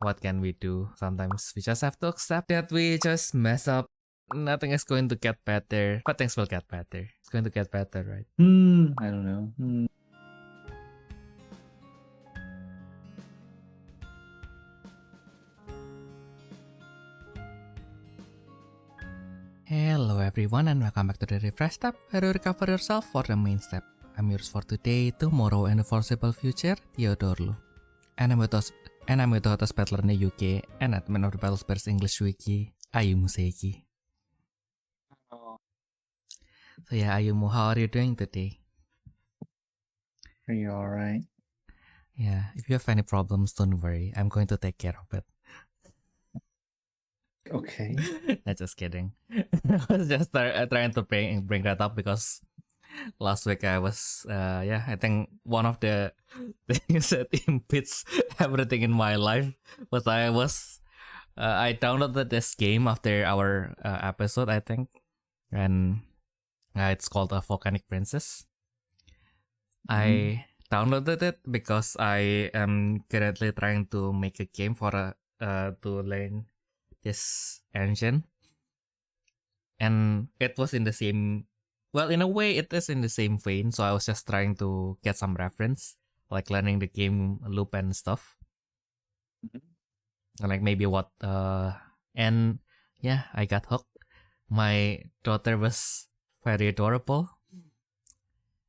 what can we do? Sometimes we just have to accept that we just mess up. Nothing is going to get better, but things will get better. It's going to get better, right? I don't know. Hello everyone and welcome back to the Refresh Step, where you recover yourself for the main step. I'm yours for today, tomorrow, and the foreseeable future, Theodore Lu. And I'm with the hottest battler in the UK and admin of the Battlespace English Wiki, Ayumu Seiki. So yeah, Ayumu, how are you doing today? Are you alright? Yeah, if you have any problems, don't worry. I'm going to take care of it. Okay. Not just kidding. I was just trying to bring that up because last week I was, I think one of the things that impedes everything in my life was I downloaded this game after our episode, I think, and it's called Volcanic Princess. I downloaded it because I am currently trying to make a game for to learn this engine, and it was in the same, well, in a way it is in the same vein, so I was just trying to get some reference, like learning the game loop and stuff, and like maybe what and yeah, I got hooked. My daughter was very adorable,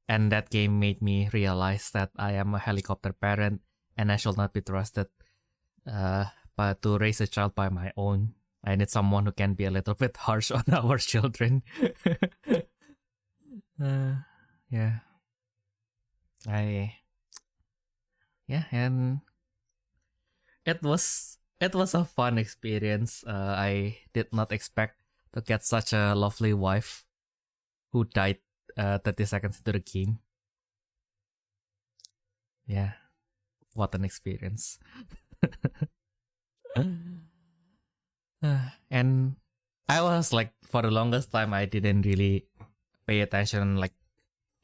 and that game made me realize that I am a helicopter parent and I should not be trusted but to raise a child by my own. I need someone who can be a little bit harsh on our children. And it was a fun experience. I did not expect to get such a lovely wife who died 30 seconds into the game. Yeah, what an experience. And I was like, for the longest time, I didn't really pay attention like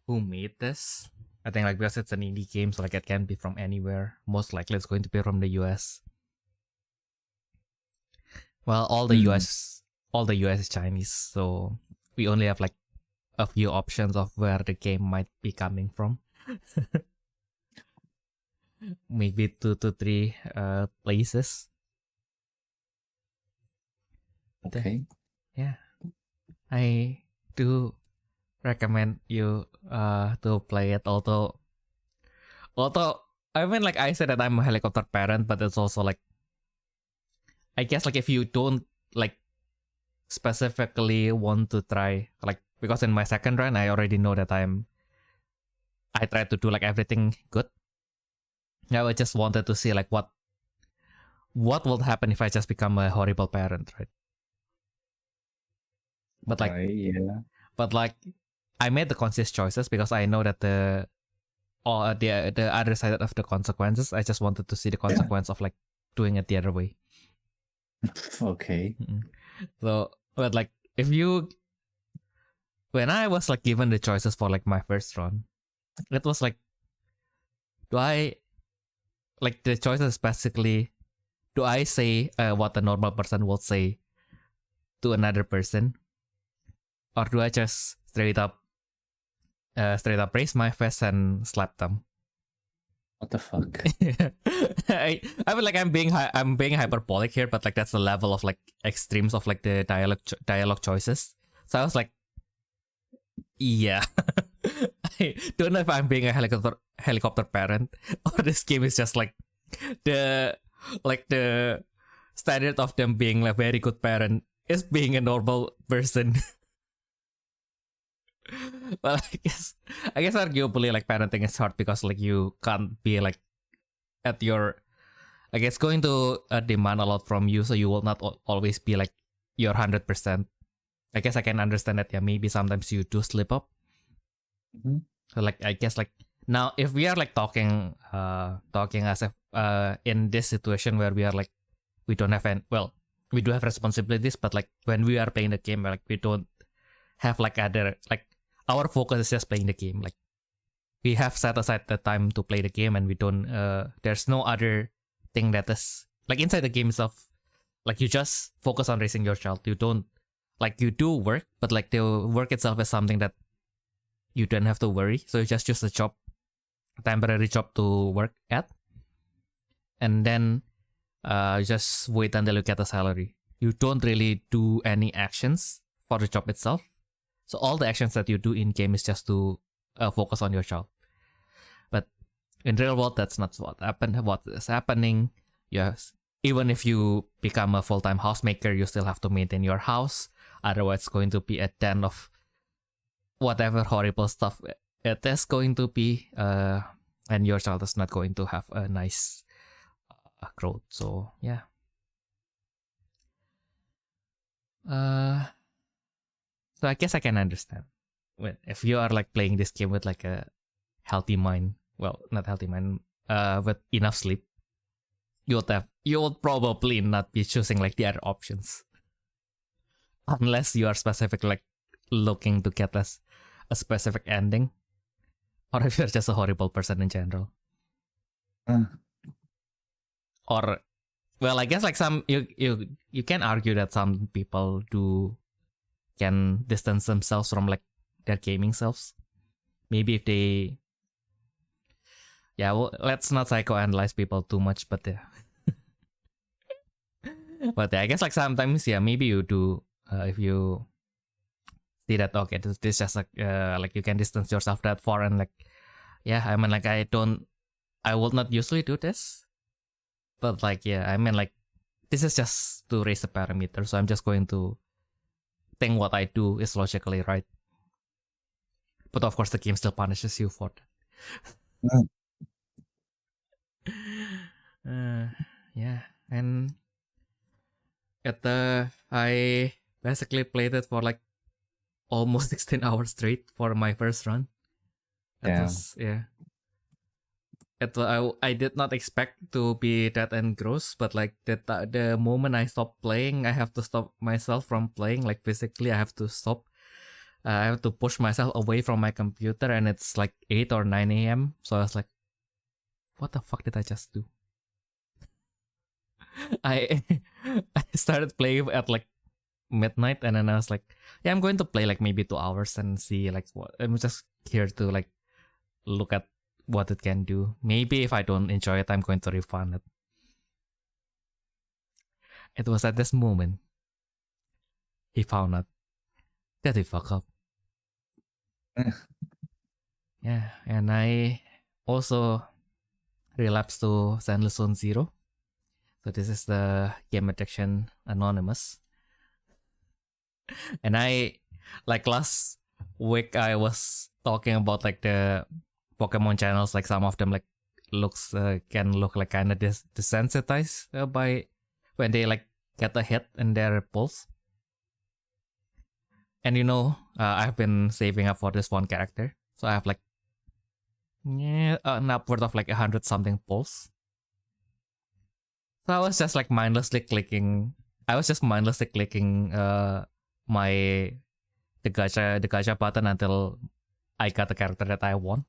who made this. I think like because it's an indie game, so like it can be from anywhere. Most likely it's going to be from the US. Well, all the US is Chinese, so we only have like a few options of where the game might be coming from. Maybe 2 to 3 places. Okay. Yeah, I do recommend you to play it. Although I mean, like I said that I'm a helicopter parent, but it's also like, I guess like if you don't like specifically want to try, like, because in my second run I already know that I tried to do like everything good. I just wanted to see like what will happen if I just become a horrible parent, right? But like, but like, I made the conscious choices because I know that the other side of the consequences. I just wanted to see the consequence of like doing it the other way. Okay. So, but like, when I was like given the choices for like my first run, it was like, do I, like the choices basically, do I say what a normal person would say to another person? Or do I just straight up raise my fist and slap them? What the fuck? I mean, like I'm being hyperbolic here, but like that's the level of like extremes of like the dialogue choices. So I was like, yeah, I don't know if I'm being a helicopter parent or this game is just like the standard of them being a very good parent is being a normal person. Well, I guess arguably like parenting is hard because like you can't be like at your, I guess, going to demand a lot from you, so you will not always be like your 100%. I guess I can understand that. Yeah, maybe sometimes you do slip up. So like I guess like now if we are like talking as if in this situation where we are like we don't have we do have responsibilities, but like when we are playing the game, like we don't have like other like. Our focus is just playing the game. Like we have set aside the time to play the game, and we don't. There's no other thing that is like inside the game itself, like you just focus on raising your child. You don't like you do work, but like the work itself is something that you don't have to worry. So you just choose a job, a temporary job to work at, and then you just wait until you get a salary. You don't really do any actions for the job itself. So all the actions that you do in game is just to focus on your child. But in real world, that's not what is happening. Yes, even if you become a full-time housemaker, you still have to maintain your house. Otherwise, it's going to be a den of whatever horrible stuff it is going to be. And your child is not going to have a nice growth. So yeah. So I guess I can understand if you are like playing this game with like a healthy mind. Well, not healthy mind. With enough sleep, you would probably not be choosing like the other options, unless you are specific like looking to get a specific ending, or if you're just a horrible person in general. Or, well, I guess like some you can argue that some people can distance themselves from like their gaming selves. Maybe if they, yeah, well, let's not psychoanalyze people too much, but yeah. But yeah, I guess like sometimes, yeah, maybe you do if you see that, okay, this just like you can distance yourself that far, and like, yeah, I mean like I would not usually do this, but like, yeah, I mean like this is just to raise the parameter, so I'm just going to think what I do is logically right. But of course the game still punishes you for that. Yeah, and I basically played it for like almost 16 hours straight for my first run. Yeah. I did not expect to be that engrossed, but like the moment I stopped playing, I have to stop myself from playing. Like physically, I have to stop. I have to push myself away from my computer, and it's like 8 or 9 a.m. So I was like, what the fuck did I just do? I started playing at like midnight, and then I was like, yeah, I'm going to play like maybe 2 hours and see like what. I'm just here to like look at what it can do. Maybe if I don't enjoy it, I'm going to refund it. It was at this moment he found out that he fucked up. Yeah, and I also relapsed to Zenless Zone Zero. So this is the Game Addiction Anonymous. And I, like last week, I was talking about like the Pokemon channels, like some of them like can look like kind of desensitized by when they like get a hit in their pulse. And you know, I've been saving up for this one character, so I have like an upward of like 100 something pulse. So I was just like mindlessly clicking. The gacha button until I got the character that I want.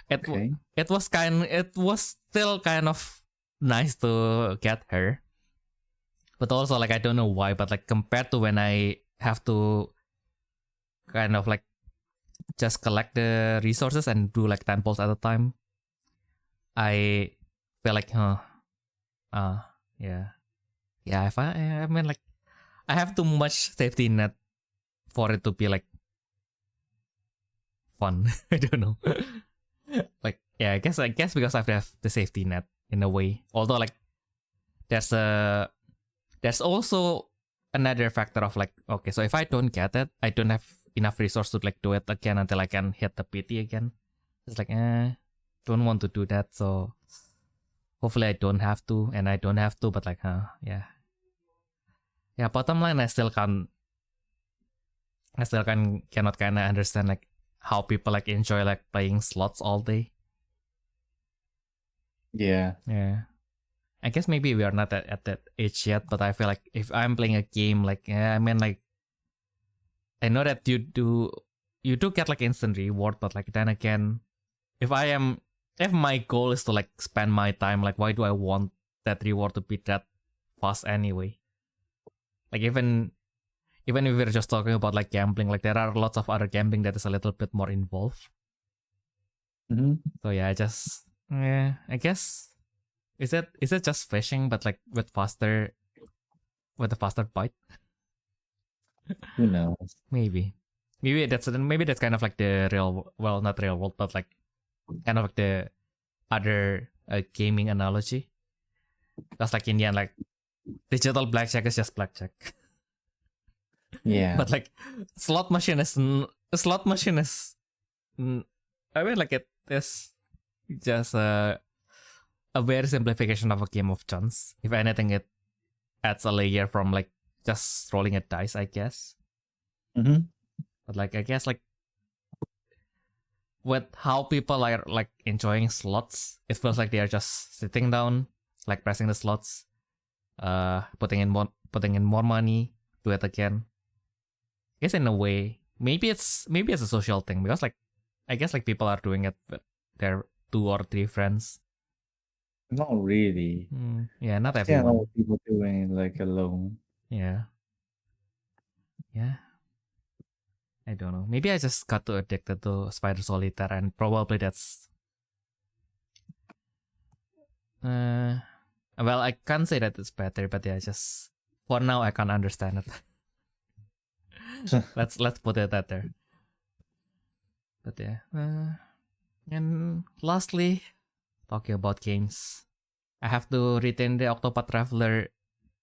It was still kind of nice to get her, but also like I don't know why, but like compared to when I have to kind of like just collect the resources and do like 10 pulls at a time, I feel like if I mean like I have too much safety net for it to be like fun. I don't know. Like, yeah, I guess because I have the safety net in a way. Although like there's also another factor of like, okay, so if I don't get it, I don't have enough resource to like do it again until I can hit the PT again. It's like, don't want to do that, so hopefully I don't have to, and I don't have to, but like, yeah. Yeah, bottom line, I still cannot kind of understand like how people like enjoy like playing slots all day. Yeah. I guess maybe we are not at that age yet, but I feel like if I'm playing a game, like, I mean, like, I know that you do get like instant reward, but like then again, if I am if my goal is to like spend my time, like why do I want that reward to be that fast anyway? Like even if we're just talking about like gambling, like there are lots of other gambling that is a little bit more involved. So yeah, I guess is it just fishing but like with a faster bite? Who knows? Maybe that's kind of like the real, well, not real world, but like kind of like the other gaming analogy. That's like in the end, like digital blackjack is just blackjack. Yeah. But like slot machine is I mean like it is just a very simplification of a game of chance. If anything, it adds a layer from like just rolling a dice, I guess. But like I guess like with how people are like enjoying slots, it feels like they are just sitting down, like pressing the slots, putting in more money, do it again. I guess in a way, maybe it's a social thing, because like I guess like people are doing it with their 2 or 3 friends. Not really. Yeah, not I see a lot everyone. of people doing it like alone. Yeah. I don't know. Maybe I just got too addicted to Spider Solitaire, and probably that's. Well, I can't say that it's better, but yeah, just for now I can't understand it. let's put it that there. But yeah, and lastly, talking about games, I have to return the Octopath Traveler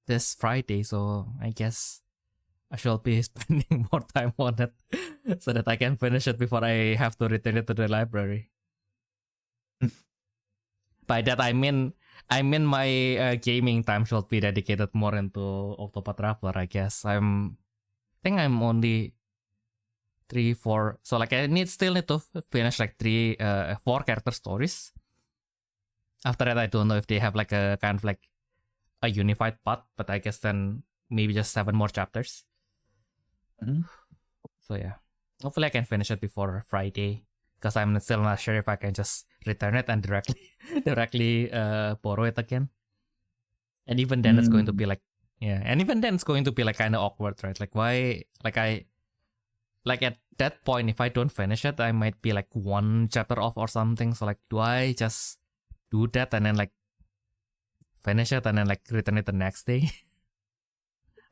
this Friday, so I guess I shall be spending more time on it so that I can finish it before I have to return it to the library. By that I mean my gaming time should be dedicated more into Octopath Traveler. I guess I think I'm only 3-4, so like I still need to finish like 4 character stories. After that, I don't know if they have like a kind of like a unified path, but I guess then maybe just 7 more chapters. So yeah, hopefully I can finish it before Friday, because I'm still not sure if I can just return it and directly borrow it again. And even then it's going to be like, kind of awkward, right? Like why, like at that point, if I don't finish it, I might be like 1 chapter off or something. So like, do I just do that and then like finish it and then like return it the next day?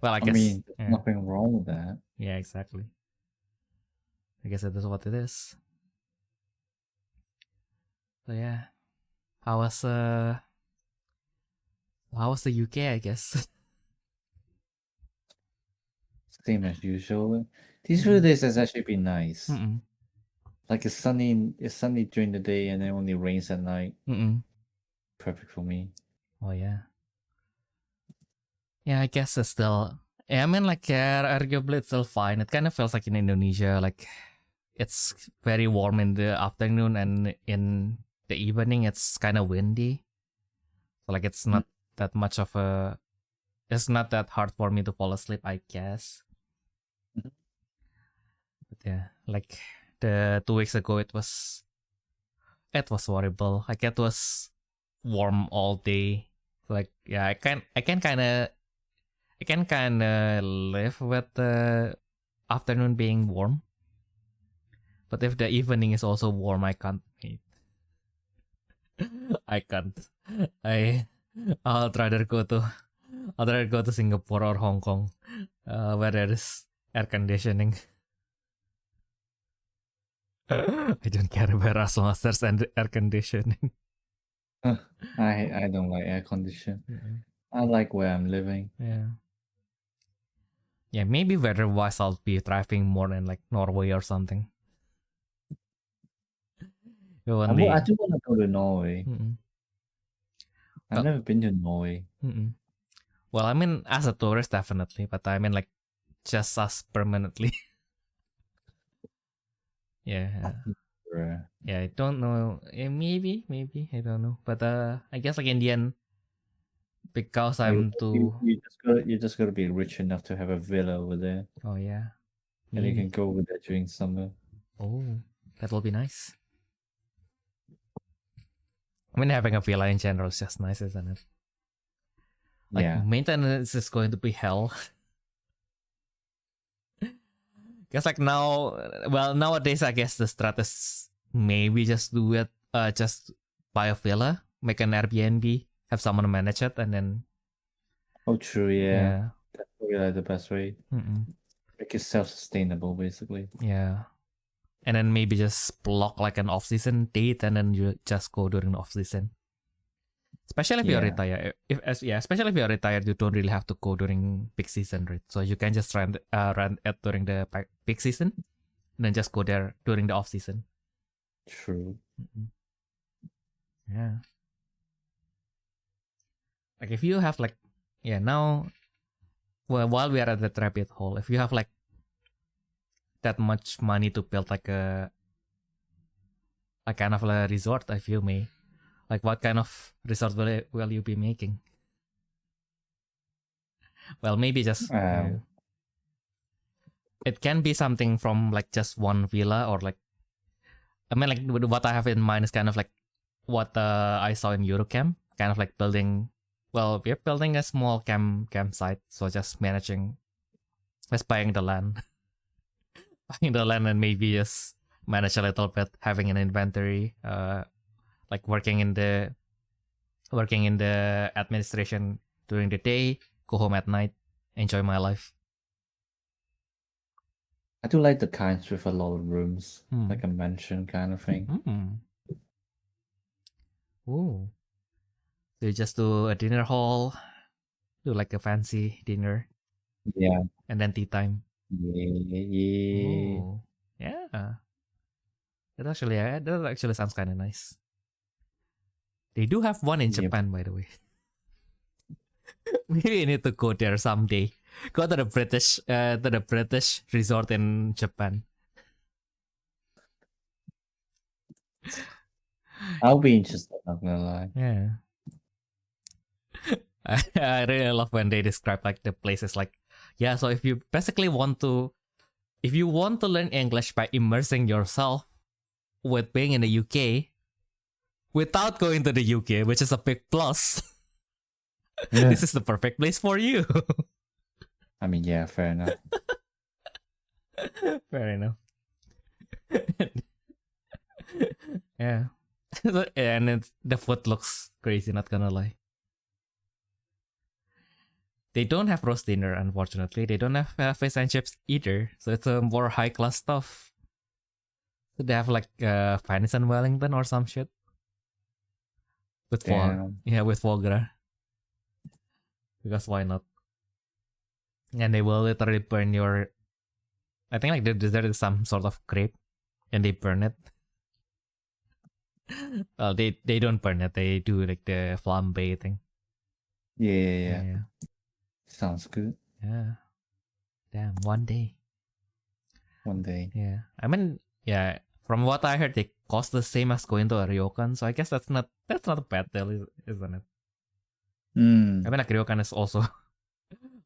Well, I guess mean, there's nothing wrong with that. Yeah, exactly. I guess that is what it is. So yeah, how was the UK? I guess Same as usual. These few days has actually been nice. Like it's sunny during the day and then only rains at night. Perfect for me. Oh yeah. Yeah, I guess it's still. Yeah, I mean, like, arguably it's still fine. It kind of feels like in Indonesia, like it's very warm in the afternoon, and in the evening it's kind of windy. So like, it's not that much of a. It's not that hard for me to fall asleep, I guess. But yeah, like the 2 weeks ago, it was horrible. Like it was warm all day. Like yeah, I can kind of live with the afternoon being warm. But if the evening is also warm, I can't. I can't. I'll rather go to Singapore or Hong Kong, where there is air conditioning. I don't care where, as long as there's air conditioning. I don't like air condition. I like where I'm living. Yeah, maybe weather-wise, I'll be thriving more in like Norway or something. I do want to go to Norway. I've Oh. never been to Norway. Well, I mean, as a tourist, definitely, but I mean, like, just as permanently. Yeah. Yeah, I don't know. Maybe, I don't know. But I guess like in the end, because I'm too. You just gotta be rich enough to have a villa over there. Oh yeah. And Maybe. you can go over there during summer. Oh, that will be nice. Yeah, I guess like in the end, because I'm too. Oh yeah. Maybe. And you can go over there during summer. Oh, that will be nice. I mean, having a villa in general is just nice, isn't it? Like, maintenance is going to be hell. Because like nowadays, I guess the strat is maybe just do it, just buy a villa, make an Airbnb, have someone manage it, and then. Oh, true, yeah. That's really the best way. Make it self-sustainable, basically. Yeah. And then maybe just block like an off-season date, and then you just go during the off-season. Especially if you're retired. Especially if you're retired, you don't really have to go during peak season, right? So you can just run it during the peak season, and then just go there during the off-season. True. Yeah. Like if you have like, now, well, while we are at that rabbit hole, if you have like that much money to build like a kind of a resort, if you may, like what kind of resort will you be making? Well, maybe just it can be something from like just one villa, or like, I mean, like what I have in mind is kind of like what I saw in Eurocamp, kind of like building. Well, we're building a small campsite, so just buying the land, and maybe just manage a little bit, having an inventory, like working in the administration during the day, go home at night, enjoy my life. I do like the kinds with a lot of rooms, like a mansion kind of thing. Ooh. So you just do a dinner hall, do like a fancy dinner. Yeah. And then tea time. Yeah. Oh, yeah. That actually sounds kind of nice. They do have one in Japan, by the way. Maybe you need to go there someday. Go to the British resort in Japan. I'll be interested, not gonna lie. Yeah. I really love when they describe like the places like, so if you basically want to learn English by immersing yourself with being in the UK without going to the UK, which is a big plus, this is the perfect place for you. I mean, yeah, fair enough. Fair enough. Yeah. And the food looks crazy, not gonna lie. They don't have roast dinner, unfortunately. They don't have fish and chips either. So it's a more high class stuff. So they have like Venison Wellington or some shit. With foie gras. Because why not? And they will literally burn your. I think like there is some sort of crepe, and they burn it. Well, they don't burn it. They do like the flambe thing. Yeah. Sounds good. Yeah. Damn, one day. Yeah. I mean, from what I heard, they cost the same as going to a ryokan, so I guess that's not a bad deal, isn't it? I mean, like ryokan is also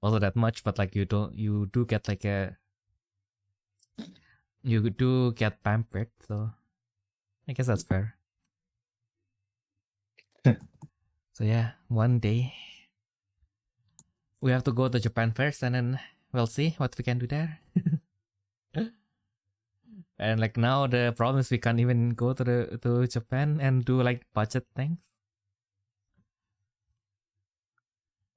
that much, but like you do get like you do get pampered, so I guess that's fair. So yeah, one day we have to go to Japan first, and then we'll see what we can do there. And like now the problem is we can't even go to Japan and do like budget things.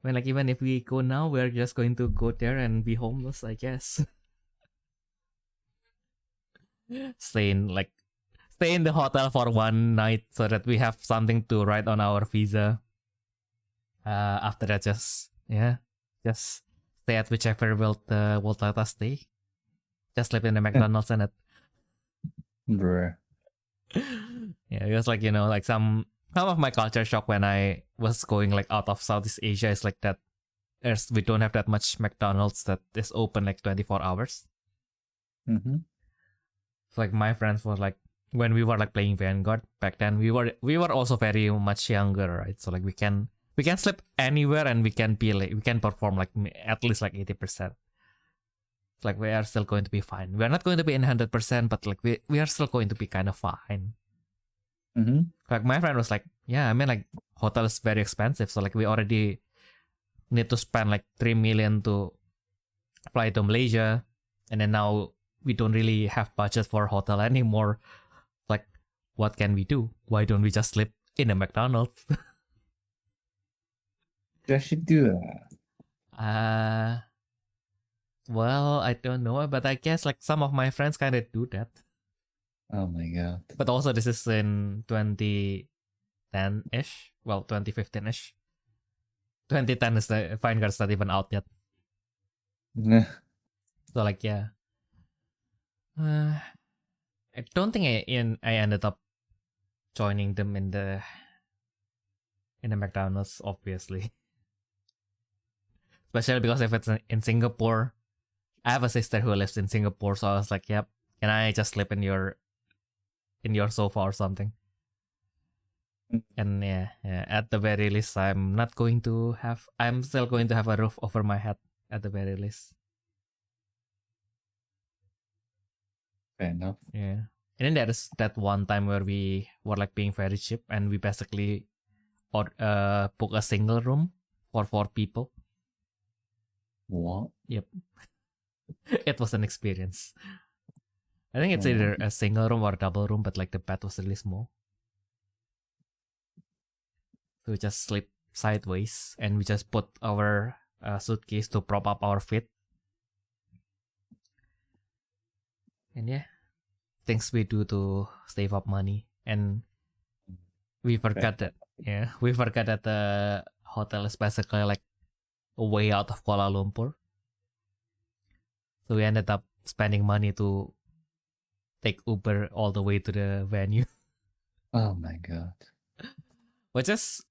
When like even if we go now, we're just going to go there and be homeless, I guess. Stay in the hotel for one night so that we have something to write on our visa. After that, just stay at whichever will let us stay. Just sleep in the McDonald's and it. Bruh. Yeah, it was like, like some of my culture shock when I was going like out of Southeast Asia is like that. We don't have that much McDonald's that is open like 24 hours. Mm-hmm. So like my friends were like, when we were like playing Vanguard back then, we were also very much younger, right? So like we can sleep anywhere and we can perform like at least like 80%. Like we are still going to be fine. We are not going to be in 100%, but like we are still going to be kind of fine. Like my friend was like, yeah, I mean like hotel is very expensive, so like we already need to spend like 3 million to fly to Malaysia, and then now we don't really have budget for hotel anymore. Like, what can we do? Why don't we just sleep in a McDonald's? You actually do that. Well, I don't know, but I guess like some of my friends kind of do that. Oh my god. But also this is in 2010-ish. Well, 2015-ish. 2010 is the Fine Guard's not even out yet. So like, yeah. I don't think I ended up joining them in the McDonald's, obviously. Especially because if it's in Singapore, I have a sister who lives in Singapore, so I was like, yep, can I just sleep in your sofa or something? And yeah, at the very least, I'm still going to have a roof over my head at the very least. Fair enough. Yeah. And then there is that one time where we were like being very cheap and we basically book a single room for 4 people. What? Yep. It was an experience. I think it's either a single room or a double room, but like the bed was really small. So we just sleep sideways and we just put our suitcase to prop up our feet. And yeah, things we do to save up money. And we forgot that the hotel is basically like a way out of Kuala Lumpur. So we ended up spending money to take Uber all the way to the venue. Oh my god. Which is,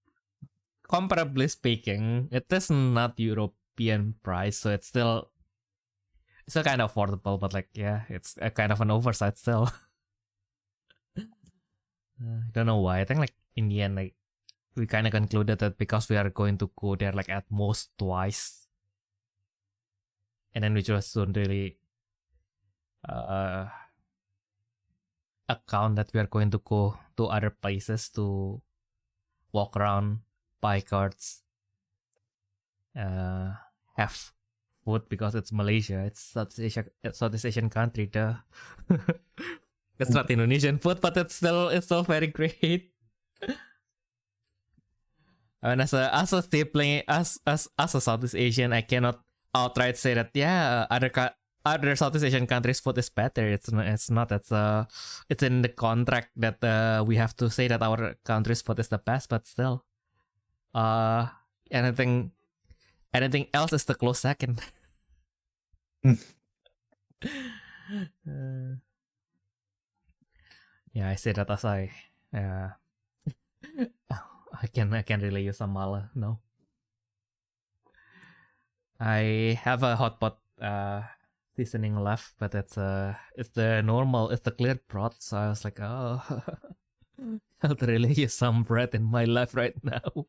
comparably speaking, it is not European price, so it's still kind of affordable, but like, yeah, it's a kind of an oversight still. I don't know why. I think like in the end, like we kind of concluded that because we are going to go there like at most twice, and then we just don't really account that we are going to go to other places to walk around, buy cards, have food because it's Malaysia, it's Southeast Asian country. Duh. It's not Indonesian food, but it's still very great. I mean, as a sibling, as a Southeast Asian, I cannot outright say that other Southeast Asian countries' food is better. It's not. It's in the contract that we have to say that our country's food is the best. But still, anything else is the close second. Yeah, I say that as I can really use a mala. No, I have a hot pot seasoning left, but it's the clear broth. So I was like, oh, I'll really use some bread in my life right now.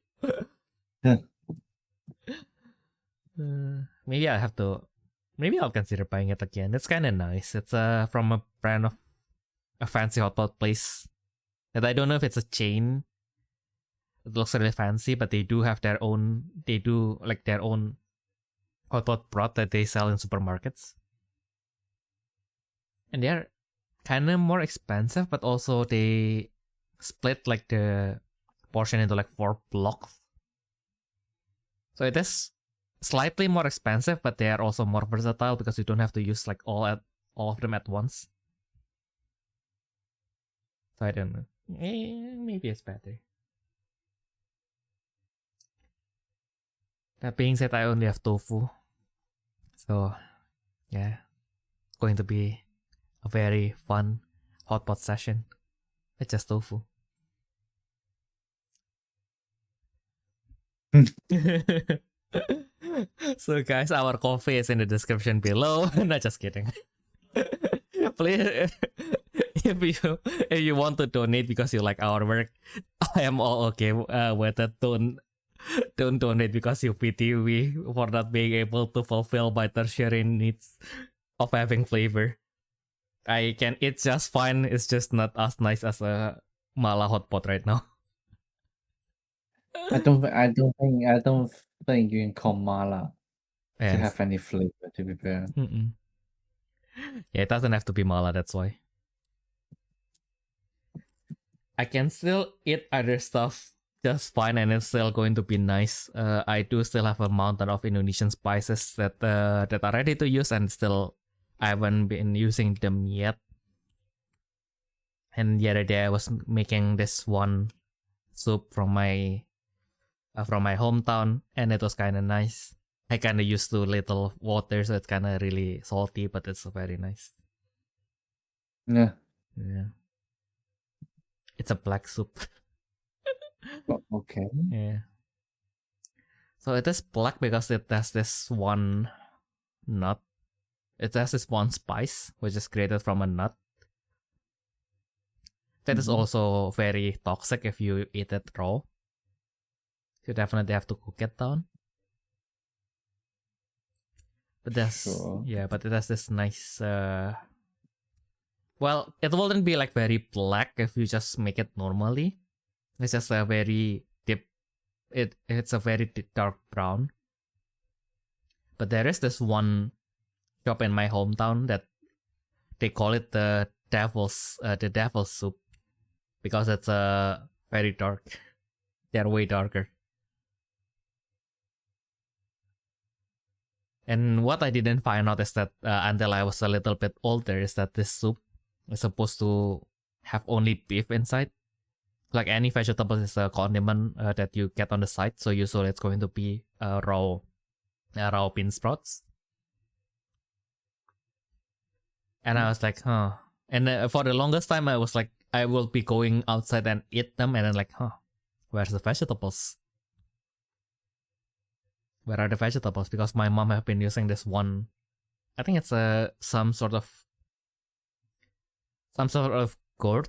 Maybe I'll consider buying it again. It's kind of nice. It's from a brand of a fancy hot pot place that I don't know if it's a chain. It looks really fancy, but they do have their own hot pot broth that they sell in supermarkets. And they're kind of more expensive, but also they split like the portion into like 4 blocks. So it is slightly more expensive, but they are also more versatile because you don't have to use like all of them at once. So I don't know. Maybe it's better. That being said, I only have tofu. So yeah, it's going to be a very fun hot pot session. It's just tofu. So guys, our coffee is in the description below. Not just kidding. Please, if you want to donate because you like our work, I am all okay with it. Don't donate because you pity me for not being able to fulfill my tertiary needs of having flavor. I can eat just fine. It's just not as nice as a mala hot pot right now. I don't think you can call mala to have any flavor, to be fair. Yeah, it doesn't have to be mala, that's why. I can still eat other stuff just fine and it's still going to be nice. I do still have a mountain of Indonesian spices that are ready to use and still I haven't been using them yet. And the other day I was making this one soup from my hometown and it was kind of nice. I kind of used to little water, so it's kind of really salty, but it's very nice. Yeah. It's a black soup. Okay. Yeah. So it is black because it has this one nut. It has this one spice, which is created from a nut. That is also very toxic if you eat it raw. You definitely have to cook it down. But that's but it has this nice well, it wouldn't be like very black if you just make it normally. It's just a very deep it's a very dark brown. But there is this one shop in my hometown that they call it the devil's soup because it's very dark. They're way darker. And what I didn't find out is that until I was a little bit older is that this soup is supposed to have only beef inside. Like any vegetable is a condiment that you get on the side, so usually it's going to be raw bean sprouts. And I was like, huh. And for the longest time, I was like, I will be going outside and eat them, and then like, huh, where's the vegetables? Where are the vegetables? Because my mom have been using this one. I think it's some sort of gourd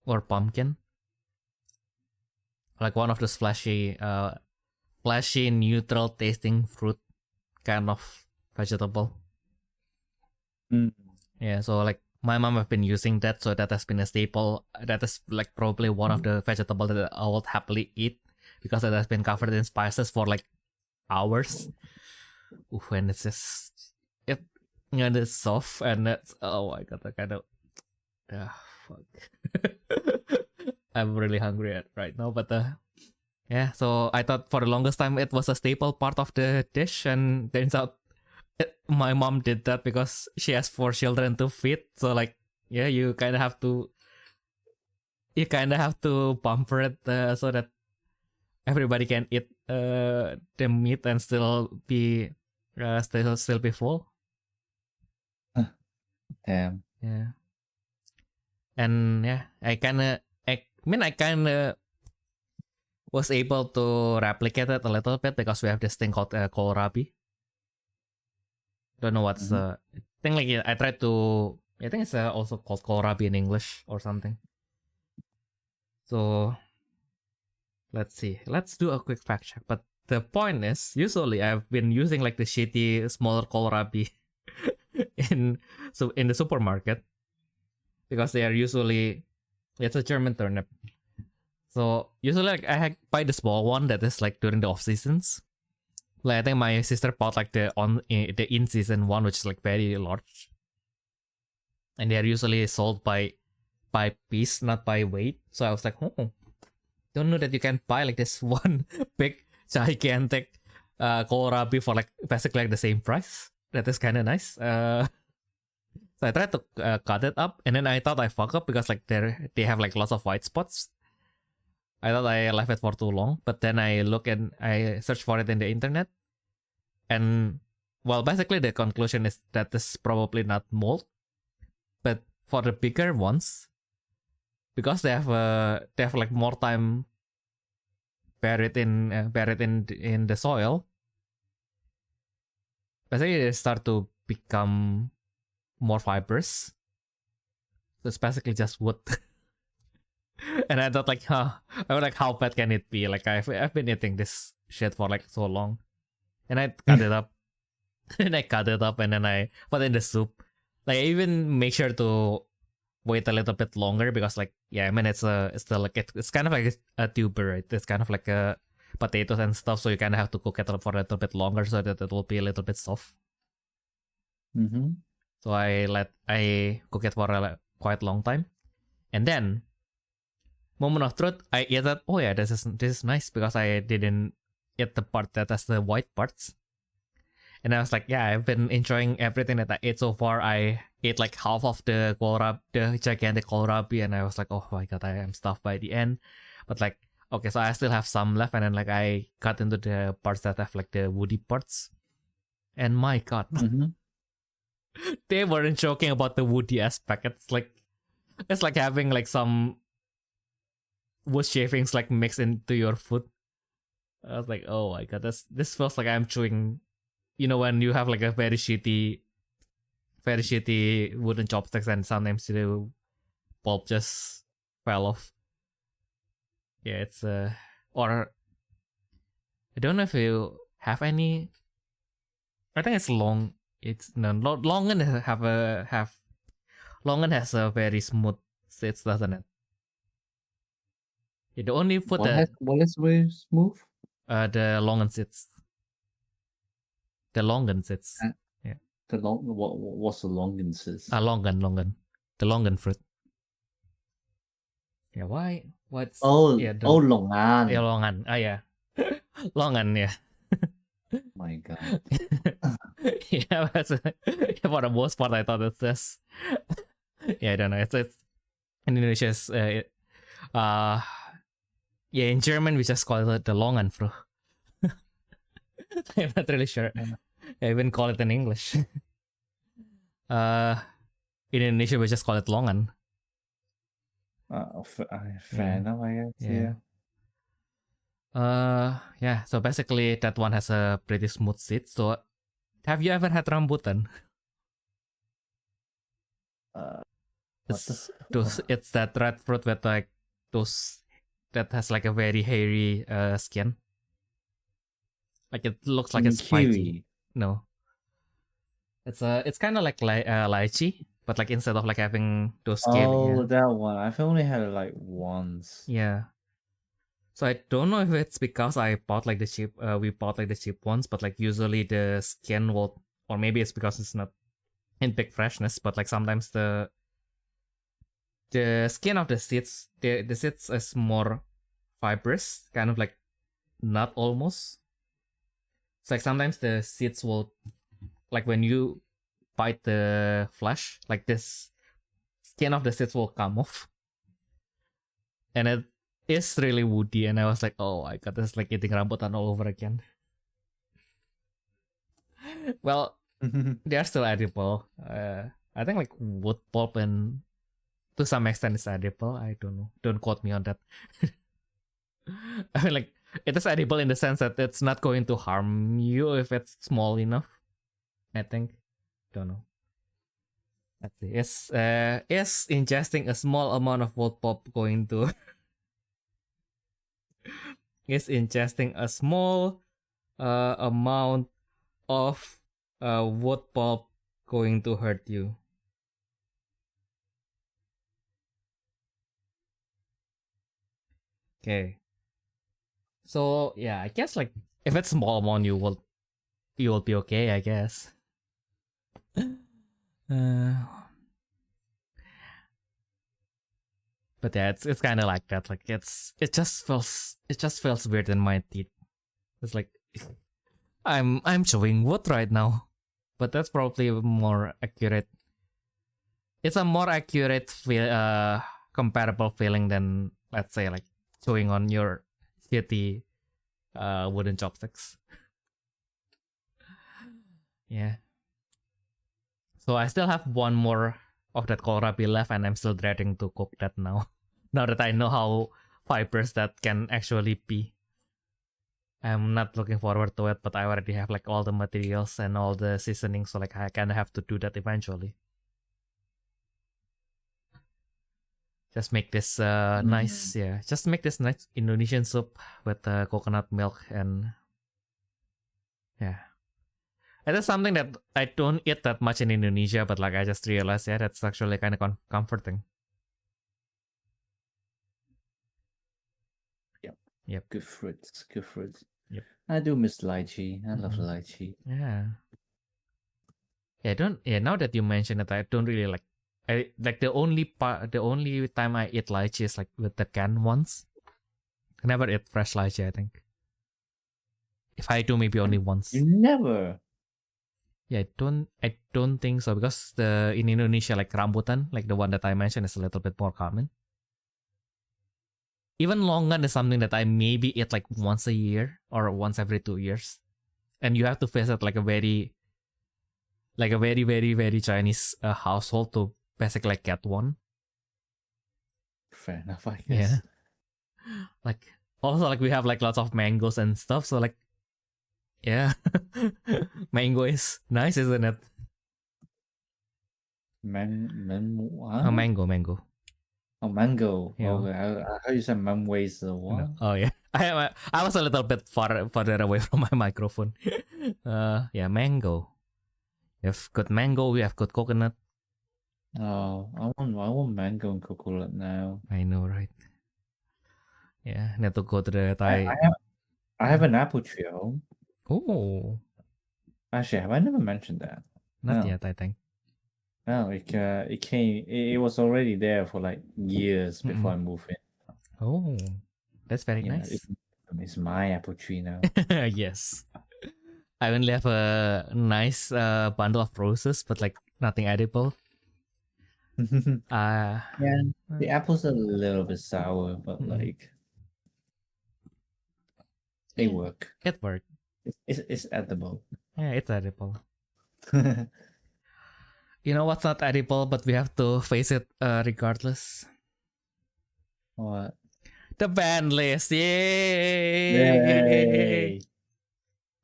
or pumpkin. Like one of those flashy, neutral tasting fruit kind of vegetable. Yeah, so like my mom have been using that, so that has been a staple. That is like probably one of the vegetables that I would happily eat because it has been covered in spices for like hours. Oof, and it's just it's soft and it's oh my god, I kind of fuck. I'm really hungry right now, but yeah. So I thought for the longest time it was a staple part of the dish, and turns out my mom did that because she has 4 children to feed. So like, yeah, you kind of have to bumper it so that everybody can eat the meat and still be full. Damn. Yeah. And yeah, I kind of was able to replicate it a little bit because we have this thing called kohlrabi. Don't know what's I think like I tried to. I think it's also called kohlrabi in English or something. So let's see. Let's do a quick fact check. But the point is, usually I've been using like the shitty smaller kohlrabi in the supermarket because they are usually it's a German turnip. So usually like I buy the small one that is like during the off seasons. Like I think my sister bought like the in season one, which is like very large, and they are usually sold by piece, not by weight. So I was like, oh, don't know that you can buy like this one big gigantic kohlrabi for like basically like the same price. That is kind of nice. So I tried to cut it up, and then I thought I fuck up because like they have like lots of white spots. I thought I left it for too long, but then I searched for it in the internet, and well, basically the conclusion is that this is probably not mold, but for the bigger ones, because they have like more time buried in the soil. Basically, they start to become more fibrous. So it's basically just wood. And I thought like, I was like, how bad can it be? Like I've been eating this shit for like so long, and I cut it up, and I cut it up, and then I put it in the soup. Like I even make sure to wait a little bit longer because like I mean it's still like it's kind of like a tuber, right? It's kind of like a potatoes and stuff, so you kind of have to cook it for a little bit longer so that it will be a little bit soft. So I cook it for a quite long time, and then moment of truth, I eat that. Oh yeah, this is nice because I didn't eat the part that has the white parts. And I was like, yeah, I've been enjoying everything that I ate so far. I ate like half of the gigantic kohlrabi, and I was like, oh my god, I am stuffed by the end. But like, okay, so I still have some left, and then like I cut into the parts that have like the woody parts. And my god, they weren't joking about the woody aspect. It's like having like some wood shavings like mixed into your food. I was like, oh my god, this feels like I'm chewing. You know, when you have like a very shitty wooden chopsticks and sometimes the pulp just fell off. Yeah, it's or I don't know if you have any. I think it's long. It's no Longan Longan has a very smooth seeds, doesn't it? You only put what is very smooth? The Longan seeds. The longan sits. Yeah. What's the longan sits? Longan. The longan fruit. Yeah, why? What's longan. Yeah, longan. Yeah. Longan, yeah. My god. Yeah, for the most part I thought it's this. Yeah, I don't know. It's in Indonesia's yeah, in German we just call it the longan fruit. I'm not really sure. I even call it in English. In Indonesia, we just call it longan. Fair enough, I guess. Yeah. So basically, that one has a pretty smooth seed. So, have you ever had rambutan? It's that red fruit with like those that has like a very hairy skin. Like it looks like it's spiky. No. It's kind of like lychee, but like instead of like having those skin. Oh, that one. I've only had it like once. Yeah. So I don't know if it's because I bought like the cheap. We bought like the cheap ones, but like usually the skin will, or maybe it's because it's not in big freshness. But like sometimes the skin of the seeds, the seeds is more fibrous, kind of like nut almost. It's like sometimes the seeds will, like when you bite the flesh, like this skin of the seeds will come off. And it is really woody, and I was like, oh my god, this is like eating rambutan all over again. Well, they are still edible. I think like wood pulp and to some extent is edible. I don't know. Don't quote me on that. I mean, like, it is edible in the sense that it's not going to harm you if it's small enough. I think. Don't know. Let's see. Is ingesting a small amount of wood pulp going to is ingesting a small amount of wood pulp going to hurt you? Okay. So yeah, I guess like if it's small amount, you will be okay, I guess. But yeah, it's kind of like that. Like it just feels weird in my teeth. It's like I'm chewing wood right now, but that's probably more accurate. It's a more accurate comparable feeling than, let's say, like chewing on your shitty wooden chopsticks. Yeah. So I still have one more of that kohlrabi left, and I'm still dreading to cook that now. Now that I know how fibrous that can actually be. I'm not looking forward to it, but I already have like all the materials and all the seasonings, so like I kind of have to do that eventually. Just make this nice, yeah. Just make this nice Indonesian soup with coconut milk and yeah. It is something that I don't eat that much in Indonesia, but like I just realized, yeah, that's actually kind of comforting. Yep. Good fruits. Yep. I do miss lychee. I love lychee. Yeah. Now that you mention it, I don't really like. I like the only time I eat lychee is like with the canned ones. I never eat fresh lychee, I think. If I do, maybe only once. You never. Yeah, I don't think so, because in Indonesia, like rambutan, like the one that I mentioned, is a little bit more common. Even longan is something that I maybe eat like once a year or once every 2 years, and you have to visit like a very very Chinese household to basically get one. Fair enough, I guess. Yeah. Like also like we have like lots of mangoes and stuff, so like yeah, mango is nice, isn't it? What? Mango. Oh, mango. Yeah. Okay, I heard you said manways. What? No. Oh yeah, I was a little bit farther away from my microphone. Yeah, mango. We have good mango. We have good coconut. Oh, I want mango and coconut now. I know, right? Yeah, need to go to the Thai. I have an apple tree at home. Oh, Actually, have I never mentioned that? not No. yet, I think. No, it came. It was already there for like years before I moved in. Oh, that's very Yeah, nice. it's my apple tree now. Yes. I only have a nice bundle of roses, but like nothing edible. Yeah, the apple's a little bit sour, but like they work. It worked. It's edible. Yeah, it's edible. You know what's not edible, but we have to face it regardless? What? The Banlist. Yay! Yay!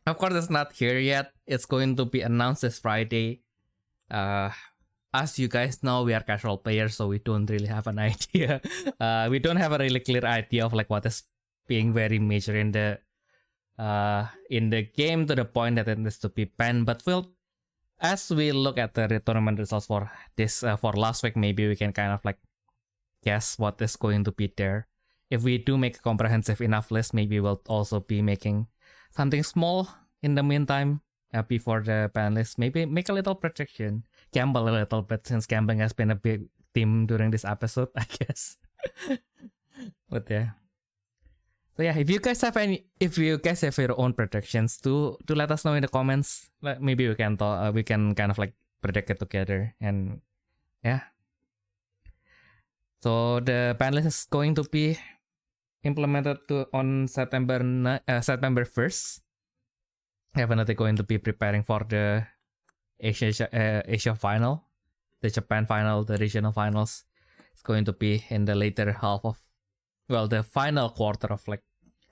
Of course, it's not here yet. It's going to be announced this Friday. As you guys know, we are casual players, so we don't really have an idea. We don't have a really clear idea of like what is being very major in the game, to the point that it needs to be banned. But as we look at the tournament results for this for last week, maybe we can kind of like guess what is going to be there. If we do make a comprehensive enough list, maybe we'll also be making something small in the meantime before the ban list. Maybe make a little projection, gamble a little bit, since gambling has been a big theme during this episode, I guess. But yeah. So yeah, if you guys have your own predictions, to let us know in the comments. Maybe we can kind of like predict it together, and yeah. So the ban list is going to be implemented on September 1st. Definitely going to be preparing for the Asia final, the Japan final, the regional finals. It's going to be in the later half of, the final quarter of like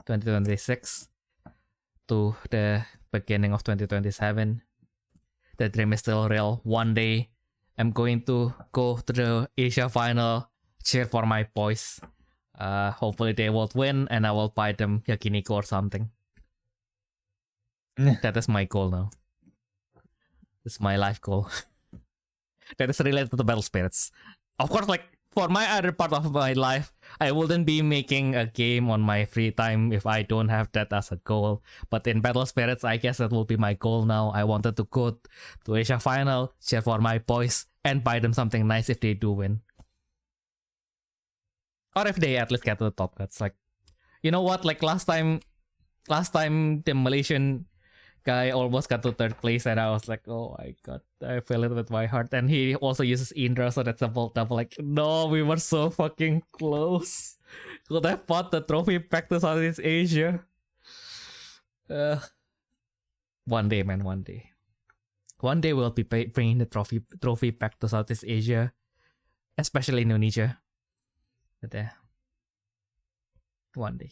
2026 to the beginning of 2027. The dream is still real. One day, I'm going to go to the Asia final, cheer for my boys. Hopefully they will win, and I will buy them yakiniku or something. That is my goal now. It's my life goal. That is related to the battle spirits. Of course, like for my other part of my life, I wouldn't be making a game on my free time if I don't have that as a goal. But in battle spirits, I guess that will be my goal now. I wanted to go to Asia final, cheer for my boys, and buy them something nice if they do win. Or if they at least get to the top cuts. Like, you know what? Like last time the Malaysian guy almost got to third place, and I was like, oh my god, I feel it with my heart. And he also uses Indra, so that's a volt double. Like, no, we were so fucking close. Could have bought the trophy back to Southeast Asia. One day, man, one day. One day we'll be bringing the trophy back to Southeast Asia, especially Indonesia. But one day.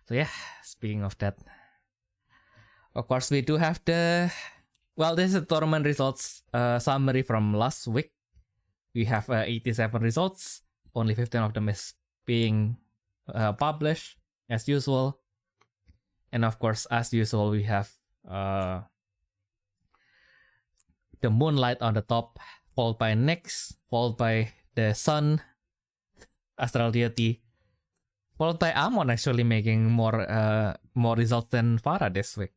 So yeah, speaking of that, of course we do have this is the tournament results summary from last week. We have 87 results. Only 15 of them is being published as usual. And of course, as usual, we have the Moonlight on the top, followed by Nyx, followed by the Sun, Astral Deity, Well, Diamond actually making more results than Farah this week.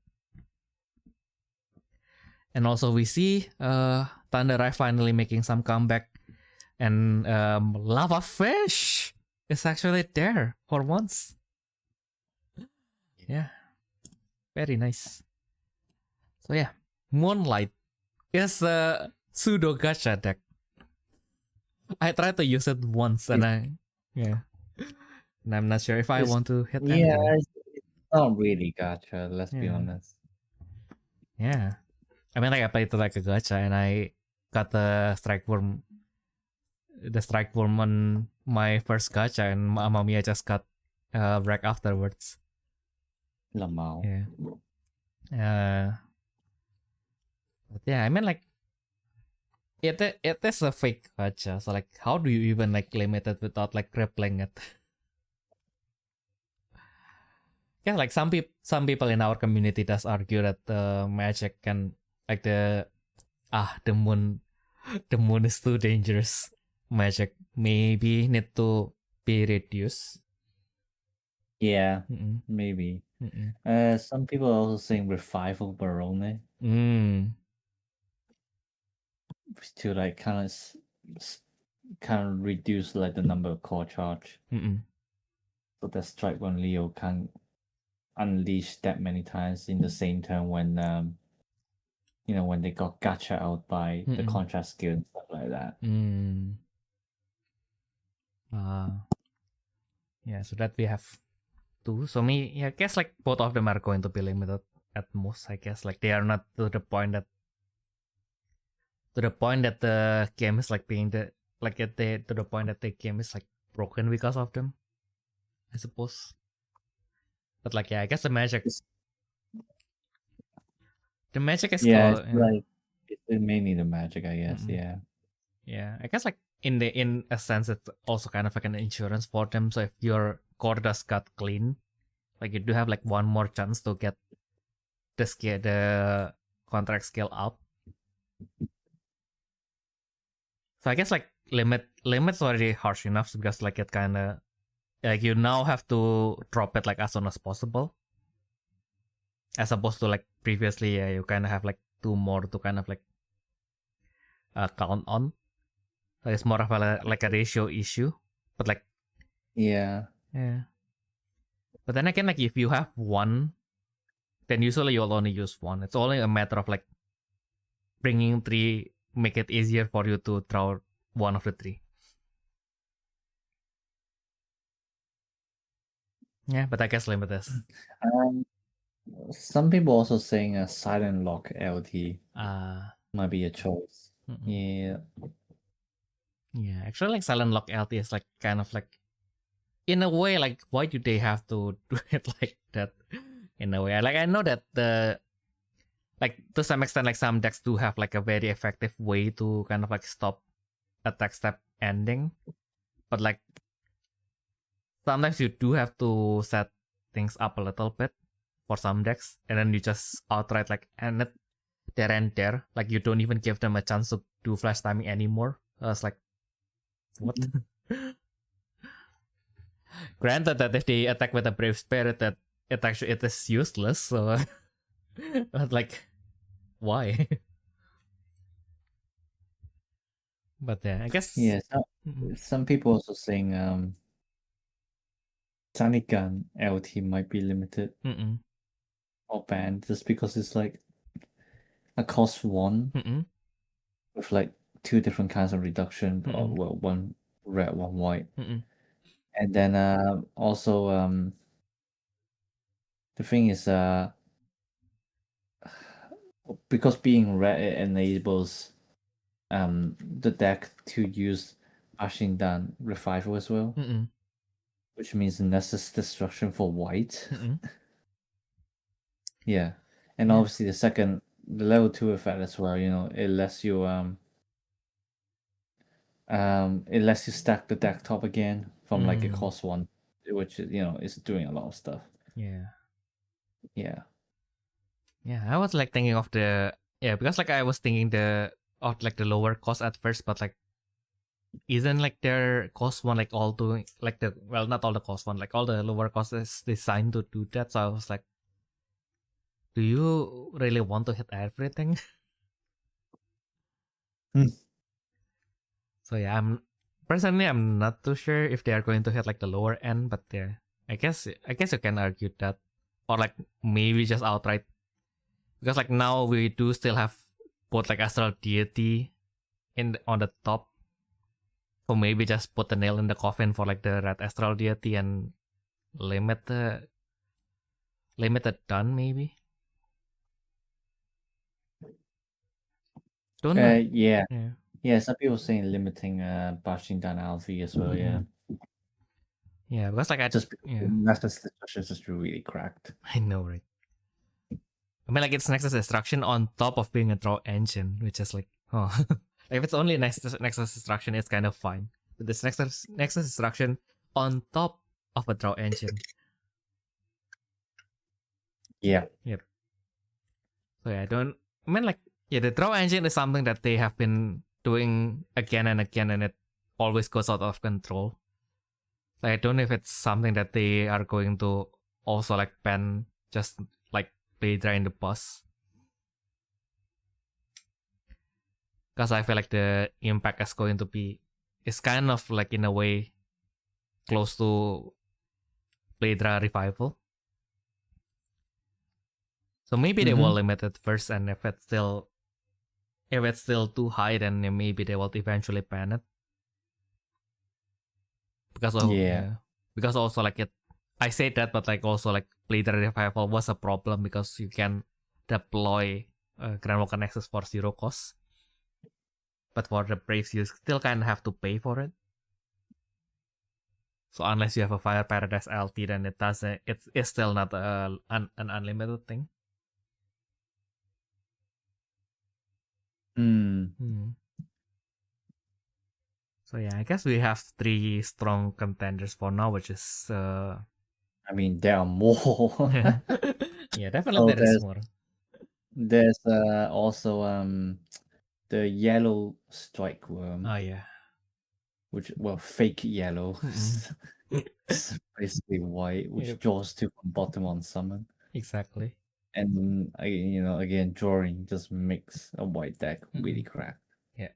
And also we see Thunder Eye finally making some comeback, and Lava Fish is actually there for once. Yeah, very nice. So yeah, Moonlight is a pseudo gacha deck. I tried to use it once and and I'm not sure if I want to hit anything. Yeah, it's not really gacha, let's be honest. Yeah. I mean, like, I played it like a gacha and I got the strike worm on my first gacha, and Mamiya just got wrecked afterwards. Lamau. Yeah. But yeah, I mean, like, it is a fake gacha, so like, how do you even like limit it without like crippling it? Yeah, like some people in our community does argue that the magic can like the moon is too dangerous. Magic maybe need to be reduced. Yeah, maybe. Some people are also saying revival Barone. To like kind of reduce like the number of core charge. So that strike when Leo can unleash that many times in the same turn when when they got gacha out by the contrast skill and stuff like that. Yeah, so that we have two. So I guess like both of them are going to be limited at most. I guess like they are not to the point that the game is like being to the point that the game is like broken because of them, I suppose. But like I guess the magic is like it's mainly the magic, I guess. Yeah, I guess like in a sense it's also kind of like an insurance for them. So if your core does got clean, like you do have like one more chance to get the contract scale up. So I guess like limits already harsh enough because like it kind of like you now have to drop it like as soon as possible, as opposed to like previously you kind of have like two more to kind of like count on. So it's more of a like a ratio issue, but like yeah. But then again, like if you have one, then usually you'll only use one. It's only a matter of like bringing three, make it easier for you to draw one of the three. Yeah, but I guess limit is. Some people also saying a silent lock LT might be a choice. Yeah. Yeah, actually, like silent lock LT is like kind of like, in a way, like why do they have to do it like that? In a way, like I know that like to some extent, like some decks do have like a very effective way to kind of like stop attack step ending, but like sometimes you do have to set things up a little bit for some decks, and then you just outright like end it there and there. Like you don't even give them a chance to do flash timing anymore. I was like, what? Granted that if they attack with a brave spirit, that it is useless. So, but like, why? But yeah, I guess. Yeah. Some people also saying Sanigan LT might be limited or banned just because it's like a cost one with like two different kinds of reduction, or well, one red, one white, and then also the thing is because being red, it enables the deck to use Ashindan Revival as well, which means Nessus Destruction for white. Yeah, and obviously the level 2 effect as well. It lets you stack the deck top again from like a cost 1, which is doing a lot of stuff. Yeah. I was like thinking of because like I was thinking of like the lower cost at first, but like isn't like their cost one like all doing like the well not all the cost one like all the lower cost is designed to do that. So I was like, do you really want to hit everything? So yeah, I'm not too sure if they are going to hit like the lower end, but yeah, I guess you can argue that, or like maybe just outright, because like now we do still have both like astral deity on the top, so maybe just put the nail in the coffin for like the red astral deity and limit the done maybe. Don't know. Yeah. Yeah. Yeah, some people saying limiting bashing down Alfie as well, yeah. Yeah, because like Just because yeah, the Nexus Destruction is just really cracked. I know, right? I mean, like it's Nexus Destruction on top of being a draw engine, which is like, oh, if it's only Nexus Destruction, it's kind of fine. But this Nexus Destruction on top of a draw engine. Yeah. Yep. So yeah, I mean, like, yeah, the draw engine is something that they have been doing again and again, and it always goes out of control. Like, I don't know if it's something that they are going to also like ban, just like Phaedra in the bus. Because I feel like the impact is going to be, it's kind of like in a way close to Phaedra revival. So maybe they will limit it first, and if it's still too high, then maybe they will eventually ban it. Because of because also like it, I say that, but like also like Phaedra revival was a problem because you can deploy Grand Walker Nexus for 0 cost, but for the Braves you still kind of have to pay for it. So unless you have a Fire Paradise LT, then it doesn't. It's still not an unlimited thing. So yeah, I guess we have 3 strong contenders for now, which is I mean, there are more. yeah, definitely there is more. There's also the yellow strike worm. Oh yeah. Which fake yellow. It's basically white, which draws 2 from bottom on summon. Exactly. And again, drawing just makes a white deck really cracked. Yeah.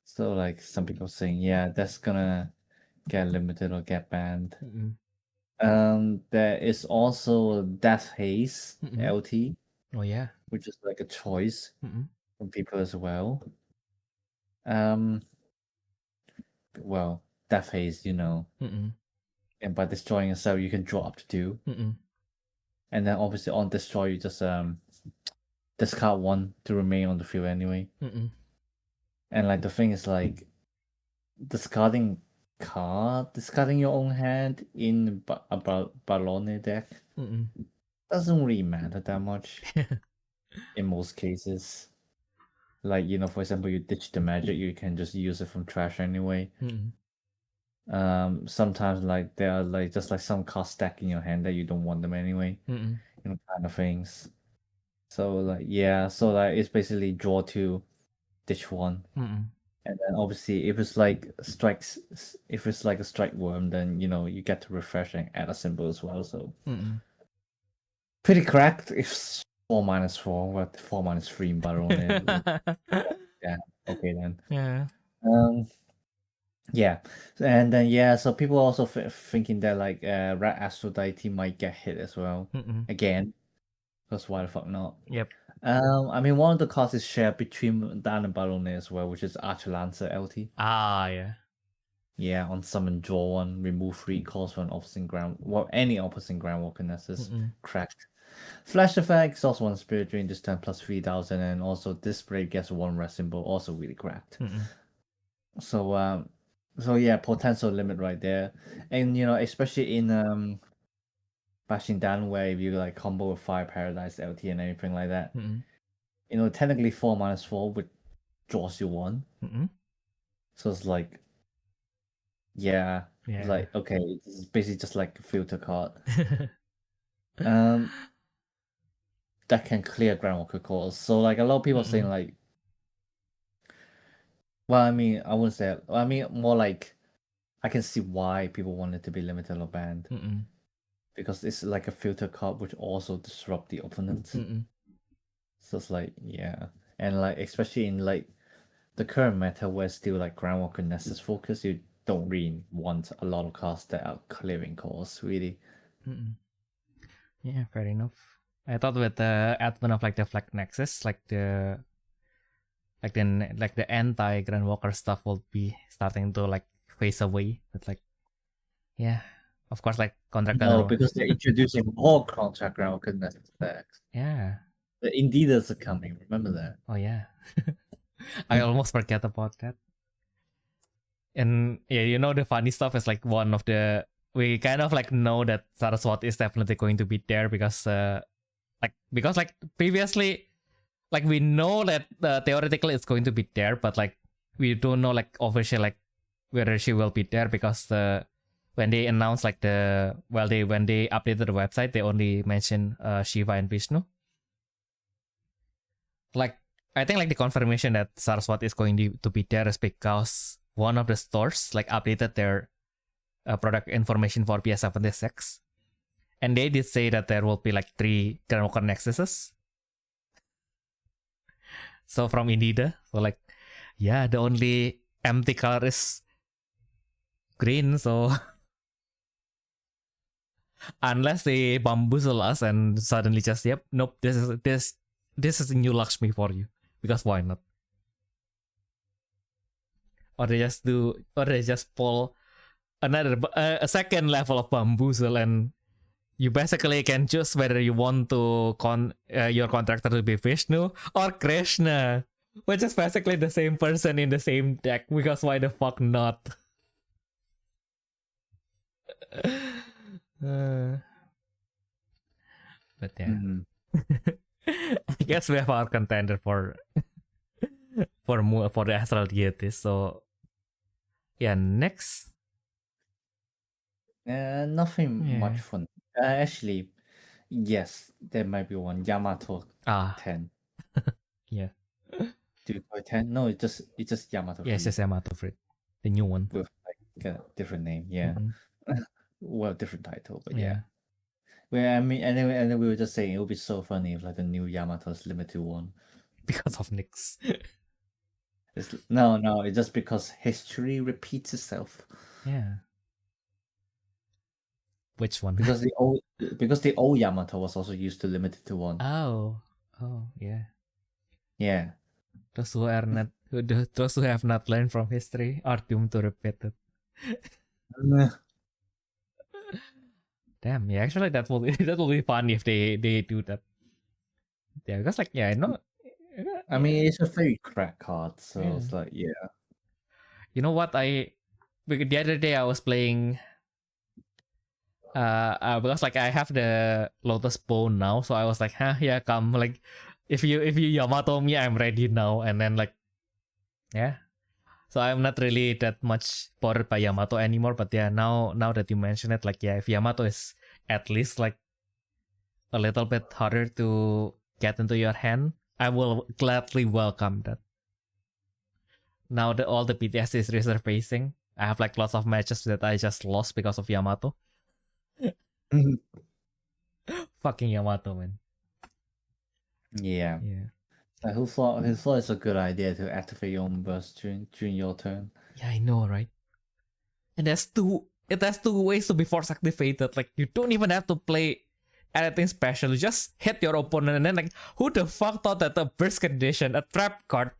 So like some people saying, yeah, that's gonna get limited or get banned. There is also Death Haze LT. Oh yeah. Which is like a choice from people as well. Well, Death Haze, and by destroying a cell, you can draw up to 2. And then obviously on destroy, you just discard 1 to remain on the field anyway. And like the thing is like discarding your own hand in a Balone deck doesn't really matter that much in most cases. Like, for example, you ditch the magic, you can just use it from trash anyway. Sometimes like there are like just like some cards stack in your hand that you don't want them anyway. Kind of things. So like it's basically draw 2, ditch 1. And then obviously if it's like a strike worm, then you get to refresh and add a symbol as well. So pretty cracked. If 4-4, what 4-3 in Baron. Yeah, okay then. Yeah. Yeah, and then so people also thinking that like Red Aphrodite might get hit as well again, because why the fuck not? Yep. I mean one of the cards is shared between Dan and Barone as well, which is Archer-Lancer LT. Ah yeah. Yeah, on summon draw 1, remove 3 calls from any opposite ground walker Nessus. Cracked. Flash effect is also 1 spirit during this turn plus 3,000, and also display gets 1 red symbol, also really cracked. So yeah, potential limit right there. And especially in bashing down where if you like combo with Fire Paradise LT and anything like that. Technically 4-4 would draws you 1. So it's like like okay, it's basically just like a filter card. That can clear Groundwalker calls. So like a lot of people are saying like Well, I mean, I wouldn't say. I mean, more like I can see why people want it to be limited or banned. Because it's like a filter card which also disrupt the opponent. So it's like, yeah. And like especially in like the current meta where still like Groundwalker Nexus focus, you don't really want a lot of cards that are clearing calls, really. Yeah, fair enough. I thought with the advent of like the Flag Nexus, like the anti Groundwalker stuff will be starting to like phase away. But like, yeah, of course, like contract. No, because they're introducing more contract Groundwalker Nexus decks. Yeah. The Indeeders are coming, remember that? Oh yeah. I almost forget about that. And yeah, you know the funny stuff is like one of the we kind of like know that Saraswati is definitely going to be there because previously like we know that theoretically it's going to be there, but like we don't know like officially like whether she will be there because when they announced like when they updated the website, they only mention Shiva and Vishnu. Like I think like the confirmation that Saraswati is going to be there is because one of the stores like updated their product information for PS76, and they did say that there will be like 3 Groundwalker Nexuses. So from Indeeda, so like, yeah, the only empty color is green. So unless they bamboozle us and suddenly just nope, this is a new Lakshmi for you, because why not? Or they just pull another a second level of bamboozle, and you basically can choose whether you want to your contractor to be Vishnu or Krishna, which is basically the same person in the same deck, because why the fuck not? But yeah. I guess we have our contender for the Astral Deities. So yeah, next. Nothing much fun. Actually, yes, there might be one. Yamato 10. Yeah. Do you call it 10? No, it's just Yamato. Yeah, it's just Yamato Fruit. The new one. With like a different name, yeah. Well, different title, but yeah. Well, I mean, and then we were just saying it would be so funny if like the new Yamato's limited one. Because of Nyx. No, it's just because history repeats itself. Yeah. Which one? Because the old Yamato was also used to limited to one. Oh, yeah. Yeah. Those who have not learned from history are doomed to repeat it. Damn, yeah, actually that will be fun if they do that. Yeah, because like I know. I mean, it's a very crack card, so it's like You know what? The other day I was playing. Because like I have the Lotus Bone now, so I was like, yeah, come, like, if you Yamato me, I'm ready now. And then like, yeah, so I'm not really that much bothered by Yamato anymore. But yeah, now that you mention it, like, yeah, if Yamato is at least like a little bit harder to get into your hand, I will gladly welcome that. Now that all the PTS is resurfacing, I have like lots of matches that I just lost because of Yamato. Fucking Yamato, man. Yeah. Who thought it's a good idea to activate your own burst during your turn? Yeah, I know, right? And it has two ways to be force activated. Like, you don't even have to play anything special. You just hit your opponent, and then like, who the fuck thought that a burst condition, a trap card,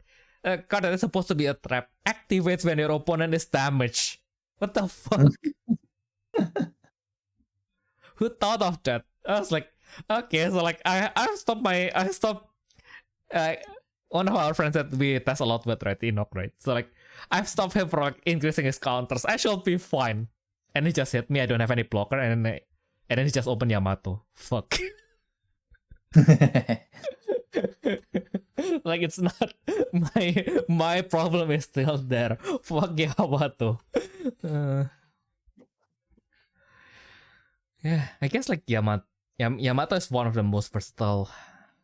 a card that is supposed to be a trap, activates when your opponent is damaged? What the fuck? Who thought of that? I was like, okay, so like I stopped one of our friends that we test a lot with, right? Enoch, right? So like I've stopped him from like, increasing his counters. I should be fine. And he just hit me. I don't have any blocker, and then he just opened Yamato. Fuck. Like, it's not my problem is still there. Fuck Yamato. Yeah, I guess like Yamato is one of the most versatile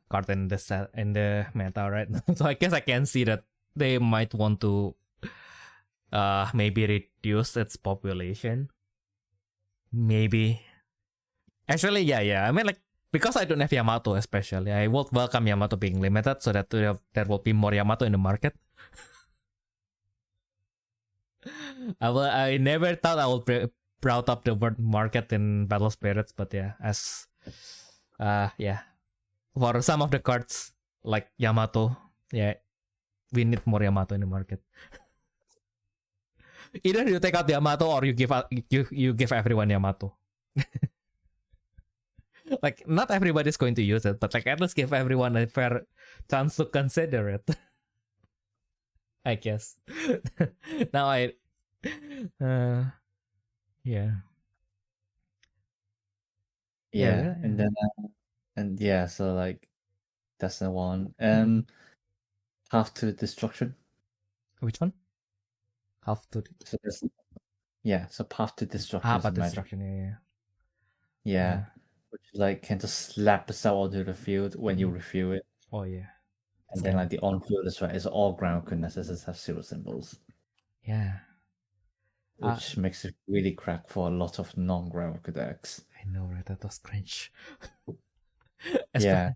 card in the meta right now. So I guess I can see that they might want to maybe reduce its population. Maybe. Actually, yeah. I mean, like, because I don't have Yamato, especially, I would welcome Yamato being limited so that there will be more Yamato in the market. I never thought I would brought up the word market in Battle Spirits, but yeah, for some of the cards like Yamato, yeah, we need more Yamato in the market. Either you take out Yamato or you give everyone Yamato. Like, not everybody's going to use it, but like at least give everyone a fair chance to consider it. I guess. Now yeah. Yeah, and then so like that's the one. Half to destruction. Which one? Half to so path to destruction. Path to destruction. Yeah. Which like can just slap the cell onto the field when you refill it. Oh yeah. And then like the on-field is right, it's all ground necessities have 0 symbols. Yeah. Which makes it really crack for a lot of non-ground decks. I know, right? That was cringe. Yeah.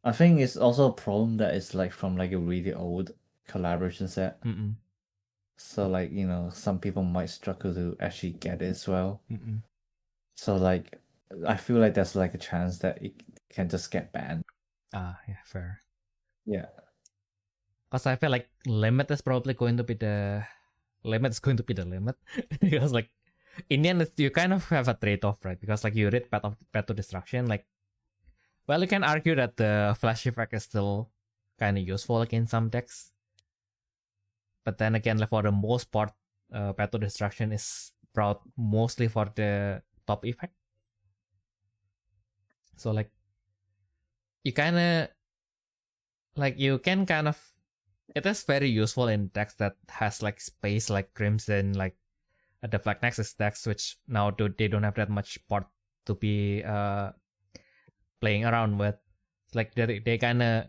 I think it's also a problem that it's like from like a really old collaboration set. So like, you know, some people might struggle to actually get it as well. So like, I feel like there's like a chance that it can just get banned. Yeah, fair. Yeah. Because I feel like limit is probably going to be the limit. Because like, in the end, you kind of have a trade-off, right? Because like you read Path to Destruction, like, well, you can argue that the flash effect is still kind of useful like in some decks. But then again, like for the most part, Path to Destruction is brought mostly for the top effect. So like, you kind of, like you can kind of, it is very useful in decks that has like space like Crimson, like the Black Nexus decks, which now they don't have that much part to be playing around with. Like they kind of,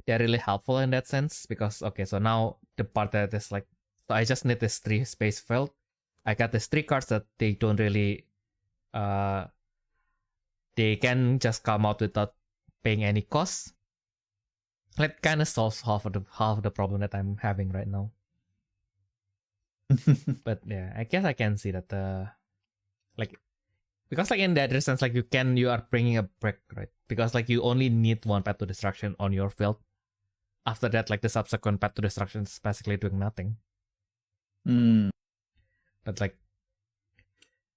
they're really helpful in that sense because okay, so now the part that is like, so I just need this 3 space field. I got these 3 cards that they don't really they can just come out without paying any cost. Like kind of solves half of the problem that I'm having right now. But yeah, I guess I can see that like, because like in the other sense, like you are bringing a break, right? Because like you only need 1 Path to Destruction on your field. After that, like the subsequent Path to Destruction is basically doing nothing. But like,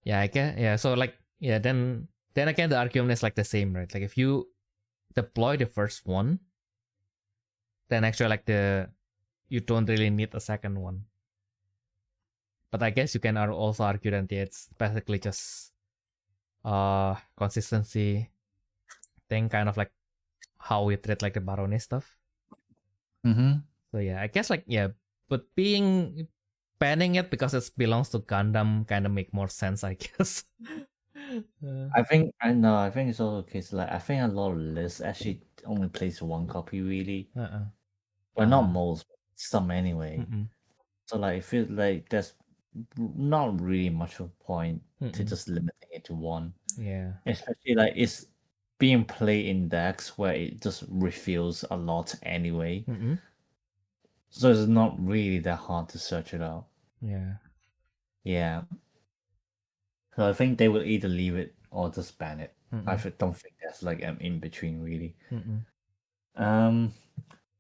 yeah, I guess, yeah. So like, yeah, then again, the argument is like the same, right? Like if you deploy the first one, then actually like you don't really need a second one. But I guess you can also argue that it's basically just consistency thing, kind of like how we treat like the Barony stuff. So yeah, I guess like, yeah, but banning it because it belongs to Gundam kind of make more sense, I guess. I think it's also the case. Like I think a lot of lists actually only plays 1 copy really. Well, not most, but some anyway. So like I feel like there's not really much of a point to just limiting it to 1. Yeah. Especially like it's being played in decks where it just refills a lot anyway. So it's not really that hard to search it out. Yeah. So I think they will either leave it or just ban it. I don't think there's like an in between really. To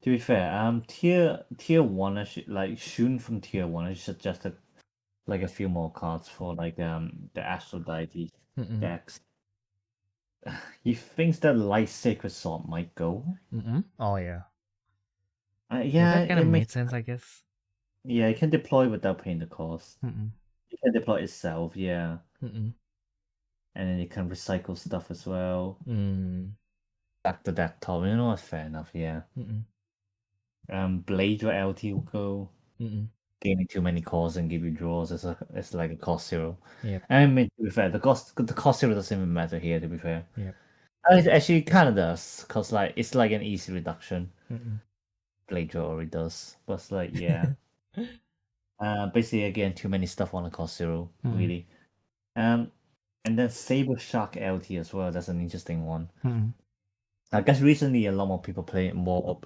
be fair, tier 1 actually, like Shun from tier 1 has suggested like a few more cards for like the Astral Deity decks. He thinks that Light Sacred Sword might go. Oh yeah. Yeah, that kind of made sense, I guess. Yeah, it can deploy without paying the cost. It can deploy itself, yeah. And then it can recycle stuff as well. Back to that top, you know, fair enough, yeah. Blade or LT will go. Gaining too many cores and give you draws. It's like a cost 0. I mean, to be fair, the cost 0 doesn't even matter here. To be fair, it actually kind of does, cause like it's like an easy reduction. Blade draw already does, but it's like yeah. Basically, again, too many stuff on the cost 0, really. And then Saber Shark LT as well. That's an interesting one. I guess recently a lot more people play more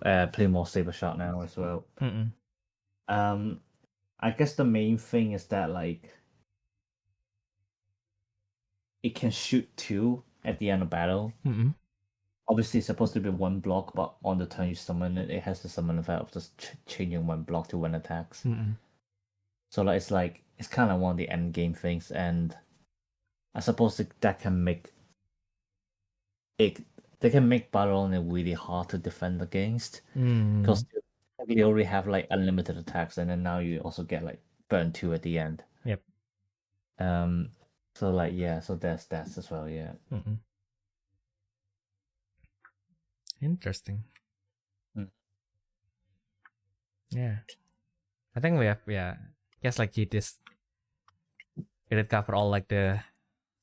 Saber Shark now as well. I guess the main thing is that like it can shoot 2 at the end of battle. Obviously, it's supposed to be 1 block, but on the turn you summon it, it has the summon effect of just changing 1 block to 1 attacks. So like it's kind of one of the end game things, and I suppose that can make it. They can make battle really hard to defend against because you already have like unlimited attacks, and then now you also get like burn 2 at the end. Yep. So like yeah, so there's that as well. Yeah. Interesting. Yeah, I think we have guess like it did cover all like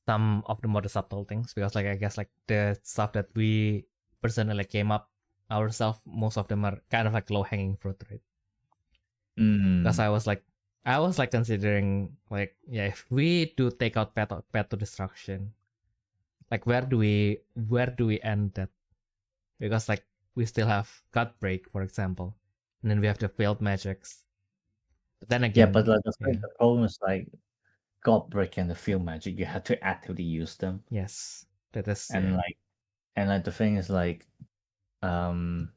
some of the more subtle things, because like I guess like the stuff that we personally came up ourselves, most of them are kind of like low hanging fruit, right? Because I was like considering like, yeah, if we do take out path to destruction, like where do we end that? Because like we still have gut break, for example, and then we have the failed magics. But then again, yeah, but like the problem is like God break and the field magic, you have to actively use them. Yes, that is. And like the thing is like, I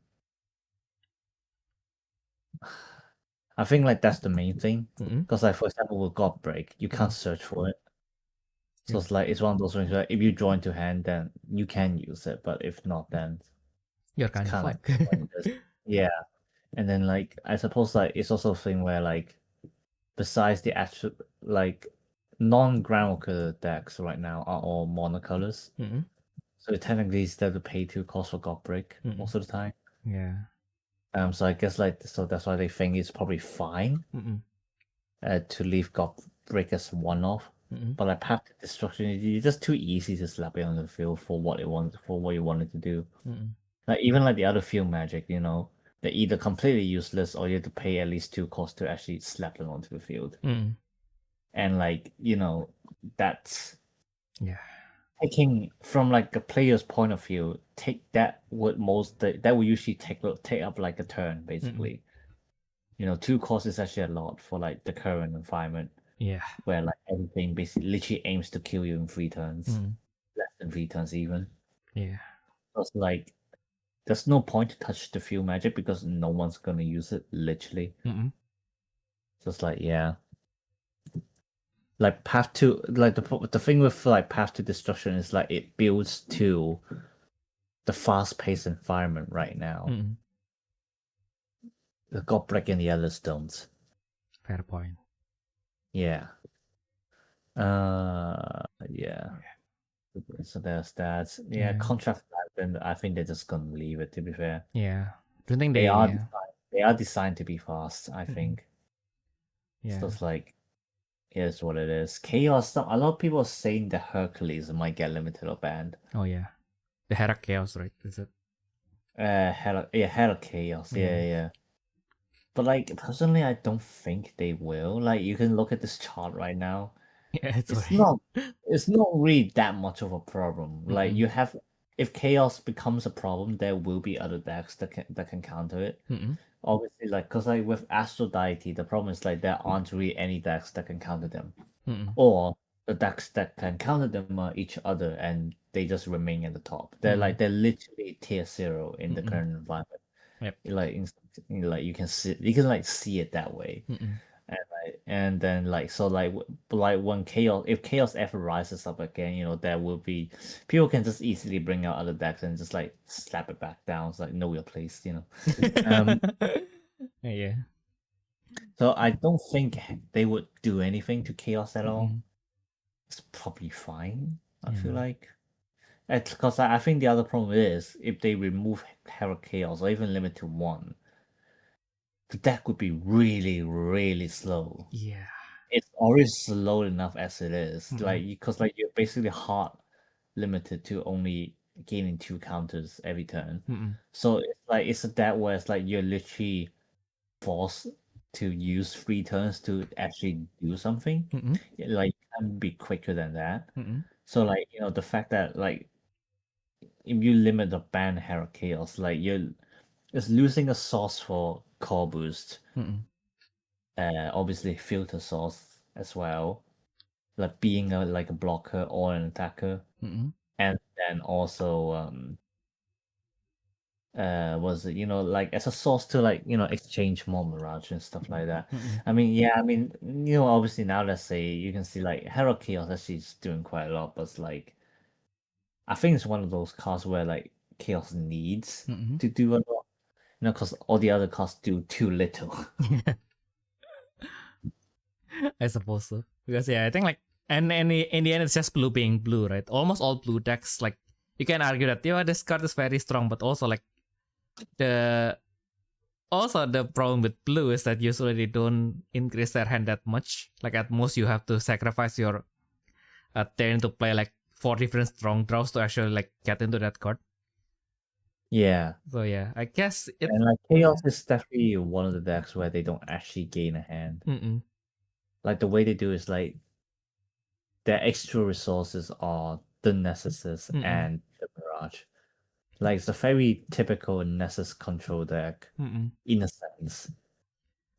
think like that's the main thing, because like for example with God break, you can't search for it. So it's like it's one of those things where if you draw into hand, then you can use it, but if not, then you're kind of like yeah. And then like I suppose like it's also a thing where like besides the actual like non-ground color decks right now are all monocolors. So technically instead to pay 2 cost for God break most of the time. Yeah. So I guess like so that's why they think it's probably fine to leave God break as one off. But like path to destruction, it's just too easy to slap it on the field for what you wanted to do. Like even like the other field magic, you know, they're either completely useless or you have to pay at least 2 costs to actually slap them onto the field. And like, you know, that's taking from like a player's point of view, that would usually take up like a turn basically. You know, 2 costs is actually a lot for like the current environment. Yeah. Where like everything basically literally aims to kill you in 3 turns. Less than 3 turns even. Yeah. Because like there's no point to touch the field magic because no one's gonna use it, literally. So it's like yeah. Like path to like the thing with like path to destruction is like it builds to the fast-paced environment right now. The God break and the others don't. Fair point. Yeah. Yeah. So there's that. Yeah, contract then I think they're just gonna leave it, to be fair. Yeah. Don't think they are designed to be fast, I think. Yeah. So it's like here's what it is. Chaos, a lot of people are saying that Hercules might get limited or banned. Oh yeah. The Hera Chaos, right? Is it? Hella Chaos, yeah. But like personally, I don't think they will. Like you can look at this chart right now. Yeah, It's not really that much of a problem. Like you have, if chaos becomes a problem, there will be other decks that can counter it. Obviously, like because like with Astral Deity, the problem is like there aren't really any decks that can counter them, or the decks that can counter them are each other, and they just remain at the top. They're literally tier 0 in the current environment. Yep. Like you can see it that way. And then like so like when if chaos ever rises up again, you know, there will be people can just easily bring out other decks and just like slap it back down. It's like know your place, you know. Yeah. So I don't think they would do anything to chaos at all. It's probably fine, I feel like. Because I think the other problem is if they remove Hera Chaos or even limit to 1, the deck would be really, really slow. Yeah. It's already slow enough as it is. Like because like you're basically hard limited to only gaining 2 counters every turn. So it's a deck where it's like you're literally forced to use 3 turns to actually do something. Like you can be quicker than that. So like the fact that like if you limit the ban Hera Chaos, like you're just losing a source for core boost. Obviously filter source as well, like being like a blocker or an attacker, and then also was it like as a source to like exchange more Mirage and stuff like that. I mean obviously now let's say you can see like Hero Chaos actually is doing quite a lot, but it's like I think it's one of those cards where like Chaos needs to do a lot, because all the other cards do too little. I suppose so. Because I think like and in the end it's just blue being blue, right? Almost all blue decks, like you can argue that this card is very strong, but also like the problem with blue is that usually they don't increase their hand that much. Like at most you have to sacrifice your turn to play like 4 different strong draws to actually like get into that card. Yeah. So yeah, I guess and like Chaos is definitely one of the decks where they don't actually gain a hand. Like the way they do is like their extra resources are the Nessus and the Mirage. Like it's a very typical Nessus control deck in a sense,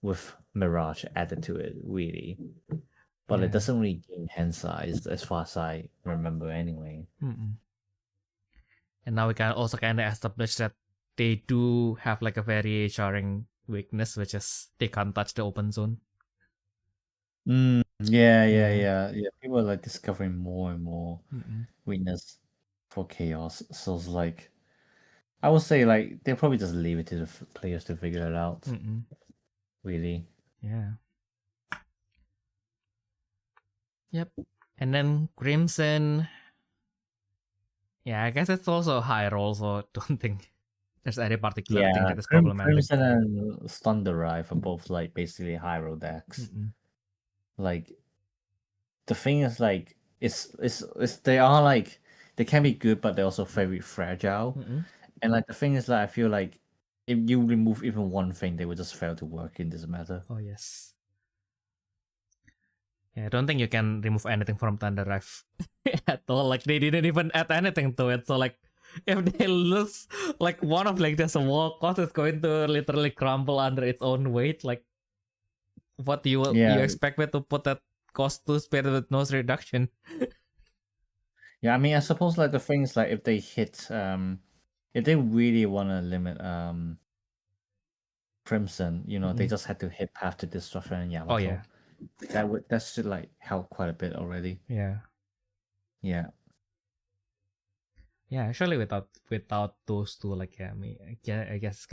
with Mirage added to it, really. But it doesn't really gain hand size as far as I remember anyway. And now we can also kind of establish that they do have like a very jarring weakness, which is they can't touch the open zone. Yeah. People are like discovering more and more weakness for Chaos. So it's like, I would say like they'll probably just leave it to the players to figure it out. Really. Yeah. Yep. And then Crimson. Yeah, I guess it's also high roll, so I don't think there's any particular thing that is problematic. Crimson and Thunder Rive are both like basically high roll decks. Like the thing is like it's they are like they can be good, but they're also very fragile. And like the thing is that I feel like if you remove even one thing, they would just fail to work in this matter. Oh yes. Yeah, I don't think you can remove anything from Thunder Rive at all. Like they didn't even add anything to it. So like if they lose like one of like just a wall cost, it's going to literally crumble under its own weight. Like what do you expect me to put that cost to Spirit with Nose reduction? Yeah, I mean I suppose like the thing is like if they hit if they really wanna limit Crimson, they just had to hit Path to Destruction and Yamato. Oh yeah. That should like help quite a bit already. Yeah. Yeah. Yeah, actually without those two, like I mean I guess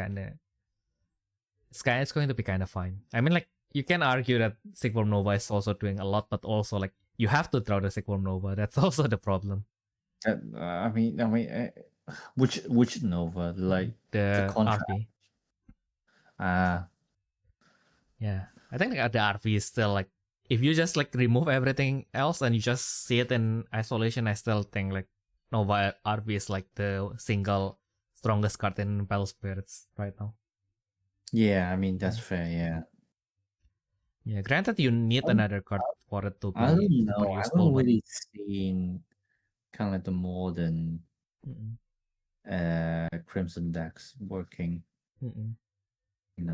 it's going to be kind of fine. I mean like you can argue that Sigvorm Nova is also doing a lot, but also like you have to draw the Sigvorm Nova. That's also the problem. I mean which Nova? Like the RP. Yeah, I think like the RP is still like if you just like remove everything else and you just see it in isolation, I still think like Nova RP is like the single strongest card in Battle Spirits right now. Yeah, I mean that's fair. Yeah. Yeah, granted you need another card for it to be I don't know. more I useful. haven't really seen kind of like the modern Crimson decks working.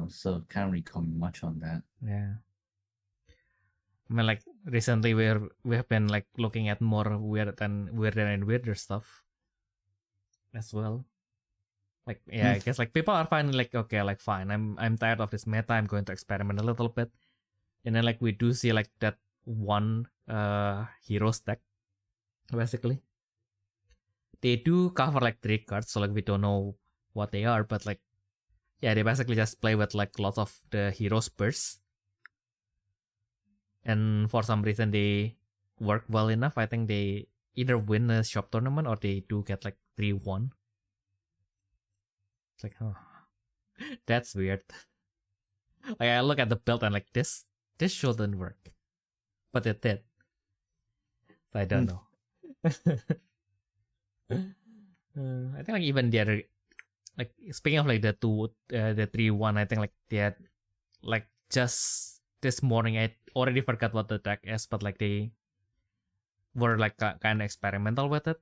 So can't really comment much on that. Yeah. I mean, like recently we have been like looking at more weirder and weirder stuff as well. Like yeah, I guess like people are finally like okay, like fine, I'm tired of this meta. I'm going to experiment a little bit, and then like we do see like that one hero stack. Basically, they do cover like 3 cards, so like we don't know what they are, but like yeah, they basically just play with like lots of the hero spurs. And for some reason they work well enough. I think they either win a shop tournament or they do get like 3-1. It's like, oh, that's weird. Like I look at the build and like this shouldn't work, but it did. So I don't know. I think like even the other, like speaking of like the 3-1, I think like they had like just this morning I already forgot what the deck is, but like they were like kind of experimental with it,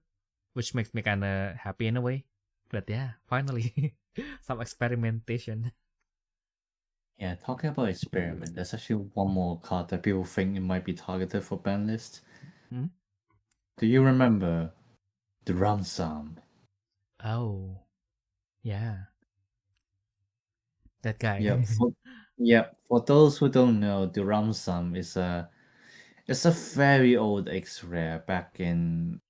which makes me kind of happy in a way. But yeah, finally some experimentation. Yeah, talking about experiment, there's actually one more card that people think it might be targeted for Banlist. Hmm? Do you remember the Ramsam? Oh, yeah, that guy. For those who don't know, the Ramsam is a very old X rare back in,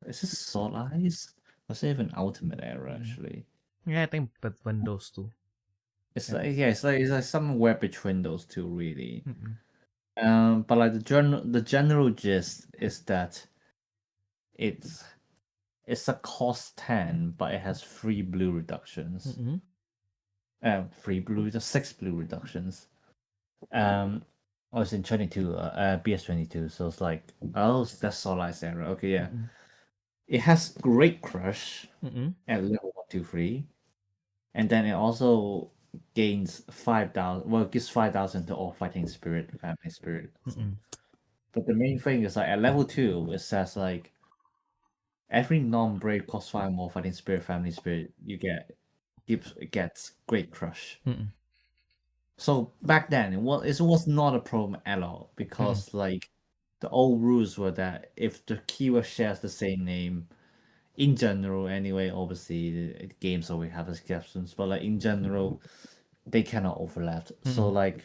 is it Sword Eyes? Was it even Ultimate era actually? Yeah, I think between those two. It's like, yeah, it's like somewhere between those two really. Mm-mm. But like the general gist is that it's it's a cost 10, but it has 3 blue reductions. Mm-mm. 6 blue reductions. I was in 22, BS22, so it's like, oh, that's Solar's era. Okay, yeah. Mm-mm. It has Great Crush Mm-mm. at level 1, 2, 3. And then it also gains 5,000, well, it gives 5,000 to all fighting spirit, family spirit. Mm-mm. But the main thing is like at level 2, it says like every non-brave cost 5 more fighting spirit, family spirit you gets Great Crush. Mm-mm. So back then, it was not a problem at all because like the old rules were that if the keyword shares the same name, in general anyway, obviously the games always have exceptions, but like in general, they cannot overlap. So like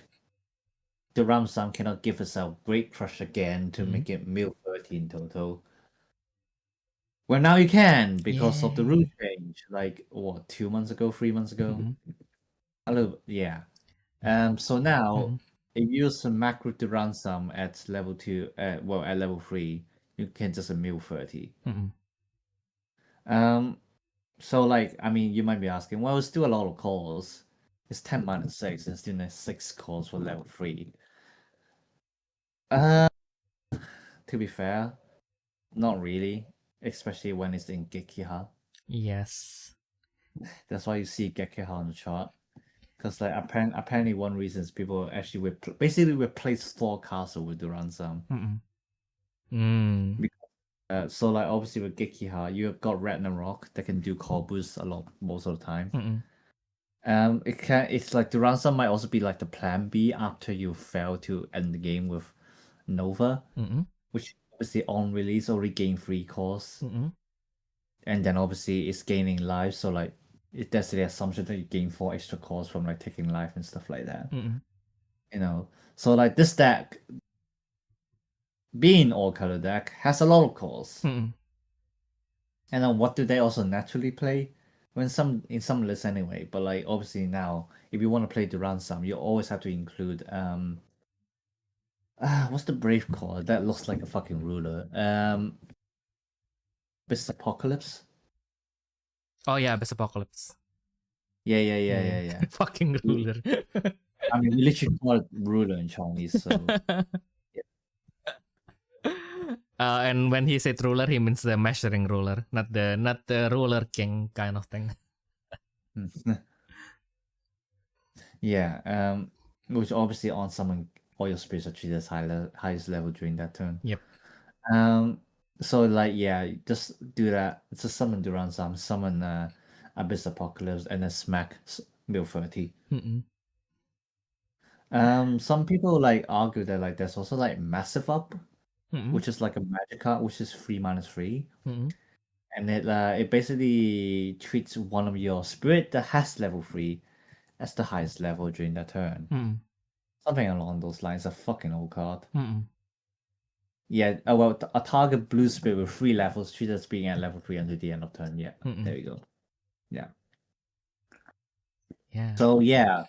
the Ramsam cannot give itself Great Crush again to make it mil 30 in total. Well, now you can because of the rule Yay. change. Like what, 2 months ago, 3 months ago? Mm-mm. Hello, yeah. Yeah. So now, Mm-mm. if you use a macro to ransom at level 2, well, at level 3, you can just mil 30. Mm-mm. So like, I mean, you might be asking, well, it's still a lot of calls. It's 10 minus 6, and still there's 6 calls for level 3. Uh, to be fair, not really, especially when it's in Gekiha. Yes. That's why you see Gekiha on the chart. Because like apparently one reason is people actually basically replace Thor Castle with the ransom. Mm-mm. Mm. So like obviously with Gekiha, you've got Ragnarok that can do call boosts a lot most of the time. Mm-mm. It's like the ransom might also be like the plan B after you fail to end the game with Nova, Mm-mm. which obviously on release already gained 3 cores, Mm-mm. and then obviously it's gaining life. So like that's the assumption that you gain 4 extra cores from like taking life and stuff like that. Mm-mm. So like this deck, being all color deck, has a lot of cores. Mm-mm. And then what do they also naturally play? In some lists anyway, but like obviously now, if you want to play the ransom, you always have to include what's the brave card that looks like a fucking ruler? This Apocalypse. Oh yeah, Best Apocalypse. Yeah. Fucking ruler. I mean, we literally call it ruler in Chinese, so And when he said ruler, he means the measuring ruler, not the ruler king kind of thing. yeah. Which obviously on summon all your spirits are treated as highest level during that turn. Yep. So like yeah, just do that. Just summon the ransom, summon Abyss Apocalypse, and then smack Mil 30. Mm-mm. Some people like argue that like there's also like Massive Up, Mm-mm. which is like a magic card, which is 3 -3. Mm-mm. And it basically treats one of your spirit that has level 3 as the highest level during that turn. Mm-mm. Something along those lines. A fucking old card. Mm-mm. Yeah, well, a target blue spirit with 3 levels treated as being at level 3 until the end of turn. Yeah, Mm-mm. there you go. Yeah. Yeah. So yeah,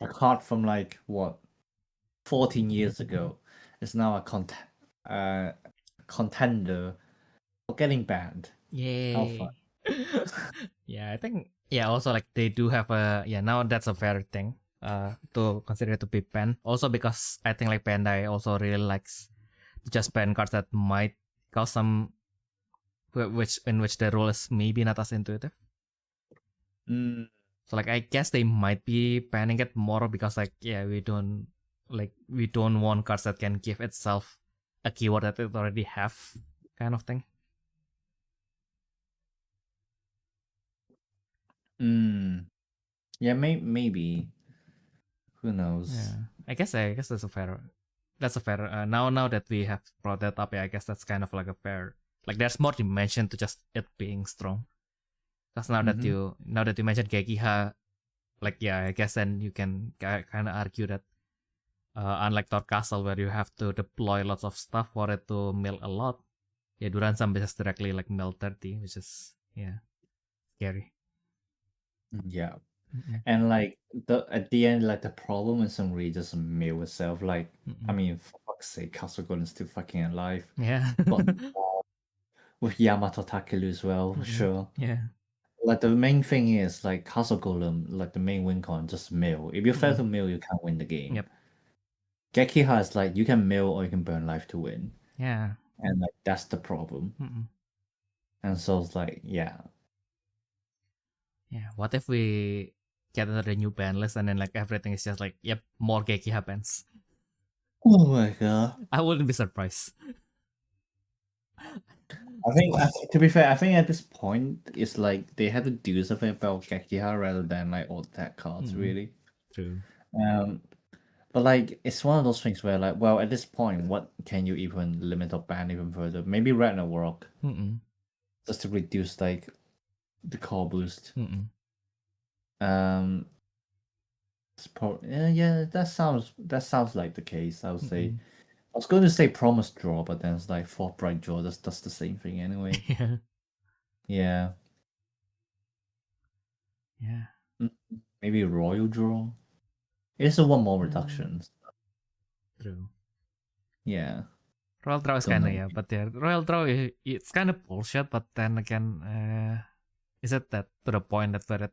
a card from like what 14 years ago is now a contender for getting banned. How fun. Yay. Yeah, I think also like they do have now that's a fair thing to consider to be banned. Also because I think like Bandai also really likes to just ban cards that might cause some which the rule is maybe not as intuitive. So like I guess they might be banning it more because like we don't want cards that can give itself a keyword that it already have, kind of thing. Yeah, maybe. Who knows? Yeah, I guess that's a fair. Now that we have brought that up, I guess that's kind of like a fair. Like there's more dimension to just it being strong. Because now that you mentioned Gekiha, like I guess then you can kind of argue that unlike Thor Castle where you have to deploy lots of stuff for it to mill a lot, Duran-san just directly like mill 30, which is scary. Yeah. And like at the end, like the problem isn't really just mill itself. Like I mean, for fuck's sake, Castle Golden's still fucking alive. Yeah. But with Yamato Takeru as well, sure. Yeah. Like the main thing is like Castle Golem, like the main win con, just mill. If you fail to mill, you can't win the game. Yep. Gekiha is like you can mill or you can burn life to win. Yeah. And like that's the problem. And so it's like, yeah. Yeah. What if we get another new ban list and then like everything is just like, yep, more Gekiha happens. Oh my god. I wouldn't be surprised. I think to be fair, I think at this point it's like they had to do something about Gekiha rather than like all that cards really. True. But like it's one of those things where like, well, at this point, what can you even limit or ban even further? Maybe Ragnarok. Just to reduce like the core boost. Yeah, that sounds like the case. I would say. I was going to say Promise Draw, but then it's like Forthright Draw. That's the same thing anyway. Yeah. Maybe Royal Draw. It's a one more reduction. True. Yeah. Royal Draw is kind of but Royal Draw it's kind of bullshit. But then again, is it that to the point that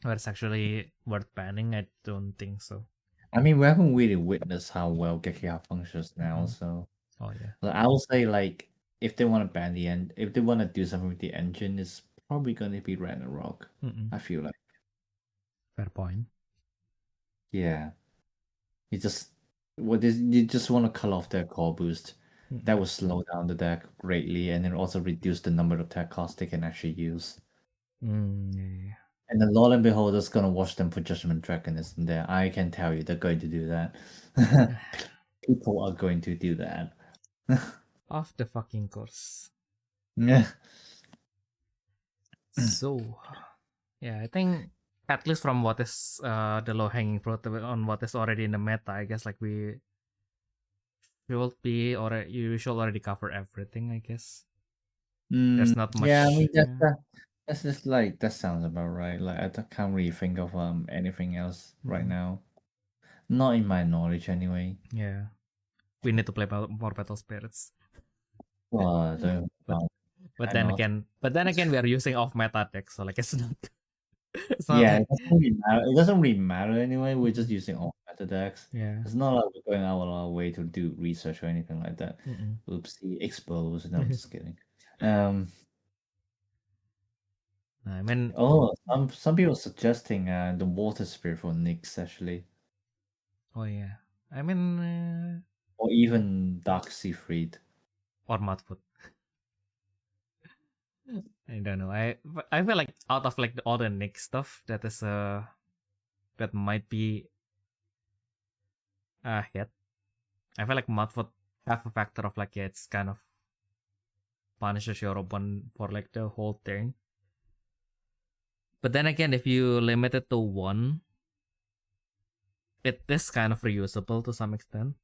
where it's actually worth banning? I don't think so. I mean, we haven't really witnessed how well Gekiha functions now, so. Oh yeah. But I will say like if they want to ban the end, if they want to do something with the engine, it's probably going to be Ragnarok. I feel like. Fair point. Yeah. You just want to cut off their core boost. That will slow down the deck greatly, and then also reduce the number of attack costs they can actually use. Yeah. And then lo and behold, that's gonna watch them put Judgment Dragonism there. I can tell you, they're going to do that. People are going to do that. Off the fucking course. Yeah. So, I think at least from what is the low hanging fruit on what is already in the meta, I guess like we should be or you should already cover everything. I guess there's not much. Yeah, I mean that's just like that sounds about right. Like I can't really think of anything else right now. Not in my knowledge anyway. Yeah, we need to play more Battle Spirits. Well, but then again, we are using off meta decks, so like it's not. Yeah, it doesn't really matter. It doesn't really matter anyway. We're just using off meta decks. Yeah, it's not like we're going out of our way to do research or anything like that. Oopsie, exposed. No, I'm just kidding. I mean, some people suggesting the water spirit for Nyx actually. Oh yeah, I mean, or even Dark Seafried or Mudfoot. I don't know. I feel like out of like all the Nyx stuff that is that might be a hit. I feel like Mudfoot have a factor of like it's kind of punishes your opponent for like the whole turn. But then again, if you limit it to one, it is kind of reusable to some extent.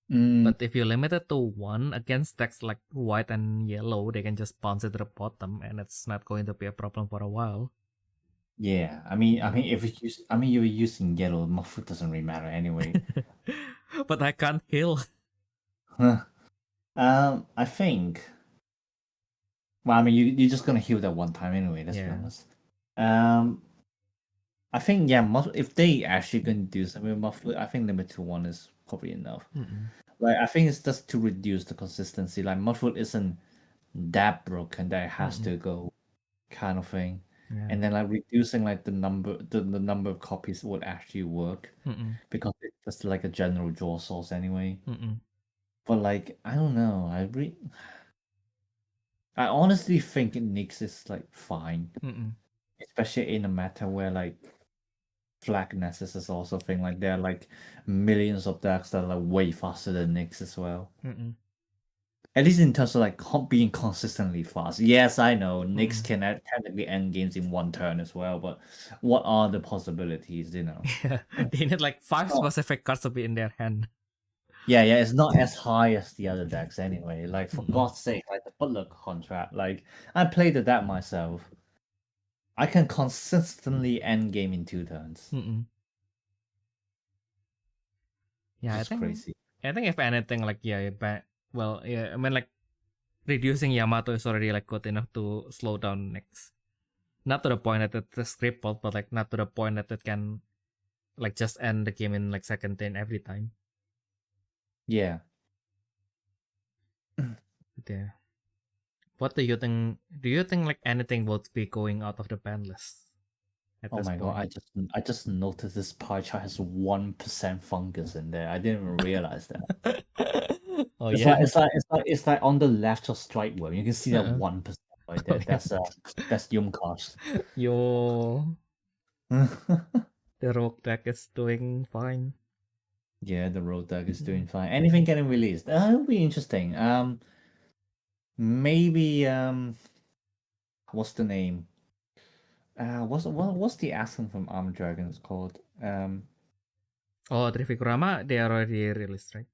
But if you limit it to one against decks like white and yellow, they can just bounce it to the bottom, and it's not going to be a problem for a while. Yeah, I mean, if you're using yellow, Mudfoot doesn't really matter anyway. But I can't heal. I think. Well, I mean, you're just gonna heal that one time anyway. Let's be honest. I think if they actually gonna do something with Mudfoot, I think limit to one is probably enough. Like I think it's just to reduce the consistency. Like Mudfoot isn't that broken that it has to go, kind of thing. and then like reducing like the number of copies would actually work because it's just like a general draw source anyway. But like I don't know, I honestly think Nyx is like fine, especially in a meta where like Flag Nessus is also a thing. Like there are like millions of decks that are like way faster than Nyx as well. At least in terms of like being consistently fast. Yes, I know Nyx can technically end games in one turn as well, but what are the possibilities? You know, they need like 5 specific cards to be in their hand. Yeah, it's not as high as the other decks anyway. Like for God's sake, like the Butler contract. Like I played the deck myself. I can consistently end game in 2 turns. Yeah, It's crazy. I think if anything, like well, yeah, I mean like reducing Yamato is already like good enough to slow down Nyx. Not to the point that it's crippled, but like not to the point that it can like just end the game in like second turn every time. Yeah. Yeah. What do you think? Do you think like anything will be going out of the ban list at Oh this my point? god! I just noticed this pie chart has 1% fungus in there. I didn't even realize that. Oh It's yeah. like it's like on the left of strike worm. You can see that 1% right there. That's Yumcast. Yo, the rogue deck is doing fine. Yeah, the road deck is doing fine. Anything getting released? It'll be interesting. Maybe what's the name? What's the accent from Armored Dragons called? Oh, Trivikurama, they are already released, right?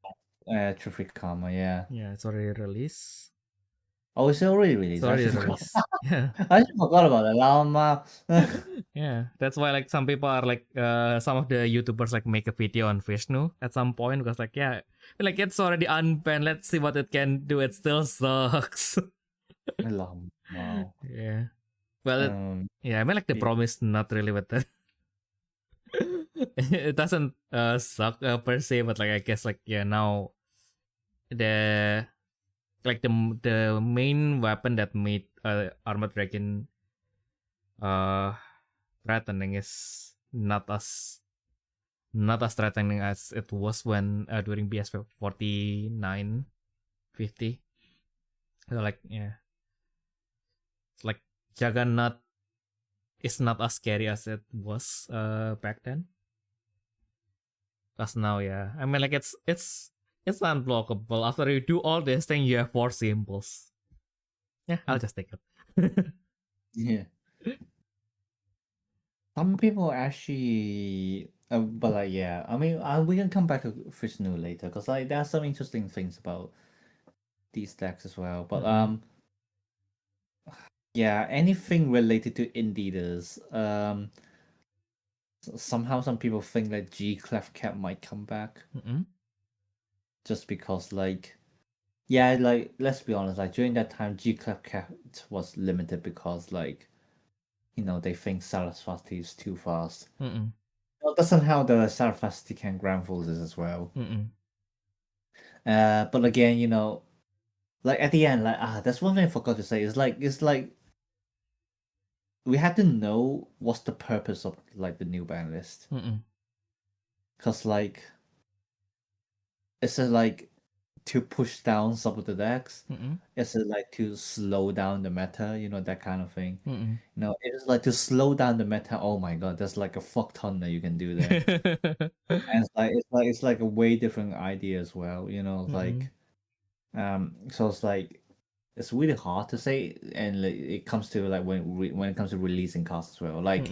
Trificama, yeah. Yeah, it's already released. Oh, it's already It's released. I already actually forgot. released. Yeah. I actually forgot about it. Lama. Yeah, that's why like some people are like some of the YouTubers like make a video on Vishnu at some point because like yeah, like it's already unbanned. Let's see what it can do. It still sucks. Lama. Wow. Yeah. Well, yeah, I mean like the Yeah. promise not really with that. It doesn't suck per se, but like I guess like yeah now the like the main weapon that made armored dragon threatening is not as threatening as it was when during BS 49 50. So like yeah, it's like Juggernaut is not as scary as it was back then. Cause now yeah, I mean like it's unblockable. After you do all this thing, you have 4 symbols. Yeah, I'll just take it. Yeah. Some people actually, but like yeah, I mean, we can come back to Vishnu later because like there are some interesting things about these decks as well. But yeah, anything related to Indeeders, somehow some people think that G Clef Cap might come back, just because like, yeah, like let's be honest, like during that time, G Clef Cap was limited because like, you know, they think Sarasvati is too fast. Well, that's somehow the Sarasvati can Grand Forces as well. But again, you know, like at the end, like that's one thing I forgot to say. It's like we had to know what's the purpose of like the new ban list. Cause like is it like to push down some of the decks? Is it like to slow down the meta? You know, that kind of thing. You know, it is like to slow down the meta. Oh my god, there's like a fuck ton that you can do there. And it's like a way different idea as well. You know, like so it's like it's really hard to say, and like, it comes to like when it comes to releasing cards as well. Like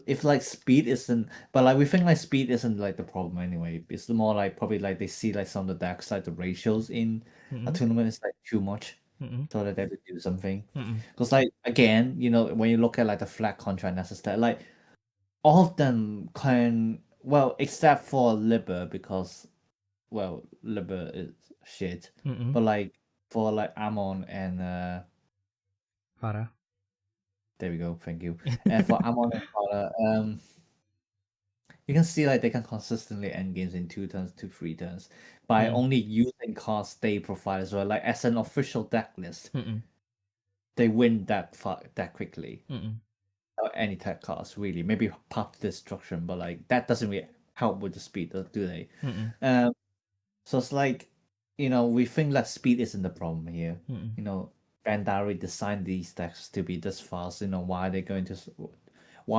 if like speed isn't, but like we think like speed isn't like the problem anyway. It's more like probably like they see like some of the dark side, the ratios in a tournament is like too much, so that they have to do something. Because like again, you know, when you look at like the flat contract necessary, like all of them can, well, except for Liber because well, Liber is shit, but like for like Amon and Farah. there we go, thank you. And for Amon and Farah, you can see like they can consistently end games in 2 turns to 3 turns by only using cards they provide as well, like as an official deck list. they win that quickly. Mm-mm. Any tech cost really, maybe pop destruction, but like that doesn't really help with the speed, do they? Mm-mm. So it's like, we think that speed isn't the problem here. Mm-mm. Bandari designed these decks to be this fast. Why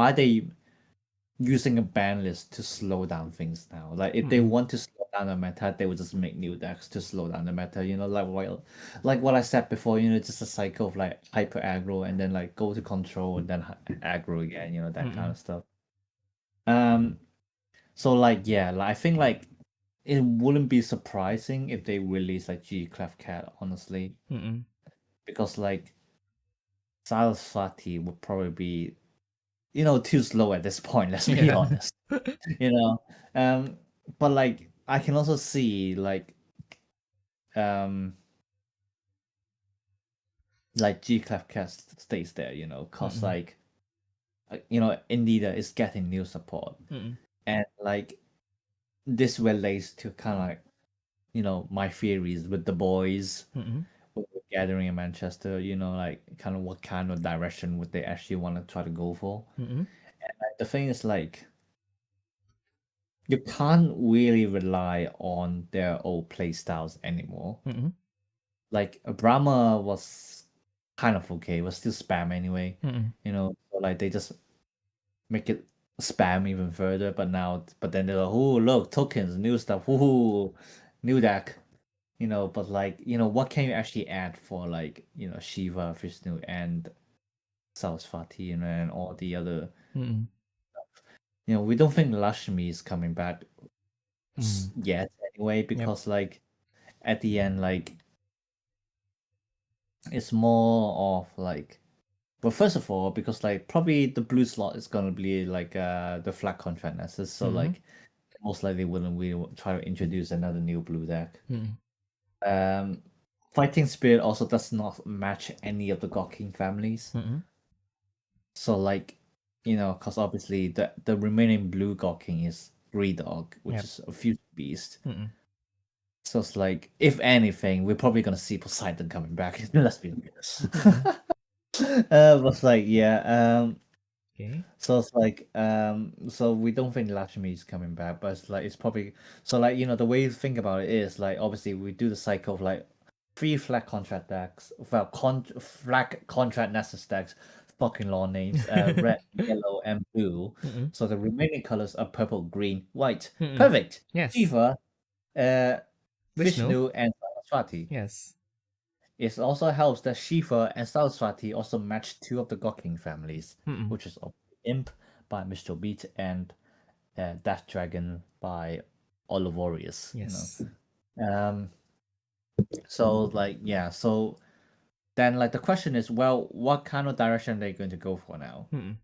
are they using a ban list to slow down things now? Like if they Mm-mm. want to slow down the meta, they would just make new decks to slow down the meta. Like what I said before. Just a cycle of like hyper aggro and then like go to control and then aggro again. That kind of stuff. So like yeah, like I think like it wouldn't be surprising if they release like G Clef Cat, honestly, Mm-mm. because like Saraswati would probably be too slow at this point. Let's be honest. you know, but like I can also see like G Clef Cat stays there, cause Mm-mm. like Indeed is getting new support, Mm-mm. and like this relates to kind of like my theories with the boys Mm-mm. gathering in Manchester, like kind of what kind of direction would they actually want to try to go for. Mm-mm. Like, the thing is like you can't really rely on their old play styles anymore. Mm-mm. Like Brahma was kind of okay, was still spam anyway. Mm-mm. So like they just make it spam even further, but then they're like, oh look, tokens, new stuff, ooh, new deck. But like, what can you actually add for like, Shiva, Vishnu, and Saraswati, and all the other. Mm-mm. We don't think Lashmi is coming back Mm. yet anyway, Yep. because like at the end, like it's more of like, well, first of all, because like probably the blue slot is gonna be like the flag contract nessus, so Mm-hmm. like most likely wouldn't we try to introduce another new blue deck. Mm-mm. Fighting Spirit also does not match any of the God King families. Mm-hmm. So like, because obviously the remaining blue God King is Greedog, which Yep. is a future beast. Mm-mm. So it's like, if anything, we're probably gonna see Poseidon coming back. Let's be honest. But it's like, yeah. Okay. So it's like, so we don't think Lakshmi is coming back, but it's like it's probably so like the way you think about it is like obviously we do the cycle of like 3 flag contract decks, well, flag contract Nessus decks, fucking long names, red, yellow, and blue. Mm-mm. So the remaining colors are purple, green, white. Mm-mm. Perfect. Yes. Shiva, Vishnu. Vishnu, and Saraswati. Yes. It also helps that Shiva and Saraswati also match 2 of the God King families, Mm-mm. which is Imp by Mr. Beat and Death Dragon by Olivorius. Yes. So like yeah, so then like the question is, well, what kind of direction are they going to go for now? Mm-mm.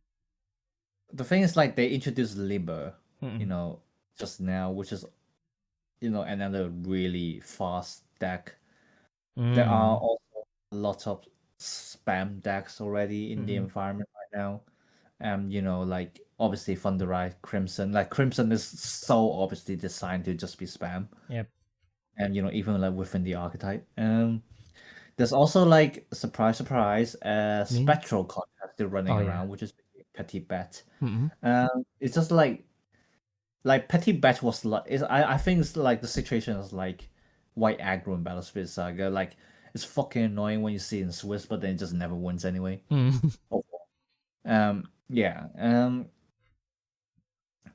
The thing is like they introduced Liber, Mm-mm. just now, which is another really fast deck. There are Mm. also lots of spam decks already in the Mm-mm. environment right now. Like obviously Thunderite, Crimson. Like Crimson is so obviously designed to just be spam. Yep. And even like within the archetype. There's also like surprise, surprise, spectral contract still running Oh, yeah. around, which is Petty Bet. Mm-mm. It's just like Petty Bet was like I think it's like the situation is like White Aggro in Battlefield Saga. Like it's fucking annoying when you see it in Swiss, but then it just never wins anyway. Mm. Yeah.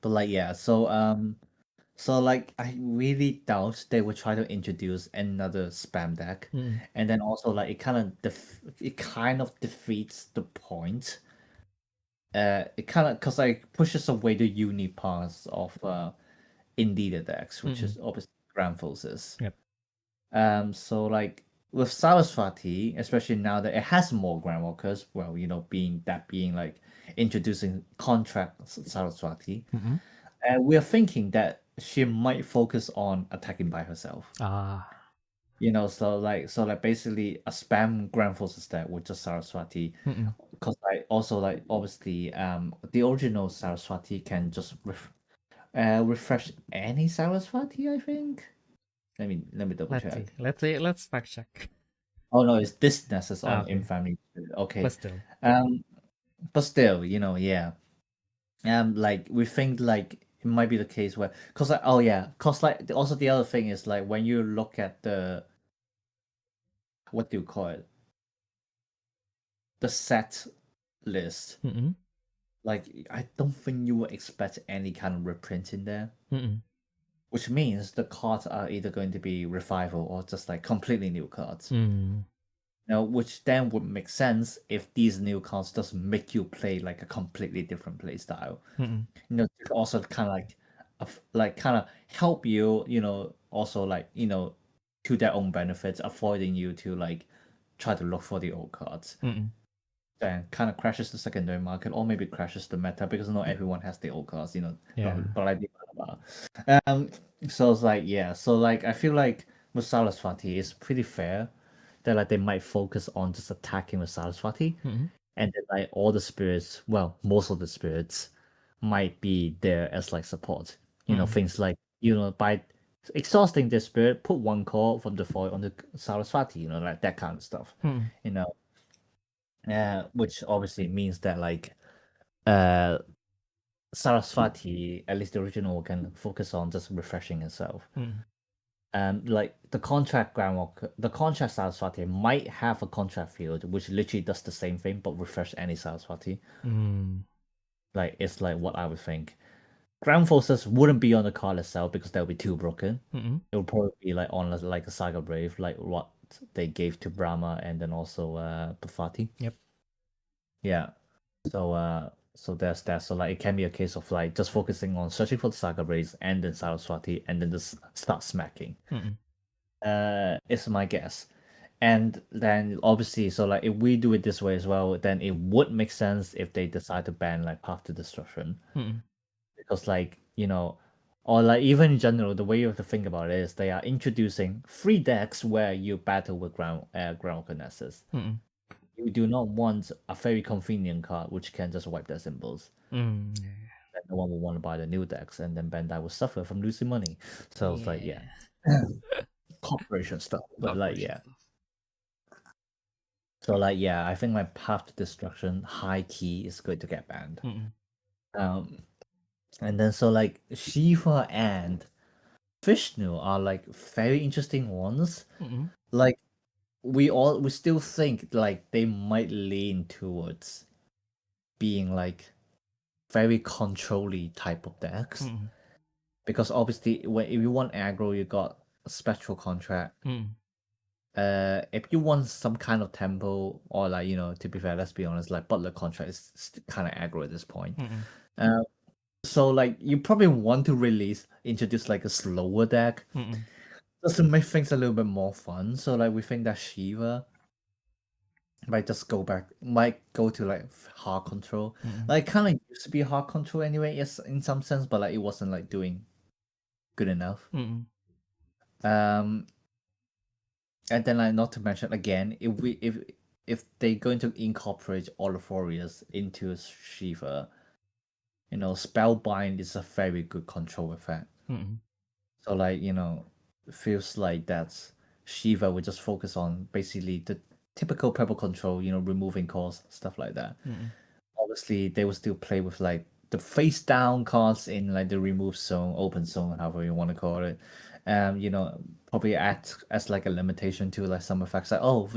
But like yeah, so like I really doubt they would try to introduce another spam deck, Mm. and then also like it kind of defeats the point. It kind of because like pushes away the uni parts of Indeed decks, which is obviously Grand Forces. Yep. So like with Saraswati, especially now that it has more Grand Walkers, well, being like introducing contract Saraswati, Mm-mm. we are thinking that she might focus on attacking by herself. Ah. So like basically a spam Grand Forces deck with just Saraswati. Mm-mm. Because like also like obviously the original Saraswati can just refresh any Saraswati, I think. Let me double check. Let's see. Let's fact check. Oh no, it's this Nessus on Okay. Infamy. Okay. But still. But still, yeah. Like we think like it might be the case where, cause like, oh yeah, cause like also the other thing is like when you look at the, what do you call it? The set list. Mm-mm. Like I don't think you would expect any kind of reprint in there. Mm-mm. Which means the cards are either going to be revival or just like completely new cards. Mm. Now, which then would make sense if these new cards just make you play like a completely different play style. Mm-mm. To also kind of like kind of help you, also like to their own benefits, avoiding you to like try to look for the old cards. Mm-mm. Then kind of crashes the secondary market, or maybe crashes the meta because not everyone has the old cards. Yeah. But I so it's like, yeah, so like I feel like with Saraswati is pretty fair that like they might focus on just attacking with Saraswati, Mm-mm. and then like all the spirits, well, most of the spirits might be there as like support. Things like by exhausting the spirit, put one call from the void on the Saraswati, like that kind of stuff. Mm-mm. Which obviously means that like uh Saraswati, at least the original, can focus on just refreshing itself. Mm-mm. Like the contract Saraswati might have a contract field which literally does the same thing but refresh any Saraswati. Mm. Like it's like what I would think. Ground Forces wouldn't be on the card itself because that would be too broken. Mm-mm. It would probably be like on like a Saga Brave, like what they gave to Brahma and then also Bufati. Yep. Yeah. So there's that. So like it can be a case of like just focusing on searching for the Saga Braves and then Saraswati and then just start smacking. Mm-mm. Is my guess. And then obviously, so like if we do it this way as well, then it would make sense if they decide to ban like Path to Destruction. Mm-mm. Because like, or like even in general, the way you have to think about it is they are introducing free decks where you battle with ground Nessus. Mm-mm. You do not want a very convenient card which can just wipe their symbols. Mm. And no one will want to buy the new decks, and then Bandai will suffer from losing money. So it's like, yeah, corporation stuff. But like, yeah. So like, yeah, I think my Path to Destruction high key is going to get banned. Mm-mm. And then so like Shiva and Vishnu are like very interesting ones. Mm-mm. Like we still think like they might lean towards being like very controlly type of decks. Mm-mm. Because obviously if you want aggro, you got a spectral contract. Mm-mm. If you want some kind of tempo, or like to be fair, let's be honest, like butler contract is kind of aggro at this point. Mm-mm. So like you probably want to introduce like a slower deck Mm-mm. just to make things a little bit more fun. So like we think that Shiva might go to like hard control. Mm-mm. Like kind of used to be hard control anyway, yes, in some sense, but like it wasn't like doing good enough. Mm-mm. And then like not to mention again, if they're going to incorporate all the warriors into Shiva, Spellbind is a very good control effect. Mm-mm. So like, it feels like that's Shiva would just focus on basically the typical purple control, removing cores, stuff like that. Mm-mm. Obviously they will still play with like the face down cards in like the remove zone, open zone, however you want to call it. Probably act as like a limitation to like some effects like, oh,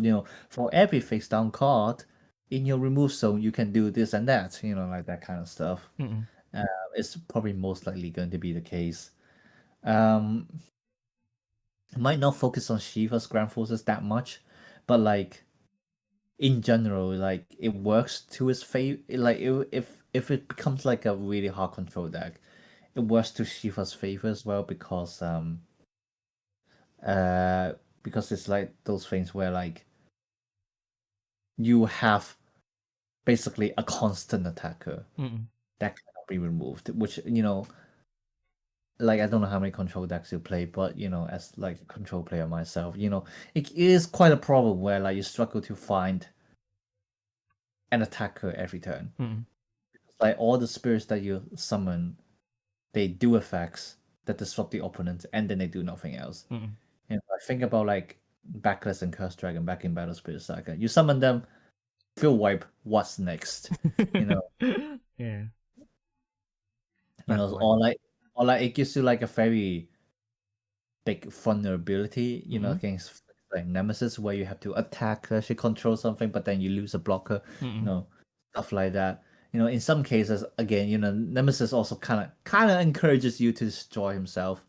for every face down card in your remove zone you can do this and that, like that kind of stuff. Mm-mm. It's probably most likely going to be the case. Might not focus on Shiva's Grand Forces that much, but like in general, like it works to his favor. Like if it becomes like a really hard control deck, it works to Shiva's favor as well because it's like those things where like you have basically a constant attacker Mm-mm. that cannot be removed, which like I don't know how many control decks you play, but as like a control player myself, it is quite a problem where like you struggle to find an attacker every turn. Mm-mm. Like all the spirits that you summon, they do effects that disrupt the opponent, and then they do nothing else. Mm-mm. I think about like Backless and Curse Dragon back in Battle Spirit Saga. You summon them, field wipe. What's next? You know. Yeah. You know, or like it gives you like a very big vulnerability, you know, against like Nemesis, where you have to attack, actually control something, but then you lose a blocker, you know, stuff like that. You know, in some cases, again, you know, Nemesis also kind of encourages you to destroy himself,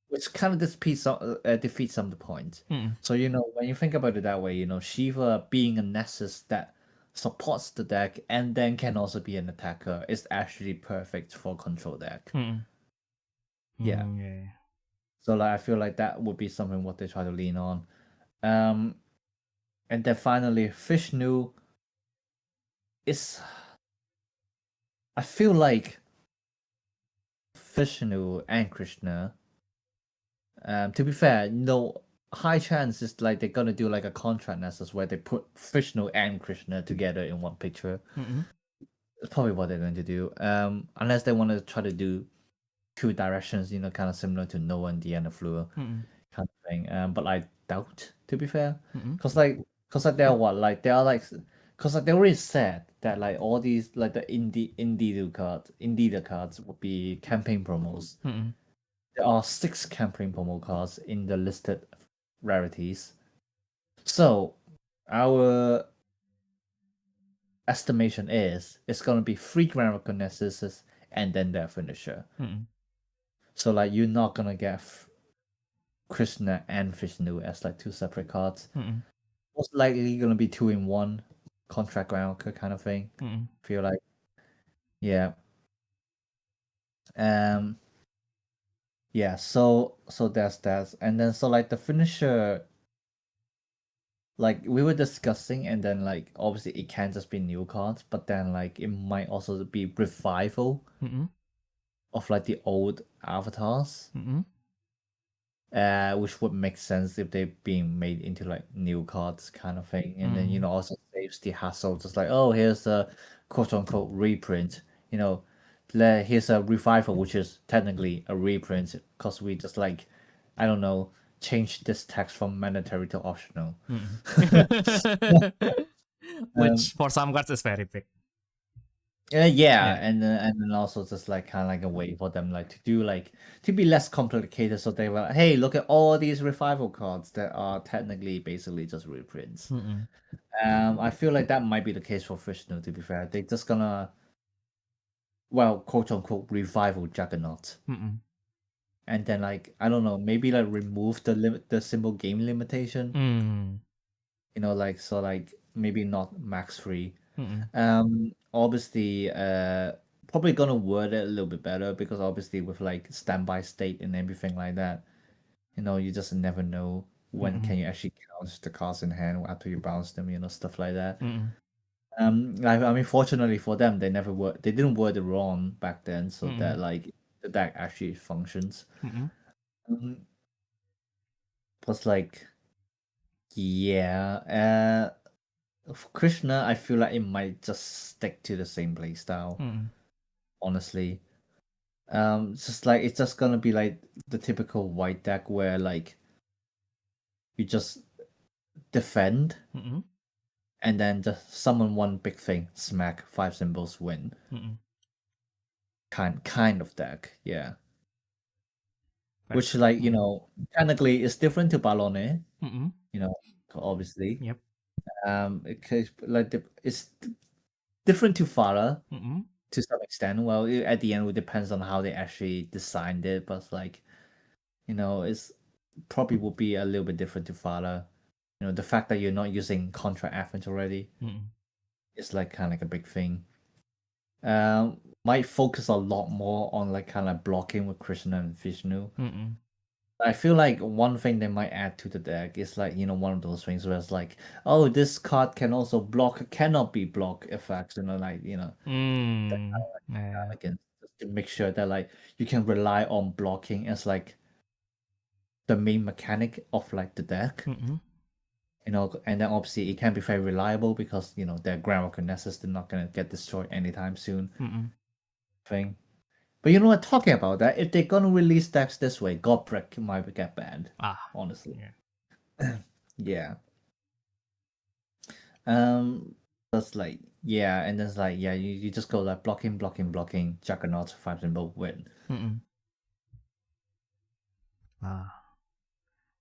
which kind of defeats some of the point. So you know, when you think about it that way, you know, Shiva being a Nessus that supports the deck and then can also be an attacker is actually perfect for control deck. Yeah. Yeah. So like I feel like that would be something what they try to lean on. And then finally Vishnu is, I feel like Vishnu and Krishna, to be fair, no high chance is like they're gonna do like a contract nessus where they put Vishnu and Krishna together in one picture. That's probably what they're going to do. Unless they want to try to do two directions, you know, kind of similar to Noah and Deanna Fleur kind of thing. But I doubt, to be fair, because they are what, like they are like, because like they already said that like all these like the Indeed cards would be campaign promos. There are 6 campaign promo cards in the listed rarities. So our estimation is it's gonna be 3 Grand Reconnaissances and then their finisher. So like you're not gonna get Krishna and Vishnu as like 2 separate cards. Most likely gonna be 2 in 1 contract ground kind of thing. Feel like, yeah. Yeah. So there's that, and then so like the finisher. Like we were discussing, and then like obviously it can't just be new cards, but then like it might also be revival of like the old avatars, which would make sense if they're being made into like new cards kind of thing, and then you know also saves the hassle, just like, oh, here's a quote unquote reprint, you know, here's a revival, which is technically a reprint because we just like, I don't know, change this text from mandatory to optional. Which for some cards is very big. Yeah, and then also just like kind of like a way for them like to do like to be less complicated. So they were like, hey, look at all these revival cards that are technically basically just reprints. I feel like that might be the case for Vishnu. To be fair, they're just gonna, well, quote unquote, revival Juggernaut, and then like I don't know, maybe like remove the symbol game limitation. You know, like so like maybe not max 3. Obviously, probably gonna word it a little bit better because obviously with like standby state and everything like that, you know, you just never know when can you actually count the cards in hand after you bounce them, you know, stuff like that. I mean, fortunately for them, they didn't word it wrong back then, so that like the deck actually functions. Plus, like, yeah, for Krishna, I feel like it might just stick to the same playstyle. Honestly, it's just gonna be like the typical white deck where like you just defend and then just summon one big thing, smack 5 symbols, win. Kind of deck, yeah. Which like you know technically is different to Balone, you know, obviously. Yep. Because like it's different to Farah to some extent. Well, at the end, it depends on how they actually designed it, but like, you know, it's probably would be a little bit different to Farah. You know, the fact that you're not using Contra Athens already is like kind of like a big thing. Might focus a lot more on like kind of blocking with Krishna and Vishnu. I feel like one thing they might add to the deck is like, you know, one of those things where it's like, oh, this card can also block, cannot be block effects, you know, like, you know, again, just to make sure that like you can rely on blocking as like the main mechanic of like the deck. You know, and then obviously it can be very reliable because, you know, their Grand Reconnaissance, they're not gonna get destroyed anytime soon. Thing. But you know what, talking about that, if they're gonna release decks this way, Godbreak might get banned. Honestly. Yeah. That's like, yeah, and then it's like, yeah, you just go like blocking, Juggernaut, 5 symbol win.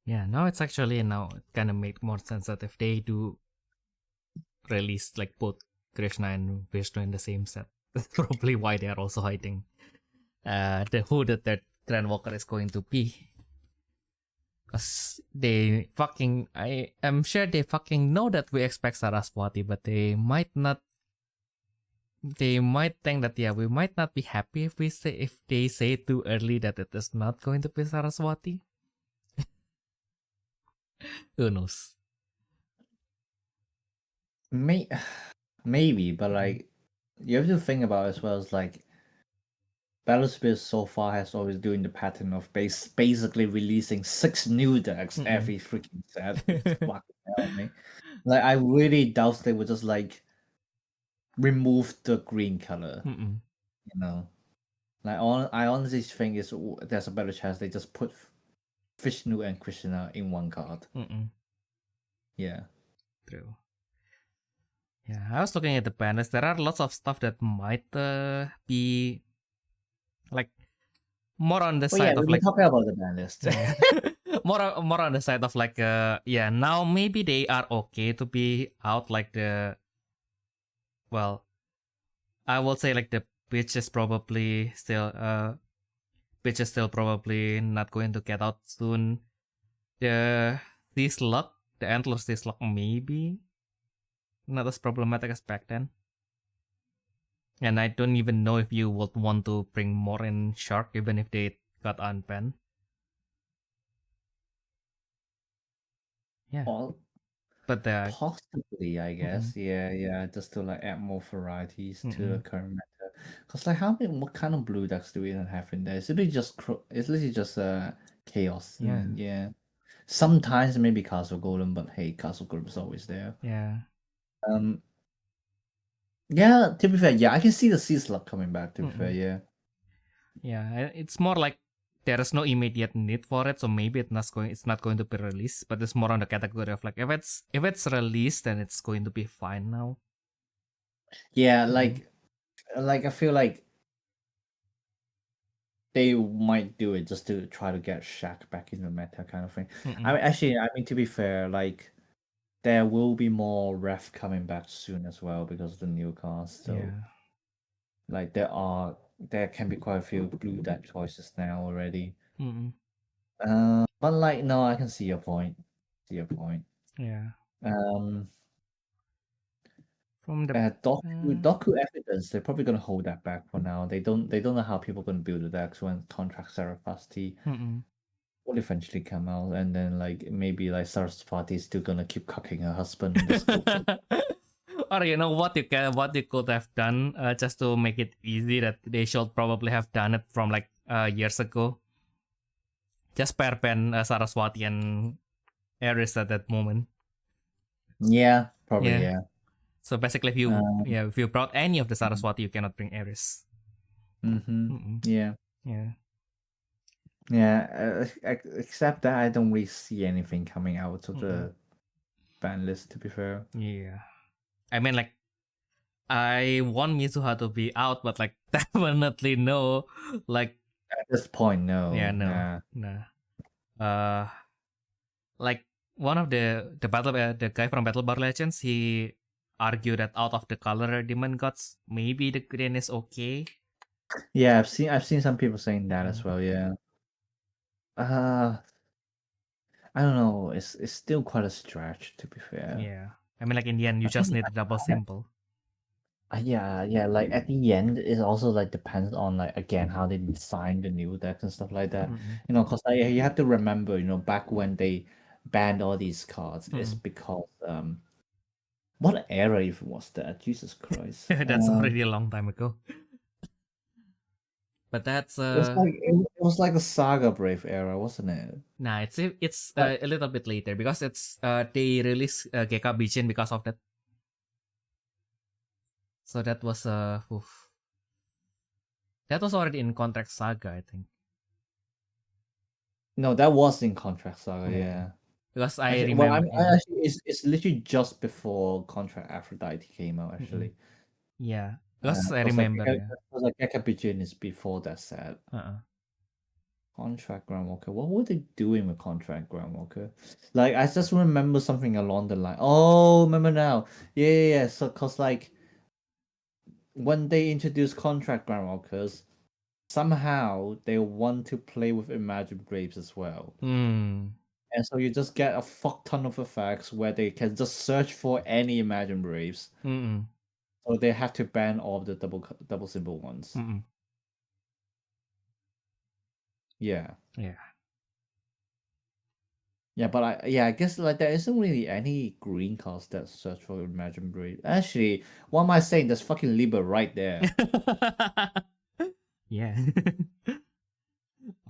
Yeah, now it's actually now it kind of make more sense that if they do release like both Krishna and Vishnu in the same set, that's probably why they are also hiding who the third Grand Walker is going to be. Cause they fucking, I am sure they fucking know that we expect Saraswati, but they might not. They might think that we might not be happy if they say too early that it is not going to be Saraswati. Who knows? Maybe, but like you have to think about it as well as like Battlesphere so far has always doing the pattern of basically releasing 6 new decks every freaking set. Fucking hell, me. Like I really doubt they would just like remove the green color. You know, like I honestly think there's a better chance they just put Vishnu and Krishna in one card. Yeah. True. Yeah, I was looking at the panels. There are lots of stuff that might be like more on the side of like talking about the Banlist. more on the side of like now maybe they are okay to be out like the I will say like the pitch is probably still probably not going to get out soon. The antlers this luck maybe not as problematic as back then. And I don't even know if you would want to bring more in Shark even if they got unbanned. Yeah. But possibly, I guess. Yeah, just to like add more varieties to the current meta. Cause like what kind of blue decks do we even have in there? It's literally just chaos. Yeah. Sometimes maybe Castle Golem, but hey, Castle Golem is always there. Yeah. Yeah, to be fair, yeah, I can see the Sea Slug coming back, to be fair, yeah. Yeah, it's more like there is no immediate need for it, so maybe it's not going to be released, but it's more on the category of like if it's released then it's going to be fine now. Yeah, like I feel like they might do it just to try to get Shaq back in the meta kind of thing. I mean to be fair, like there will be more ref coming back soon as well because of the new cars. So like there can be quite a few blue deck choices now already. But like no, I can see your point. Yeah. From the Doku evidence, they're probably gonna hold that back for now. They don't know how people are gonna build the decks when contract Saraswati will eventually come out, and then like maybe like Saraswati is still gonna keep cucking her husband in the sculpture. Or you know what you could have done just to make it easy that they should probably have done it from like years ago. Just pair ban Saraswati and Ares at that moment. Yeah, probably yeah. So basically, if you brought any of the Saraswati, you cannot bring Ares. Yeah. Except that I don't really see anything coming out of the ban list. To be fair. Yeah, I mean like I want Mizuha to be out, but like definitely no. Like at this point, no. Yeah, no. Like one of the guy from Battle Bar Legends, he argued that out of the color demon gods, maybe the green is okay. Yeah, I've seen some people saying that as well. Yeah. I don't know. It's still quite a stretch, to be fair. Yeah, I mean, like in the end, you just need a double symbol. Yeah. Like at the end, it also like depends on like again how they design the new decks and stuff like that. You know, because you have to remember, you know, back when they banned all these cards, it's because what era even was that? Jesus Christ! That's already a long time ago. But that's it was like a Saga Brave era, wasn't it? Nah, it's a little bit later because it's they released Gekka Bijin because of that. So that was that was already in Contract Saga, I think. No, that was in Contract Saga, yeah. because I Actually, well, remember. I actually, it's literally just before Contract Aphrodite came out. Actually, Yeah, because I because remember. Yeah. like Gekabijin is before that set. Contract Groundwalker. What were they doing with Contract Groundwalker? Like, I just remember something along the line. Oh, remember now. Yeah. So, cause like when they introduced Contract Groundwalkers, somehow they want to play with Imagine Graves as well. And so you just get a fuck ton of effects where they can just search for any Imagine Graves. So they have to ban all the double symbol ones. Yeah. Yeah, but I guess like there isn't really any green cards that search for Imagine Brave. Actually, what am I saying? There's fucking Libra right there. Yeah.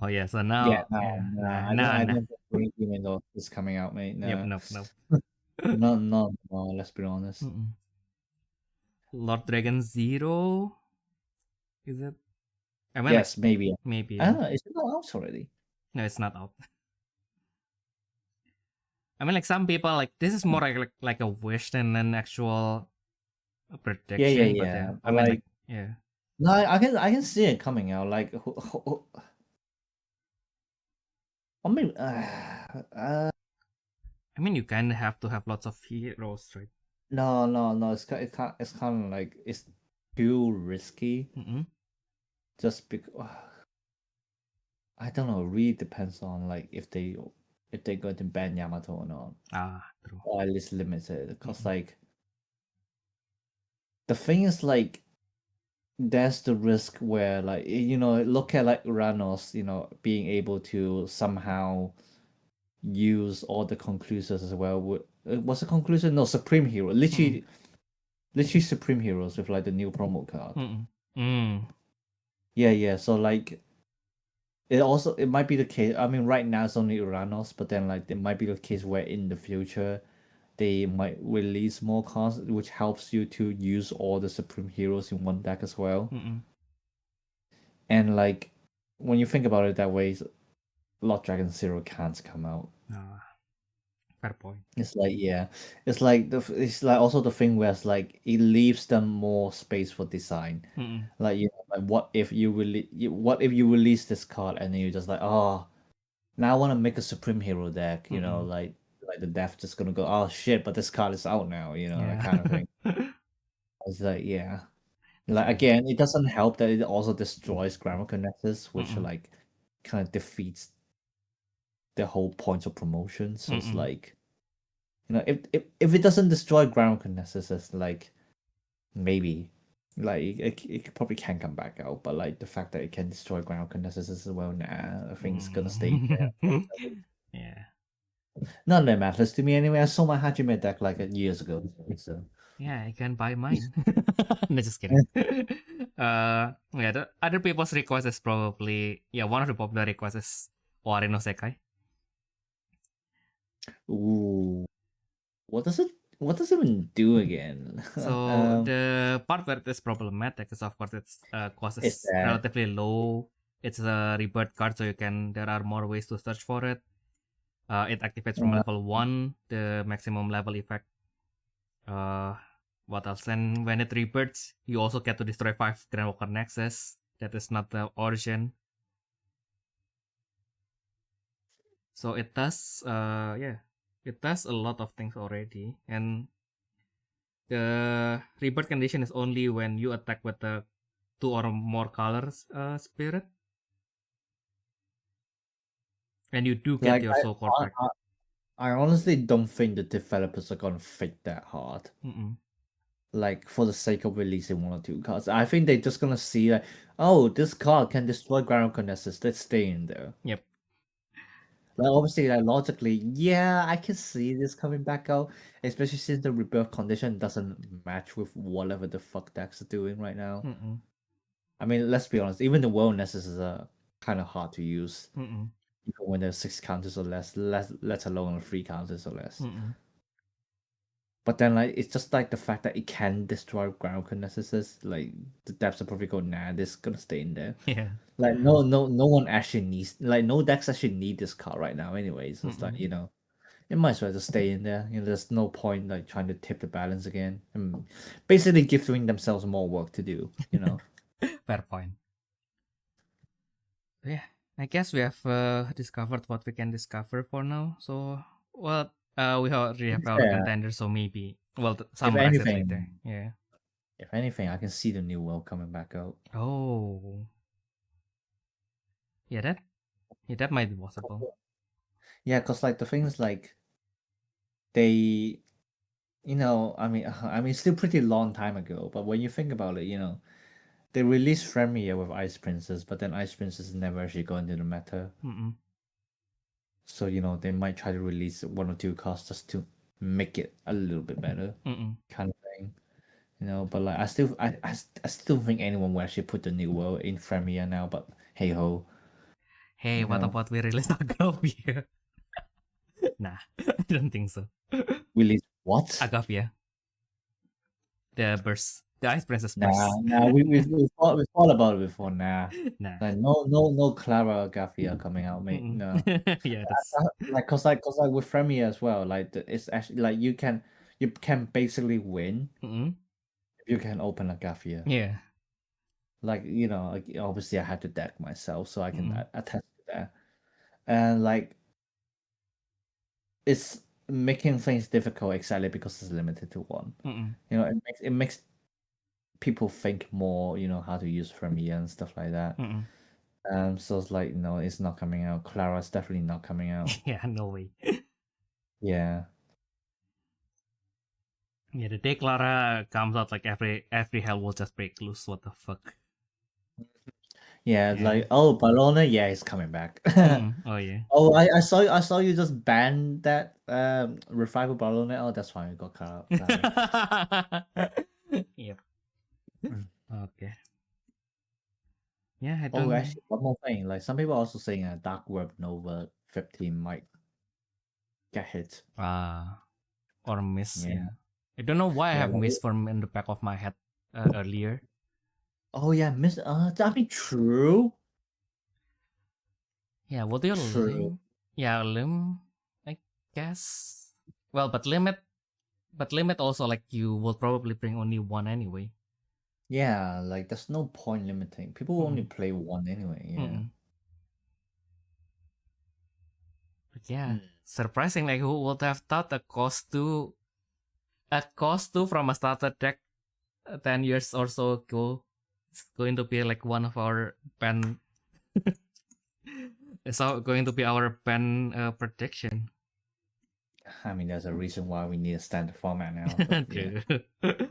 Oh yeah, so Yeah, now I don't think Green Demon is coming out, mate. Yep, No. nope. No, let's be honest. Lord Dragon Zero, is it? I mean, Yes, maybe. maybe. Ah, is it not out already? No, it's not out. I mean, like some people like this is more like a wish than an actual prediction. But Yeah. I mean, Like, yeah. no, I can see it coming out. Like, I mean, I mean, you kind of have to have lots of heroes, right? no. It's kind of like it's too risky. Just because I don't know. It really depends on like if they're going to ban Yamato or not. True. Or at least limit it. Because like the thing is like there's the risk where like look at like Uranos, being able to somehow use all the conclusives as well. What's the conclusion? No, Supreme Hero. Literally Supreme Heroes with like the new promo card. Yeah. So like it might be the case. I mean, right now it's only Uranos, but then like it might be the case where in the future they might release more cards, which helps you to use all the Supreme Heroes in one deck as well. And like when you think about it that way, Lord Dragon Zero can't come out. Fair point. It's like it's like also the thing where it's like it leaves them more space for design. Like like what if you release this card and then you're just like, oh, now I want to make a Supreme Hero deck. Like the dev just gonna go, oh shit, but this card is out now. That kind of thing. It's like like again, it doesn't help that it also destroys grammar connectors, which like kind of defeats the whole point of promotion. So it's like. If it doesn't destroy ground connectors, it's like maybe like it probably can come back out, but like the fact that it can destroy ground connectors as well, I think it's gonna stay there. Yeah. None of that matters to me anyway. I sold my Hajime deck like years ago. So yeah, I can buy mine. No, just kidding. Yeah, the other people's request is probably one of the popular requests is Owari no Sekai. Ooh, what does it even do again? So the part where it is problematic is of course its cost is relatively low. It's a rebirth card, so there are more ways to search for it. It activates from level 1, the maximum level effect. What else? And when it rebirths, you also get to destroy 5 Grandwalker Nexus. That is not the origin. So it does, it does a lot of things already. And the rebirth condition is only when you attack with the 2 or more colors spirit. And you do get your soul core back. I honestly don't think the developers are gonna fit that hard. Like for the sake of releasing 1 or 2 cards. I think they're just gonna see like, oh, this card can destroy ground connectors. Let's stay in there. Yep. Like obviously, like logically, yeah, I can see this coming back out, especially since the rebirth condition doesn't match with whatever the fuck decks are doing right now. I mean, let's be honest, even the world necessors are kind of hard to use. Even when there's 6 counters or less, let alone 3 counters or less. But then, like, it's just like the fact that it can destroy ground connectors. Like, the depths are probably go, nah, this is gonna stay in there. Yeah. Like, no one actually needs, like, no decks actually need this card right now, anyways. So it's like, it might as well just stay in there. There's no point like trying to tip the balance again. And basically giving themselves more work to do. Fair point. Yeah, I guess we have discovered what we can discover for now. So, well, we already have our Yeah. contenders, so maybe If summarize it later. anything, Yeah. if anything, I can see the new world coming back out. Oh. Yeah, that might be possible. Yeah, because like the things like they, I mean, it's still pretty long time ago. But when you think about it, they released Premiere with Ice Princess, but then Ice Princess never actually got into the meta. Mm-mm. So they might try to release one or two cards just to make it a little bit better, kind of thing. But like I still think anyone will actually put the new world in Premiere now. But hey ho. Hey, what about we release Agavia? Nah, I don't think so. Release what? Agavia. The burst. The Ice Princess Nah, burst. we've thought about it before. Nah, Nah. like no Clara Gaffia coming out, mate. No, Yeah, that's cause with Premiere as well. Like it's actually like you can basically win if you can open a Gaffia. yeah. Like obviously I had to deck myself, so I can attest to that. And like it's making things difficult exactly because it's limited to one. It makes people think more, how to use Premiere and stuff like that. So it's like, no, it's not coming out. Clara's definitely not coming out. Yeah, no way. Yeah. Yeah, the day Clara comes out, like every hell will just break loose. What the fuck? Yeah, Yeah. like Ballona, yeah, it's coming back. Oh yeah. Oh, I saw you just ban that revival Ballona. Oh, that's fine. We got Clara. Yep. Okay. Yeah, I Oh, don't. actually, one more thing. Like some people are also saying Dark Web Nova 15 might get hit. Or miss. Yeah. Yeah. I don't know why I Yeah, have like, missed from in the back of my head earlier. oh yeah, miss. That be true. Yeah, what do you True. limb? Yeah, limb. I guess. Well, but limit also, like, you will probably bring only one anyway. Yeah, like there's no point limiting. People will only play one anyway. Yeah. But yeah, surprising. Like, who would have thought a cost two from a starter deck 10 years or so ago is going to be like one of our pen. It's going to be our pen prediction. I mean, there's a reason why we need a standard format now. But True.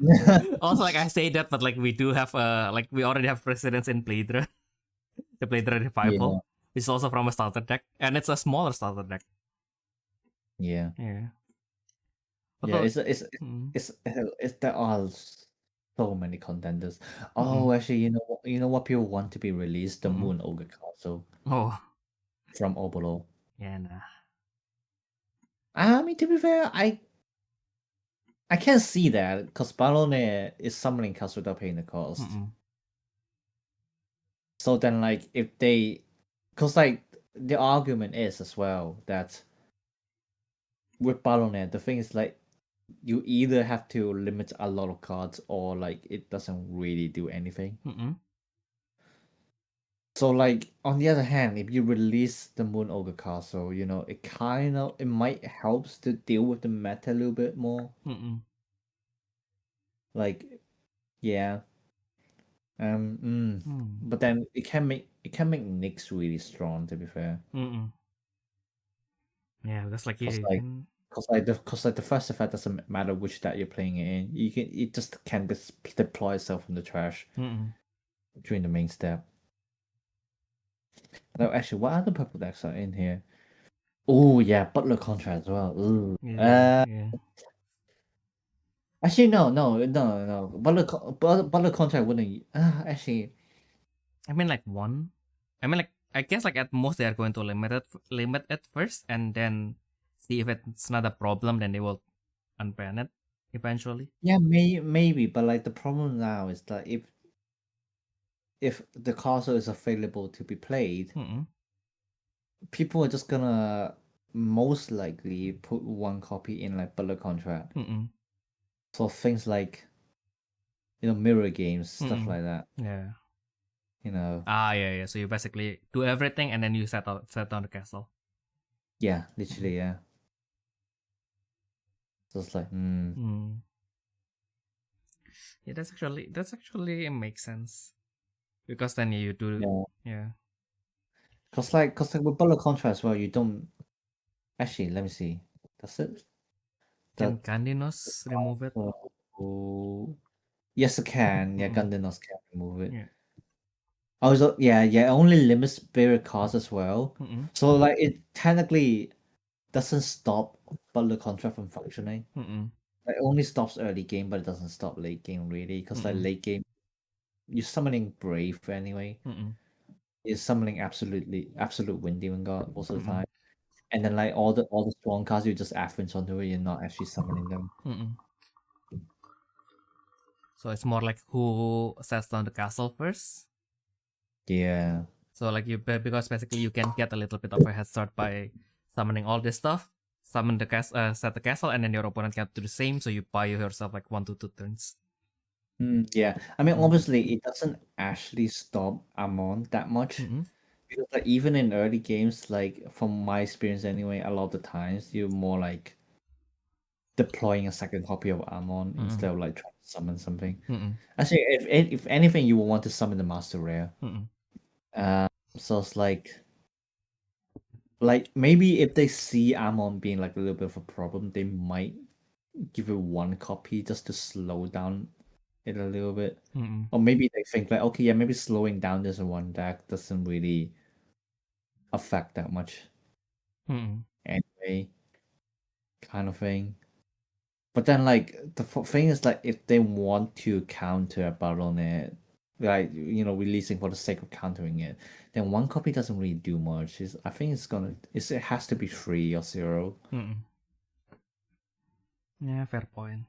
yeah. Also, like, I say that, but like we do have like we already have precedence in Playdraw. The Playdraw Revival is also from a starter deck, and it's a smaller starter deck. Yeah. Yeah. Yeah. It's there are so many contenders. Oh, actually, you know what people want to be released? The Moon Ogre Castle. Oh. From Obolo. Yeah, nah. I mean, to be fair, I can't see that because Balone is summoning cards without paying the cost. So then, like, if they, because like the argument is as well that with Balone, the thing is like you either have to limit a lot of cards or like it doesn't really do anything. So like on the other hand, if you release the Moon Ogre Castle, it might helps to deal with the meta a little bit more. Like, yeah. But then it can make Nyx really strong. To be fair. Yeah, because like Cause the first effect doesn't matter which deck you're playing it in. It just can deploy itself in the trash during the main step. No, actually, what other purple decks are in here? Oh yeah, Butler Contract as well. Ooh. yeah. Actually, no. Butler Contract wouldn't. Actually, I mean, like one. I mean, like, I guess like at most they are going to limit it first, and then see if it's not a problem. Then they will unban it eventually. Yeah, maybe, but like the problem now is that if the castle is available to be played, people are just gonna most likely put one copy in like bullet contract. So things like, mirror games, stuff like that. Yeah. Yeah. So you basically do everything and then you set on the castle. Yeah, literally, yeah. So it's like, Yeah, that's actually makes sense. Because then you do Cause like with bullet contrast, well, you don't actually. Let me see. Does it? Can Candinos remove it? Yes, it can. Yeah, Gandinos can remove it. Yeah. Oh, so it only limits spirit cards as well. So like it technically doesn't stop bullet contrast from functioning. It only stops early game, but it doesn't stop late game really. Because like late game, you're summoning Brave anyway. You're summoning absolute Wind Demon God most of the time. And then like all the strong cards you just advance onto it, you're not actually summoning them. So it's more like who sets down the castle first. Yeah. So like because basically you can get a little bit of a head start by summoning all this stuff, summon the set the castle, and then your opponent can do the same. So you buy yourself like 1 to 2 turns. Yeah. I mean, obviously it doesn't actually stop Amon that much. Because like even in early games, like from my experience anyway, a lot of the times you're more like deploying a second copy of Amon instead of like trying to summon something. Actually, if anything, you will want to summon the Master Rare. So it's like maybe if they see Amon being like a little bit of a problem, they might give it one copy just to slow down it a little bit. Or maybe they think like, okay, yeah, maybe slowing down this one deck doesn't really affect that much anyway, kind of thing. But then like the thing is like if they want to counter a Baronet, like releasing for the sake of countering it, then one copy doesn't really do much. I think it has to be 3 or 0. Yeah, fair point.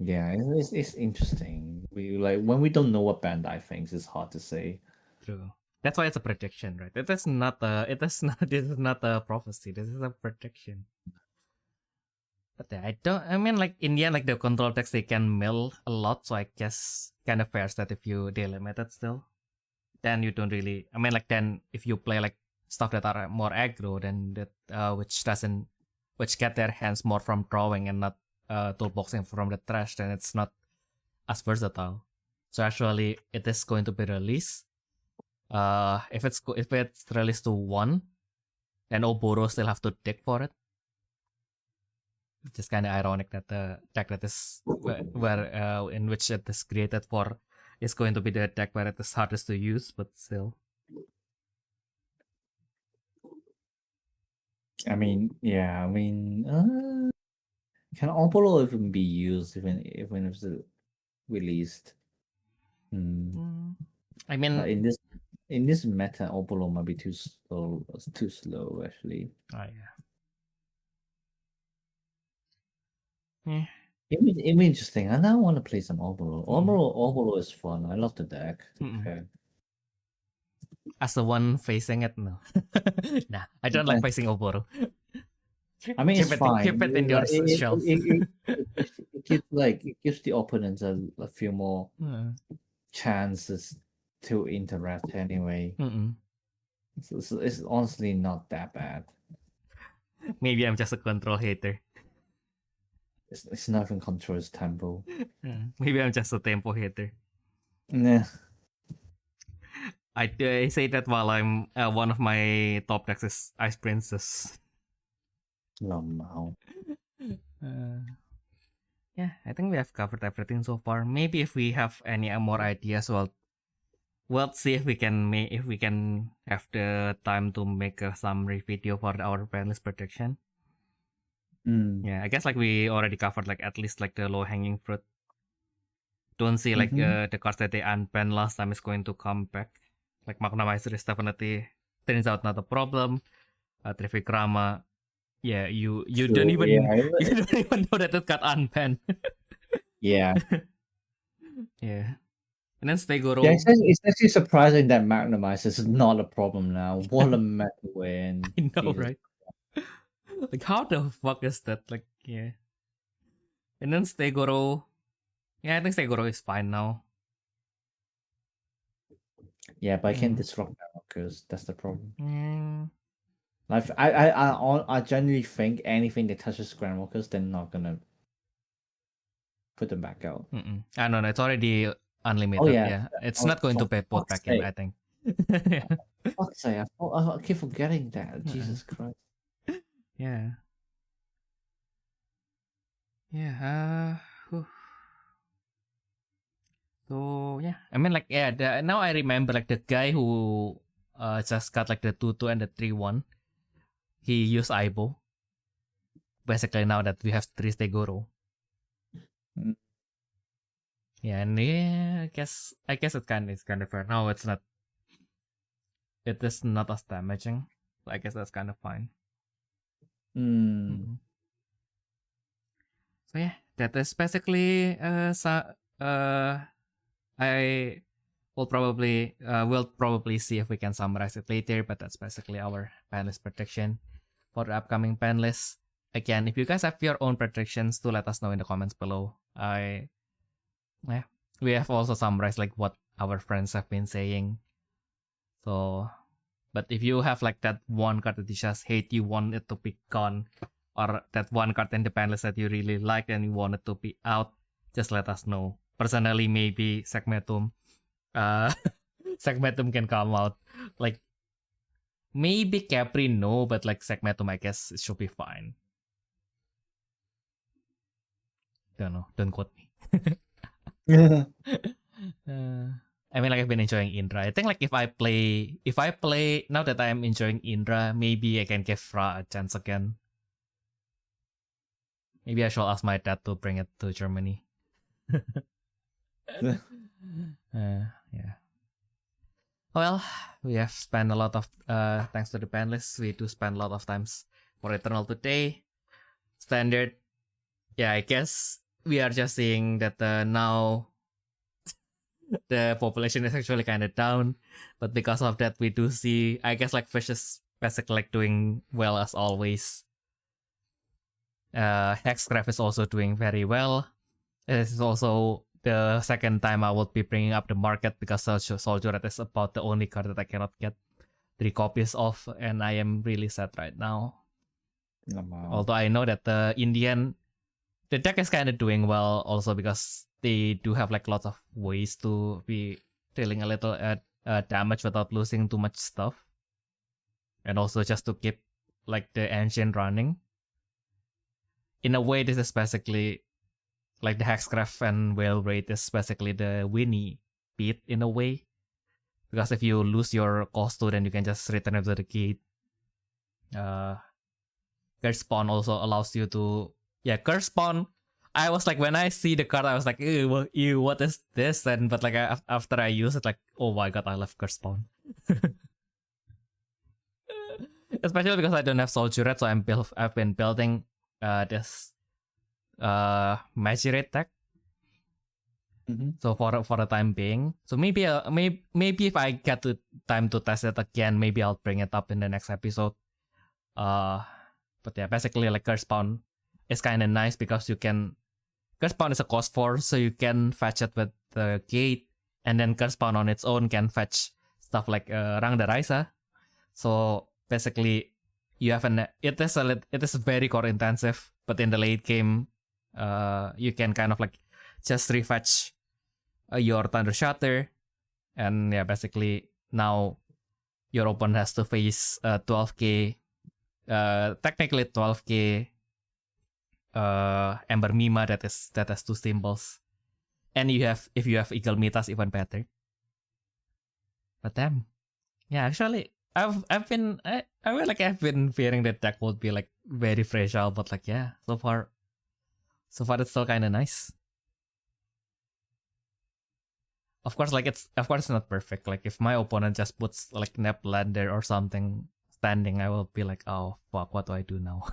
Yeah, it's interesting. We like when we don't know what Bandai thinks, it's hard to say. True. That's why it's a prediction, right? This is not a prophecy. This is a prediction. But yeah, I mean, like in the end, like the control decks they can mill a lot, so I guess kind of fair that if you delimit it still, then you don't really. I mean, like then if you play like stuff that are more aggro, then that which get their hands more from drawing and not toolboxing from the trash, then it's not as versatile. So actually, it is going to be released. If it's released to 1, then Oboro still have to dig for it. It's just kind of ironic that the deck that is where in which it is created for is going to be the deck where it is hardest to use, but still. I mean, yeah. I mean, can Obolo even be used even if it's released? I mean, in this meta, Obolo might be too slow. Too slow, actually. Oh yeah. It'd be interesting. I now want to play some Obolo. Obolo is fun. I love the deck. Okay. As the one facing it, no. Nah, I don't like facing Oboro. I mean, it's fine. Keep it in your shelf. It gives the opponents a few more chances to interact anyway. So it's honestly not that bad. Maybe I'm just a control hater. It's not even control, it's tempo. Maybe I'm just a tempo hater. Nah. I say that while I'm one of my top decks is Ice Princess. Wow. Yeah, I think we have covered everything so far. Maybe if we have any more ideas, we'll see if we can have the time to make a summary video for our Banlist prediction. Yeah, I guess like we already covered like at least like the low hanging fruit. Don't see like the cards that they unbanned last time is going to come back. Like Magnamizer is definitely turns out not a problem. Trivikrama, yeah, you don't even you don't even know that it got unbanned. Yeah. Yeah. And then Stegoro. Yeah, it's actually surprising that Magnamizer is not a problem now. What a meta win. I know, right? Like, how the fuck is that? Like, yeah. And then Stegoro. Yeah, I think Stegoro is fine now. Yeah, but I can't disrupt because that's the problem. Mm. Like, I genuinely think anything that touches Grandwalkers, they're not gonna put them back out. I don't know. It's already unlimited. Oh, yeah. It's not going to be put back in, I think. Fuck's sake, I keep forgetting that. Jesus Christ. Yeah. Yeah. So yeah, I mean, like, yeah. Now I remember, like, the guy who just got like the 2-2 and the 3-1. He used Aibo. Basically, now that we have 3 Stegoro. Yeah, and yeah, I guess it's kind of fair. No, it's not. It is not as damaging. So I guess that's kind of fine. So yeah, that is basically I will probably see if we can summarize it later, but that's basically our Banlist prediction for the upcoming Banlist. Again, if you guys have your own predictions, do let us know in the comments below. We have also summarized like what our friends have been saying. So, but if you have like that one card that you just hate, you want it to be gone, or that one card in the Banlist that you really like and you want it to be out, just let us know. Personally, maybe Segmentum can come out. Like, maybe Capri, no, but like Segmentum, I guess it should be fine. Don't know. Don't quote me. I mean, like, I've been enjoying Indra. I think like if I play now that I'm enjoying Indra, maybe I can give Fra a chance again. Maybe I shall ask my dad to bring it to Germany. Yeah. Well, we have spent a lot of thanks to the Banlist, we do spend a lot of times for Eternal today. Standard. Yeah, I guess we are just seeing that now the population is actually kind of down, but because of that, we do see, I guess, like Fish is basically like doing well as always. Hexcraft is also doing very well. This is also the second time I would be bringing up the market because Soldier Red is about the only card that I cannot get 3 copies of, and I am really sad right now. Although I know that the deck is kind of doing well also because they do have like lots of ways to be dealing a little damage without losing too much stuff, and also just to keep like the engine running. In a way, this is basically like the Hexcraft and Whale Raid is basically the Winnie beat in a way, because if you lose your cost 2, then you can just return it to the gate. Curse Spawn also allows you to Curse Spawn. I was like, when I see the card, I was like, ew, what is this? And but like after I use it, like, oh my god, I love Curse Spawn. Especially because I don't have Soldier Red, so I've been building this Magic deck. So for the time being, so maybe if I get the time to test it again, maybe I'll bring it up in the next episode. But yeah, basically like Curse Spawn is kind of nice because Curse Spawn is a cost 4, so you can fetch it with the gate, and then Curse Spawn on its own can fetch stuff like Rang the Raisa. So basically, you have it is very core intensive, but in the late game, you can kind of like just refetch your Thunder Shatter, and yeah, basically now your opponent has to face 12k, technically 12k Ember Mima that has 2 symbols, and if you have Eagle Mitas, even better. But damn, yeah, actually I've been fearing that deck would be like very fragile, but like yeah, so far it's still kind of nice. Of course, it's not perfect. Like if my opponent just puts like Neplander or something standing, I will be like, oh fuck, what do I do now?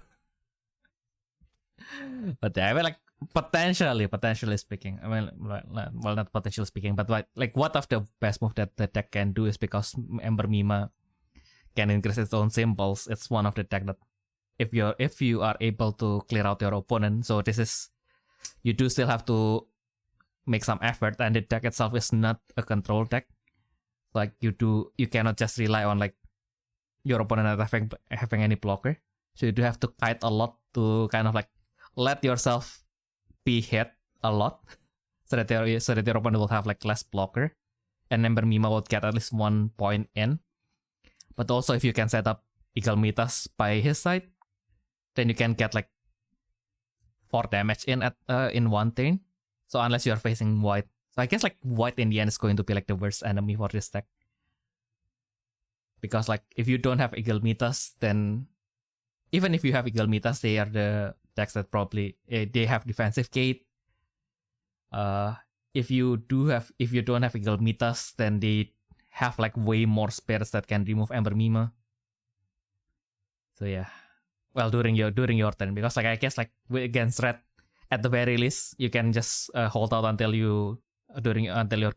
But yeah, I mean, like potentially speaking, I mean, well, not potentially speaking, but like what of the best move that the deck can do is because Ember Mima can increase its own symbols. It's one of the deck that if you are able to clear out your opponent. So you do still have to make some effort, and the deck itself is not a control deck. Like you cannot just rely on like your opponent not having any blocker. So you do have to kite a lot to kind of like let yourself be hit a lot, so that your opponent will have like less blocker, and Ember Mima would get at least 1 point in. But also if you can set up Eagle Mitas by his side, then you can get like 4 damage in one turn. So unless you are facing white, so I guess like white in the end is going to be like the worst enemy for this deck, because like if you don't have Eagle Mitas, then even if you have Eagle Mitas, they are the decks that probably they have defensive gate. If you don't have Eagle Mitas, then they have like way more spirits that can remove Ember Mima. So yeah, well during your turn, because like I guess like against red, at the very least you can just hold out until your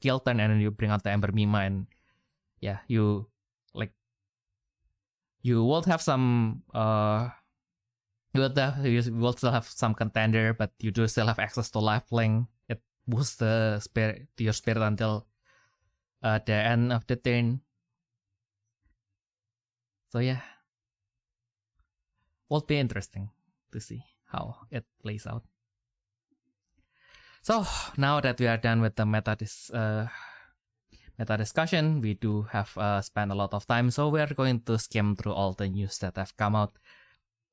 kill turn, and then you bring out the Ember Mima, and yeah, you will have some you will still have some contender, but you do still have access to lifelink. It boosts the your spirit until the end of the turn. So yeah, will be interesting to see how it plays out. So now that we are done with the meta discussion, we do have spent a lot of time, so we are going to skim through all the news that have come out.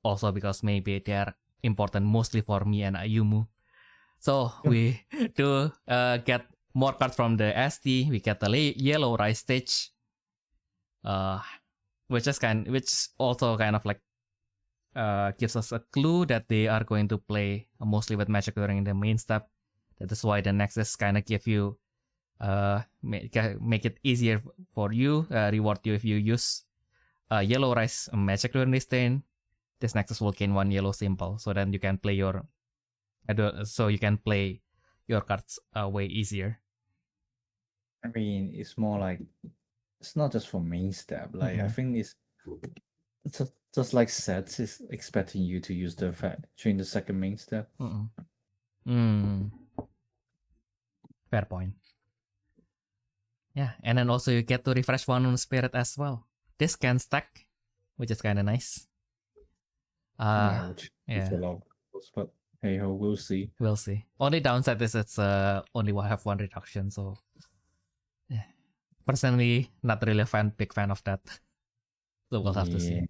Also because maybe they are important mostly for me and Ayumu. So we do get more cards from the ST. We get the Yellow Rise stage, which also kind of like gives us a clue that they are going to play mostly with Magic during the main step. That is why the Nexus kind of give you make it easier for you, reward you if you use Yellow Rise Magic during this turn. This Nexus will gain 1 yellow symbol, so then you can play your cards way easier. I mean, it's more like it's not just for main step. Like I think it's just like sets is expecting you to use the effect during the second main step. Fair point. Yeah, and then also you get to refresh 1 on spirit as well. This can stack, which is kind of nice. Which is a lot, but hey ho, we'll see. We'll see. Only downside is it's only have 1 reduction, so yeah. Personally, not really a big fan of that. So we'll have to see.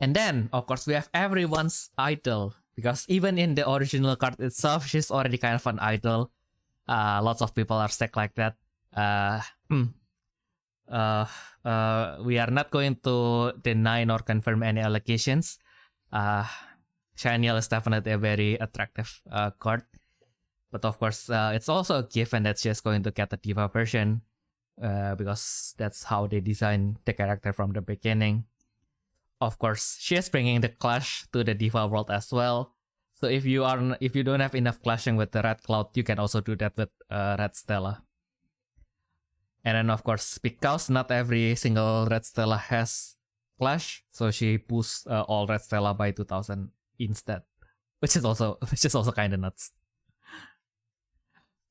And then, of course, we have everyone's idol, because even in the original card itself, she's already kind of an idol. Lots of people are stacked like that. We are not going to deny nor confirm any allegations. Shaniel is definitely a very attractive card, but of course it's also a given that she is going to get the Diva version, because that's how they designed the character from the beginning. Of course, she is bringing the clash to the Diva world as well. So if you don't have enough clashing with the Red Cloud, you can also do that with Red Stella. And then of course, because not every single Red Stella has clash, so she boosts all Red Stella by 2000 instead, which is also kind of nuts.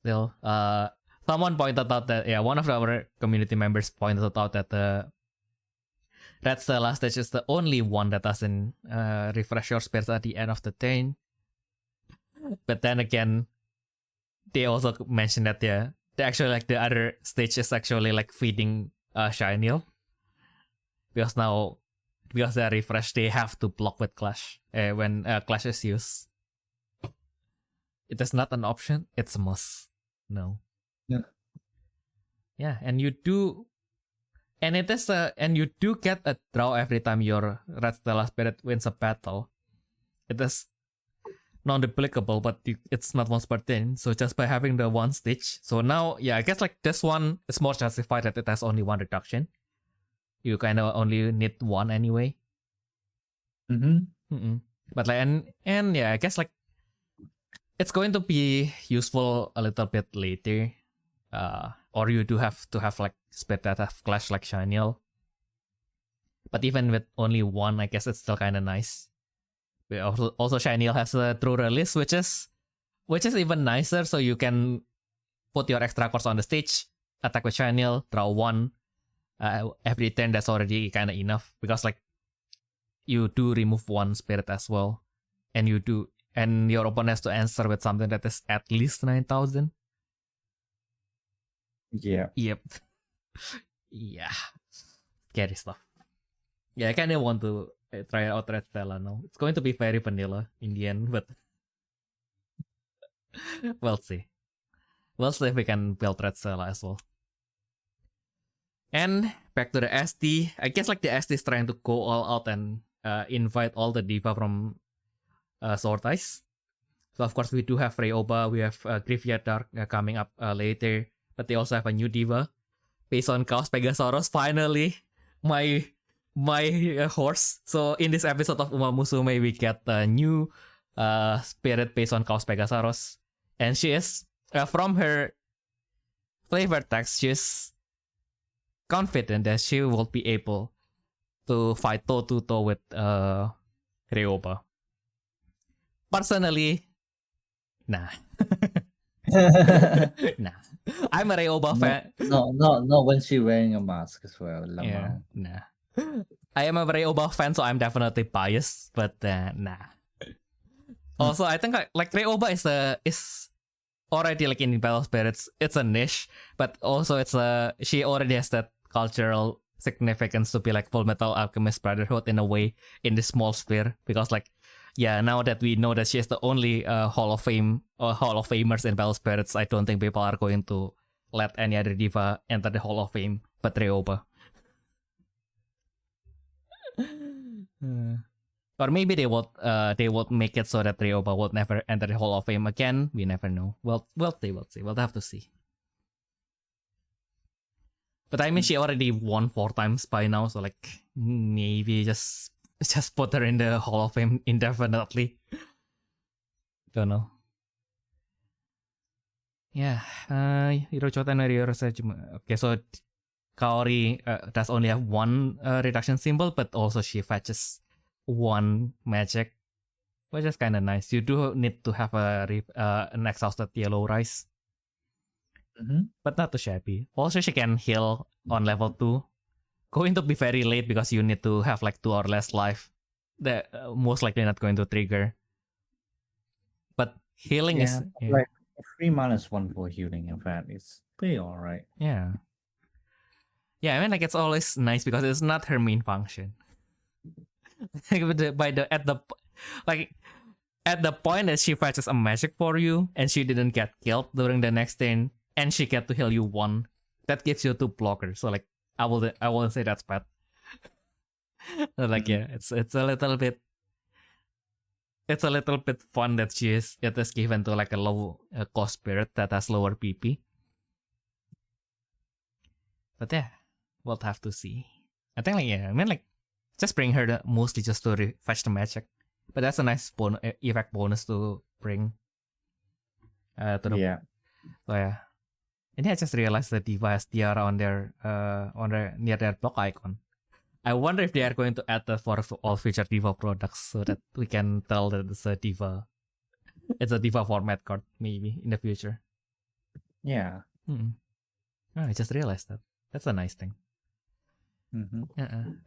Still, someone pointed out that one of our community members pointed out that the Red Stella stage is the only one that doesn't refresh your spirits at the end of the turn. But then again, they also mentioned that they actually like the other stage is actually like feeding Shiniel, because they refresh, they have to block with Clash when Clash is used. It is not an option; it's a must. No. Yeah, and you do get a draw every time your Red Stella Spirit wins a battle. It is non-duplicable, but it's not once per turn. So just by having the 1 stage, so now I guess like this one is more justified that it has only 1 reduction. You kind of only need 1 anyway. But like and I guess like it's going to be useful a little bit later. Or you do have to have like spit that have clash like Shiniel. But even with only one, I guess it's still kind of nice. Also, Shiniel has a true release, which is even nicer. So you can put your extra course on the stage, attack with Shiniel, draw one. Every turn, that's already kind of enough because like you do remove one spirit as well, and your opponent has to answer with something that is at least 9,000. Yeah. Yep. Yeah. Scary stuff. Yeah, I kind of want to try out Red Stella now. It's going to be very vanilla in the end, but we'll see. We'll see if we can build Red Stella as well. And back to the SD. I guess like the SD is trying to go all out and invite all the Diva from Sword Ice. So of course we do have Ryoba, we have Graveyard Dark coming up later. But they also have a new Diva based on Chaos Pegasaurus. Finally, my horse. So in this episode of Uma Musume, we get a new spirit based on Chaos Pegasaurus. And she is, from her flavor text, she's confident that she will be able to fight toe-to-toe with Ryoba. Personally, nah. Nah. I'm a Ryoba fan. No, when she wearing a mask as well. Yeah, nah. I am a Ryoba fan, so I'm definitely biased, but nah. Also, I think like Ryoba is already like in Battle Spirits, it's a niche, but also she already has that cultural significance to be like Full Metal Alchemist Brotherhood in a way in this small sphere, because like now that we know that she is the only Hall of Famers in Battle Spirits, I don't think people are going to let any other Diva enter the Hall of Fame but Ryoba. Or maybe they would make it so that Ryoba will never enter the Hall of Fame again. We never know. We'll see. We'll have to see. But I mean, she already won 4 times by now, so like maybe just put her in the Hall of Fame indefinitely. Don't know. Yeah, Hirochota no Ryorosejima. Okay, so Kaori does only have one reduction symbol, but also she fetches 1 magic, which is kind of nice. You do need to have an exhausted yellow rice. But not too shabby. Also, she can heal on level 2. Going to be very late because you need to have like 2 or less life. That most likely not going to trigger. But healing is like 3 minus 1 for healing. In fact, it's pretty alright. Yeah. Yeah, I mean like it's always nice because it's not her main function. At the point that she fetches a magic for you and she didn't get killed during the next turn, and she get to heal you 1, that gives you 2 blockers. So like I wouldn't say that's bad. Like yeah, it's a little bit fun that it is given to like a low cost spirit that has lower PP. But yeah, we'll have to see. I think just bring her mostly just to fetch the magic. But that's a nice effect bonus to bring to the So yeah. And I just realized that Diva has tiara on their near their block icon. I wonder if they are going to add that for all future Diva products so that we can tell that it's a Diva format card maybe in the future. Yeah. I just realized that. That's a nice thing.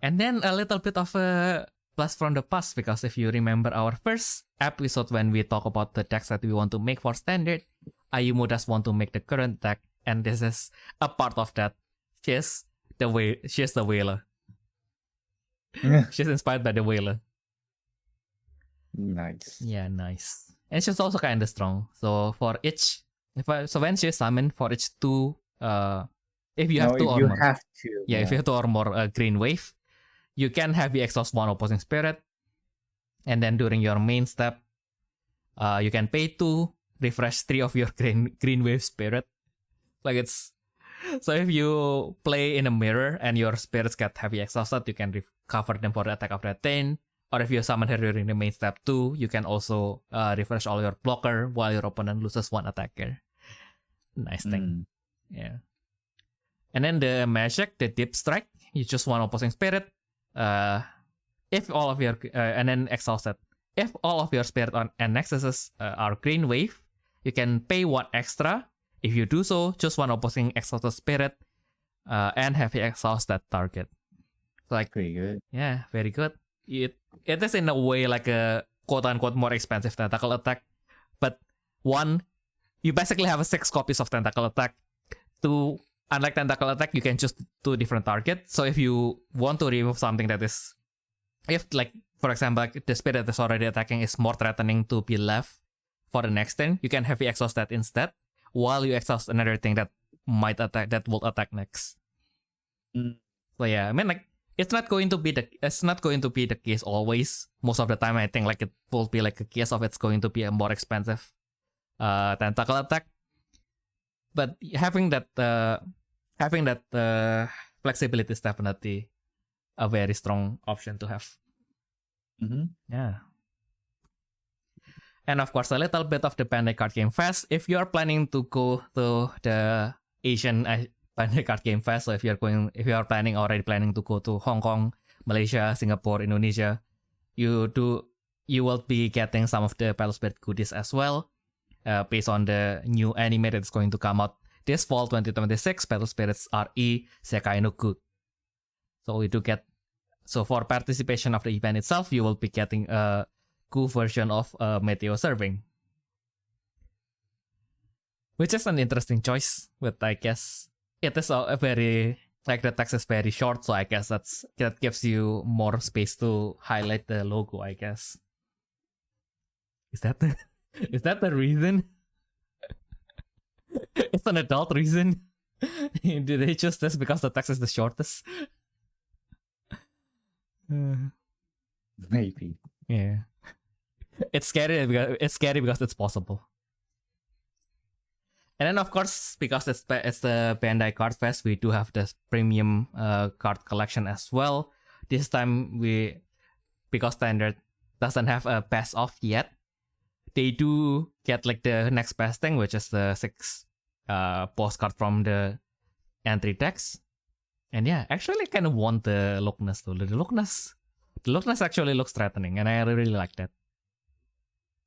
And then a little bit of a blast from the past, because if you remember our first episode when we talk about the decks that we want to make for standard, Ayumu does want to make the current deck, and this is a part of that. She's the whaler. She's inspired by the whaler. Nice. Yeah, nice. And she's also kind of strong. So for each, when she's summoned, for each 2, if you have 2 or more. Have to. Yeah, if you have 2 or more green wave, you can heavy exhaust 1 opposing spirit, and then during your main step, you can pay 2, refresh 3 of your green wave spirit. Like it's so if you play in a mirror and your spirits get heavy exhausted, you can recover them for the attack of that turn. Or if you summon her during the main step 2, you can also refresh all your blocker while your opponent loses 1 attacker. Nice thing. Yeah. And then the magic, the Deep Strike, you choose 1 opposing spirit, if all of your and then exhausted. If all of your spirit and nexuses are green wave, you can pay 1 extra. If you do so, choose one opposing exhausted spirit and heavy exhaust that target. Like pretty good. Yeah, very good. It is in a way like a quote unquote more expensive tentacle attack, but one, you basically have 6 copies of tentacle attack. 2, unlike tentacle attack, you can choose 2 different targets. So if you want to remove something that is, if like for example like the spirit that's already attacking is more threatening to be left for the next turn, you can heavy exhaust that instead, while you exhaust another thing that might attack, that will attack next. So yeah, I mean like it's not going to be the case always. Most of the time, I think like it will be like a case of it's going to be a more expensive tentacle attack. But having that flexibility is definitely a very strong option to have. Yeah. And of course, a little bit of the Bandai Card Game Fest. If you are planning to go to the Asian Bandai Card Game Fest, so if you are already planning to go to Hong Kong, Malaysia, Singapore, Indonesia, you will be getting some of the Battle Spirit goodies as well, based on the new anime that's going to come out this fall 2026, Battle Spirits RE Sekai no Ku. So for participation of the event itself, you will be getting a Ku version of Meteo Serving, which is an interesting choice. But I guess it is a very, like, the text is very short, so I guess that gives you more space to highlight the logo, I guess. Is that the reason? It's an adult reason. Did they choose this because the text is the shortest? Maybe. Yeah. It's scary because it's possible. And then of course, because it's the Bandai Card Fest, we do have this premium card collection as well. This time because Standard doesn't have a best of yet, they do get like the next best thing, which is the 6 postcard from the entry decks. And yeah, actually I kind of want the Lookness though. The Lookness actually looks threatening, and I really like that.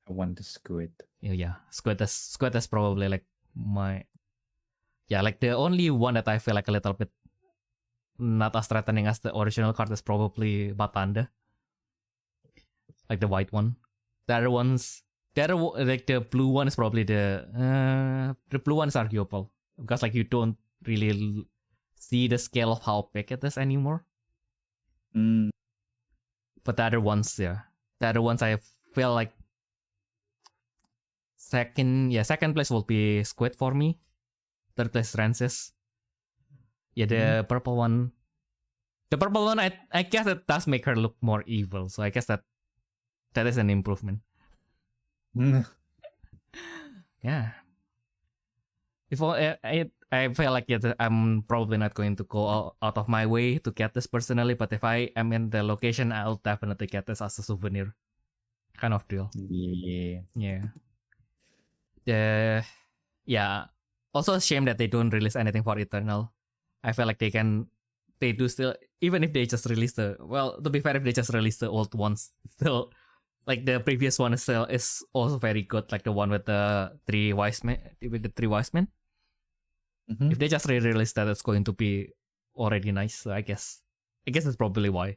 I want the Squid. Yeah, Squid is probably like like the only one that I feel like a little bit not as threatening as the original card is probably Batanda. Like the white one. Like the blue one is probably the blue one is arguable because like you don't really see the scale of how big it is anymore. But the other ones I feel like second place will be Squid for me. Third place Rancis. Yeah, the purple one. The purple one, I guess it does make her look more evil. So I guess that is an improvement. Yeah. I feel like I'm probably not going to go out of my way to get this personally, but if I am in the location, I'll definitely get this as a souvenir kind of deal. Yeah. Also a shame that they don't release anything for Eternal. I feel like they do still, even if they just release to be fair, if they just release the old ones, still, like the previous one is also very good, like the one with the 3 wise men. If they just re-release that, it's going to be already nice. So I guess that's probably why.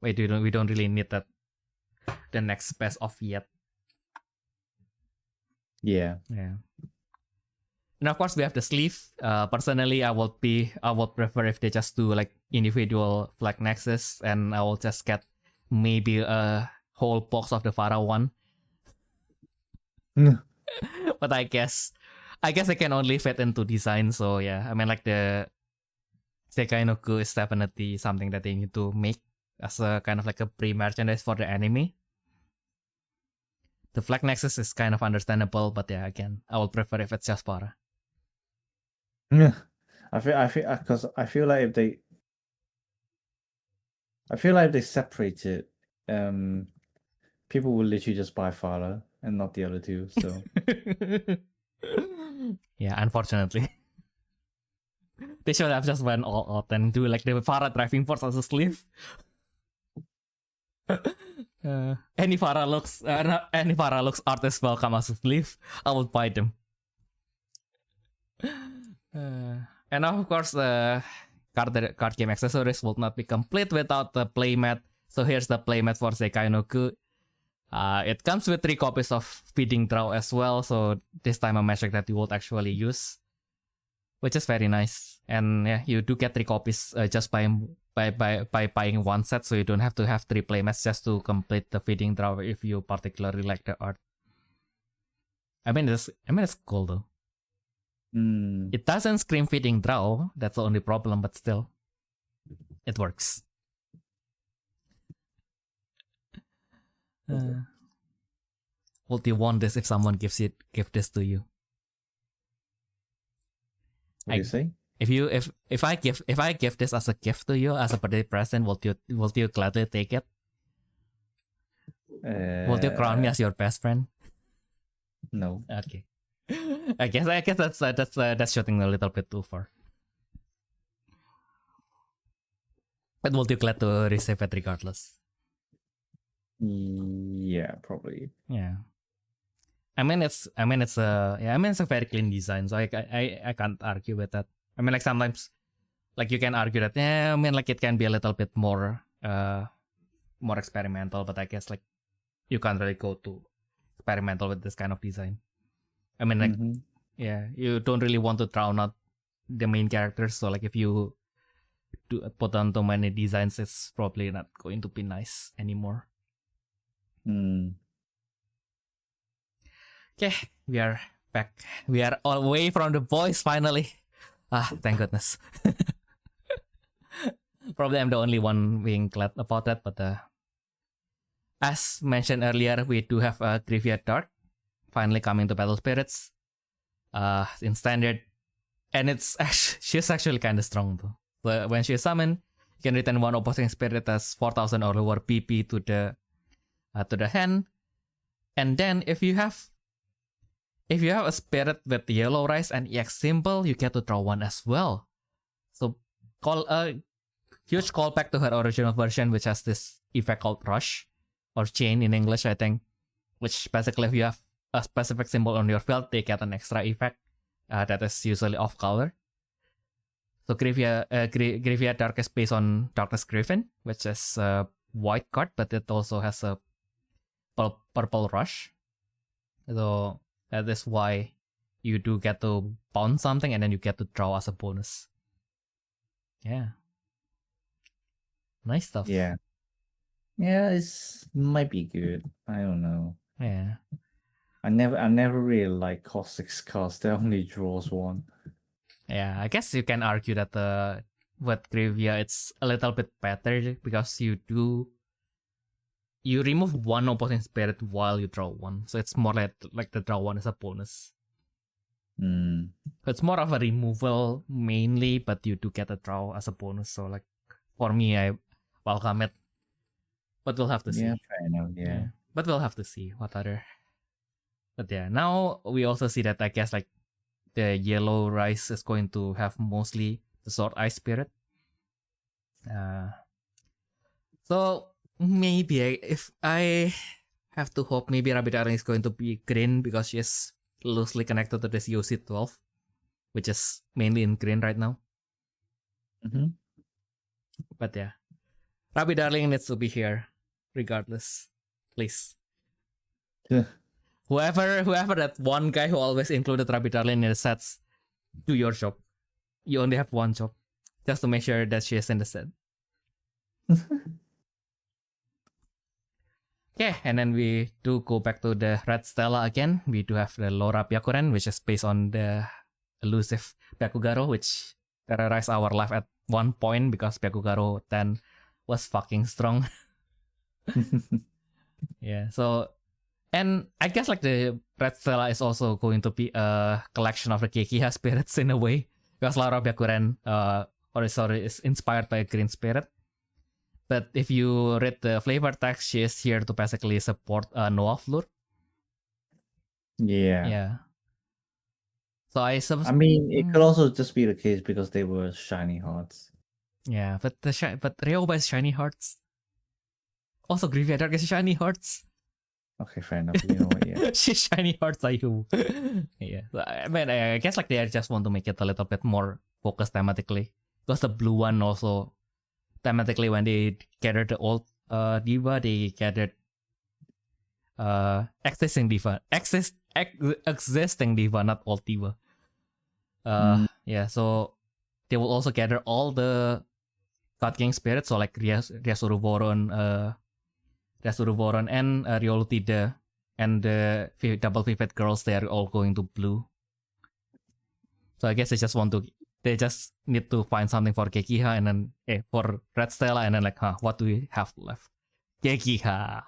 We don't really need that the next best of yet. Yeah. And of course we have the sleeve. Personally, I would prefer if they just do like individual flag nexus, and I will just get maybe a whole box of the Pharaoh one. But I guess I can only fit into design, so yeah. I mean, like the Sekai no Ku is definitely something that they need to make as a kind of like a pre-merchandise for the anime. The flag nexus is kind of understandable, but yeah, again, I would prefer if it's just Para. Yeah, I feel like if they separate it, people will literally just buy Fala and not the other two. So yeah, unfortunately. They should have just went all out and do like the Farah driving force as a sleeve. Any Farah looks artist welcome as a sleeve. I would buy them. And of course, card game accessories will not be complete without the playmat. So here's the playmat for Sekai no Ku. It comes with 3 copies of feeding trough as well. So this time a magic that you would actually use, which is very nice. And yeah, you do get 3 copies just by buying one set, so you don't have to have 3 playmats just to complete the feeding trough if you particularly like the art. I mean it's cool though. It doesn't scream feeding trough, that's the only problem, but still, it works. Would you want this if someone give this to you? What do you say? If I give this as a gift to you as a birthday present, would you gladly take it? Would you crown me as your best friend? No. Okay. I guess that's shooting a little bit too far. But would you glad to receive it regardless? Yeah, probably. Yeah. I mean it's a very clean design, so I can't argue with that. I mean, like sometimes, like you can argue that like it can be a little bit more experimental, but I guess like you can't really go to experimental with this kind of design. I mean, like you don't really want to drown out the main characters, so like if you do put on too many designs, it's probably not going to be nice anymore. Okay, we are back. We are away from the boys finally. Thank goodness. Probably I'm the only one being glad about that, but as mentioned earlier, we do have a Graveyard Dark finally coming to Battle Spirits in standard, and she's actually kind of strong though. So when she is summoned, you can return 1 opposing spirit as 4,000 or lower PP to the hand, and then if you have a spirit with yellow rise and EX symbol, you get to draw 1 as well. So huge callback to her original version, which has this effect called Rush or Chain in English, I think, which basically if you have a specific symbol on your field, they get an extra effect that is usually off color. So Graveyard Dark is based on Darkness Griffin, which is a white card, but it also has a purple Rush. So that is why you do get to bounce something and then you get to draw as a bonus. Yeah. Nice stuff. Yeah. Yeah, it's might be good. I don't know. Yeah. I never really like cost 6 cards that only draws 1. Yeah, I guess you can argue that with Graveyard it's a little bit better because you remove 1 opposing spirit while you draw 1. So it's more like the draw 1 is a bonus. It's more of a removal mainly, but you do get a draw as a bonus. So like for me, I welcome it. But we'll have to see. Yeah, fair enough, yeah. But we'll have to see what other. But yeah, now we also see that I guess like the yellow rise is going to have mostly the Sword Ice Spirit. So maybe if I have to hope, maybe Rabbit Darling is going to be green because she is loosely connected to the COC 12, which is mainly in green right now. But yeah, Rabbit Darling needs to be here regardless, please. Whoever that one guy who always included Rabbit Darling in the sets, do your job. You only have one job, just to make sure that she is in the set. Okay, and then we do go back to the Red Stella again. We do have the Laura Byakuren, which is based on the elusive Byakugaro, which terrorized our life at one point because Byakugaro 10 was fucking strong. Yeah, so, and I guess like the Red Stella is also going to be a collection of the Kekiha spirits in a way, because Laura Byakuren is inspired by a green spirit. But if you read the flavor text, she is here to basically support Noah Fleur. Yeah. Yeah. So I suppose. I mean, it could also just be the case because they were shiny hearts. Yeah, but Ryoba is shiny hearts. Also, Grievia Dark is shiny hearts. Okay, fair enough. You know what? Yeah. She's shiny hearts Ayumu. Yeah, so, I mean, I guess like they just want to make it a little bit more focused thematically. Because the blue one also thematically, when they gathered the old Diva, they gathered existing Diva, existing Diva, not old Diva. Yeah, so they will also gather all the God King spirits, so like Ryasuru Voron, and Ryolutide, and the double vivid girls. They are all going to blue. So I guess they just need to find something for Gekiha, and then for Red Stella, and then like, what do we have left? Gekiha.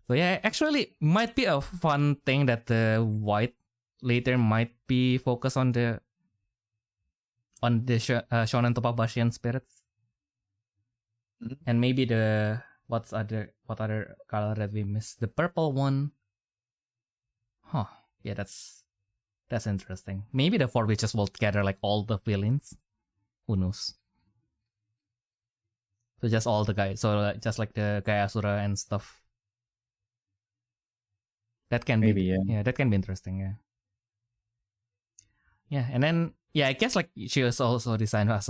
So yeah, actually might be a fun thing that the white later might be focused on the Shonen Topabashian spirits. And maybe what other color that we missed? The purple one. Huh. Yeah, that's interesting. Maybe the 4 witches will gather like all the villains. Who knows? So just all the guys. So just like the Gayasura and stuff. That can Maybe, be yeah. That can be interesting. Yeah. Yeah, and then I guess like she was also designed as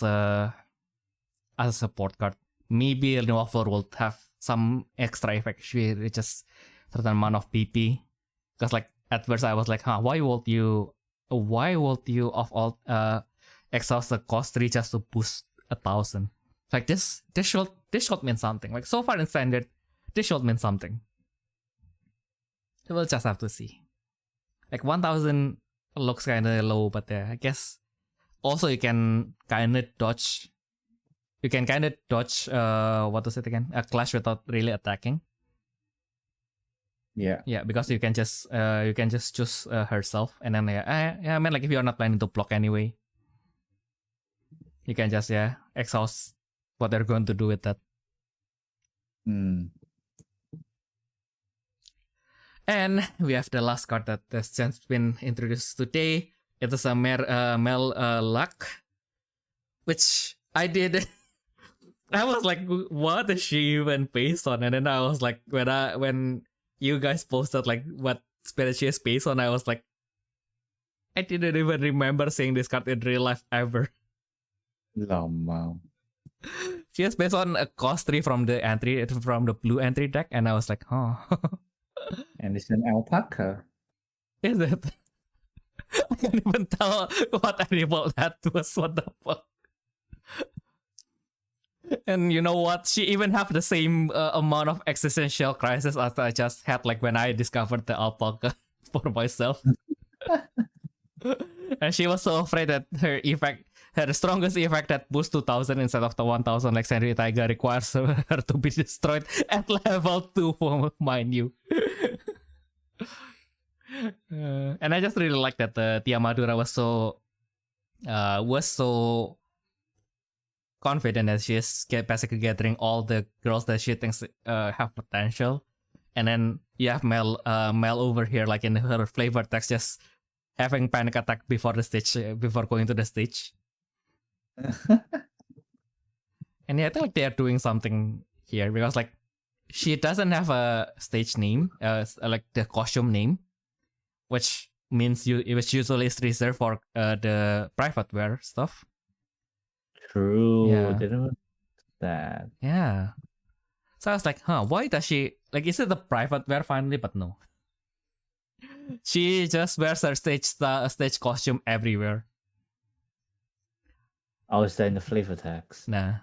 a support card. Maybe Novel will have some extra effect. She reaches certain amount of PP. Because like at first I was like, why would you of all exhaust the cost 3 just to boost 1,000? Like this should mean something. Like so far in standard, this should mean something. So we'll just have to see. Like 1,000 looks kinda low, but I guess also you can kinda dodge. You can kinda dodge what was it again? A clash without really attacking. Yeah. Yeah, because you can just choose herself, and then I mean like if you're not planning to block anyway, you can just exhaust what they're going to do with that. And we have the last card that has just been introduced today. It is a Mel Luck, which I did. I was like, what is she even based on? And then I was like, when you guys posted like what spirit she is based on, I was like, I didn't even remember seeing this card in real life ever. Wow. She is based on a cost 3 from the blue entry deck, and I was like, And it's an alpaca. Is it? I can't even tell what animal that was. What the fuck? And you know what? She even have the same amount of existential crisis as I just had like when I discovered the alpaca for myself. And she was so afraid that her strongest effect that boosts 2,000 instead of the 1,000 like Senri Taiga requires her to be destroyed at level 2, mind you. And I just really like that Tia Madura was so confident that she is basically gathering all the girls that she thinks have potential, and then you have Mel over here like in her flavor text just having panic attack before going to the stage. And I think like they are doing something here because like she doesn't have a stage name, like the costume name, which usually is reserved for the private wear stuff. True. Yeah. Didn't that. Yeah. So I was like, why does she like? Is it the private wear finally? But no. She just wears her stage costume everywhere. Oh, is that in the flavor text? Nah.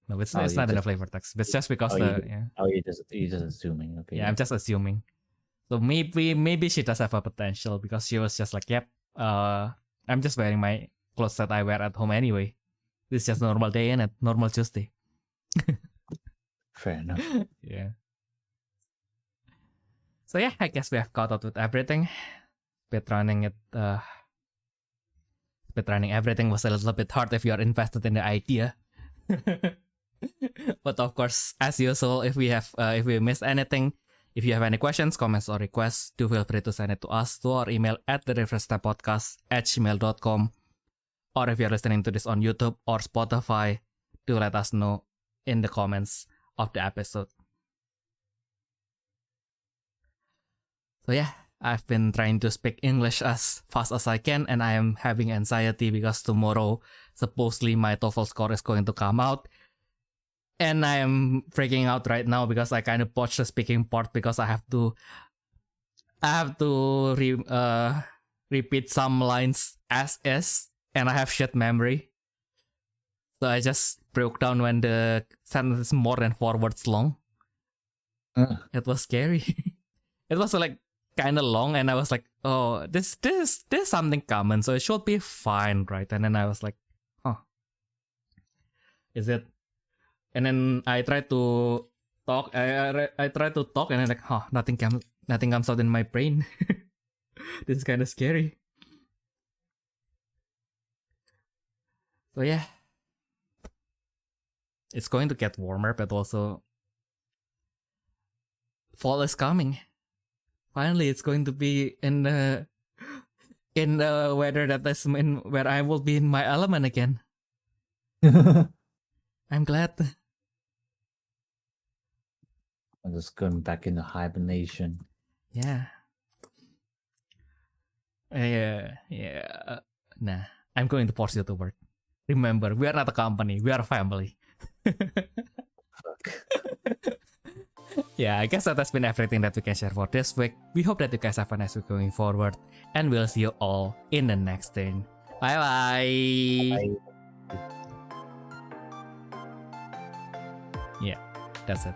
No, it's not in the flavor text. It's just because you're just assuming. Okay. Yeah, I'm just assuming. So maybe she does have a potential because she was just like, yep, I'm just wearing my clothes that I wear at home anyway. This is just normal day and a normal Tuesday. Fair enough. Yeah. So yeah, I guess we have caught up with everything. Speedrunning everything was a little bit hard if you are invested in the idea. But of course, as usual, if we missed anything, If you have any questions, comments, or requests, do feel free to send it to us to our email at therefreshsteppodcast@gmail.com. Or if you're listening to this on YouTube or Spotify, do let us know in the comments of the episode. So yeah, I've been trying to speak English as fast as I can, and I am having anxiety because tomorrow, supposedly my TOEFL score is going to come out. And I am freaking out right now because I kind of botched the speaking part because I have to repeat some lines as is, and I have shit memory. So I just broke down when the sentence is more than 4 words long. It was scary. It was like kind of long, and I was like, oh, this something common, so it should be fine, right? And then I was like, huh, is it? And then I tried to talk. I tried to talk, and I'm like, huh, nothing comes out in my brain. This is kind of scary. So yeah, it's going to get warmer, but also fall is coming. Finally, it's going to be in the weather that is where I will be in my element again. I'm glad. I'm just going back into hibernation. Yeah. Nah, I'm going to force you to work. Remember, we are not a company. We are a family. Fuck. Yeah, I guess that has been everything that we can share for this week. We hope that you guys have a nice week going forward. And we'll see you all in the next thing. Bye-bye. Bye. Yeah, that's it.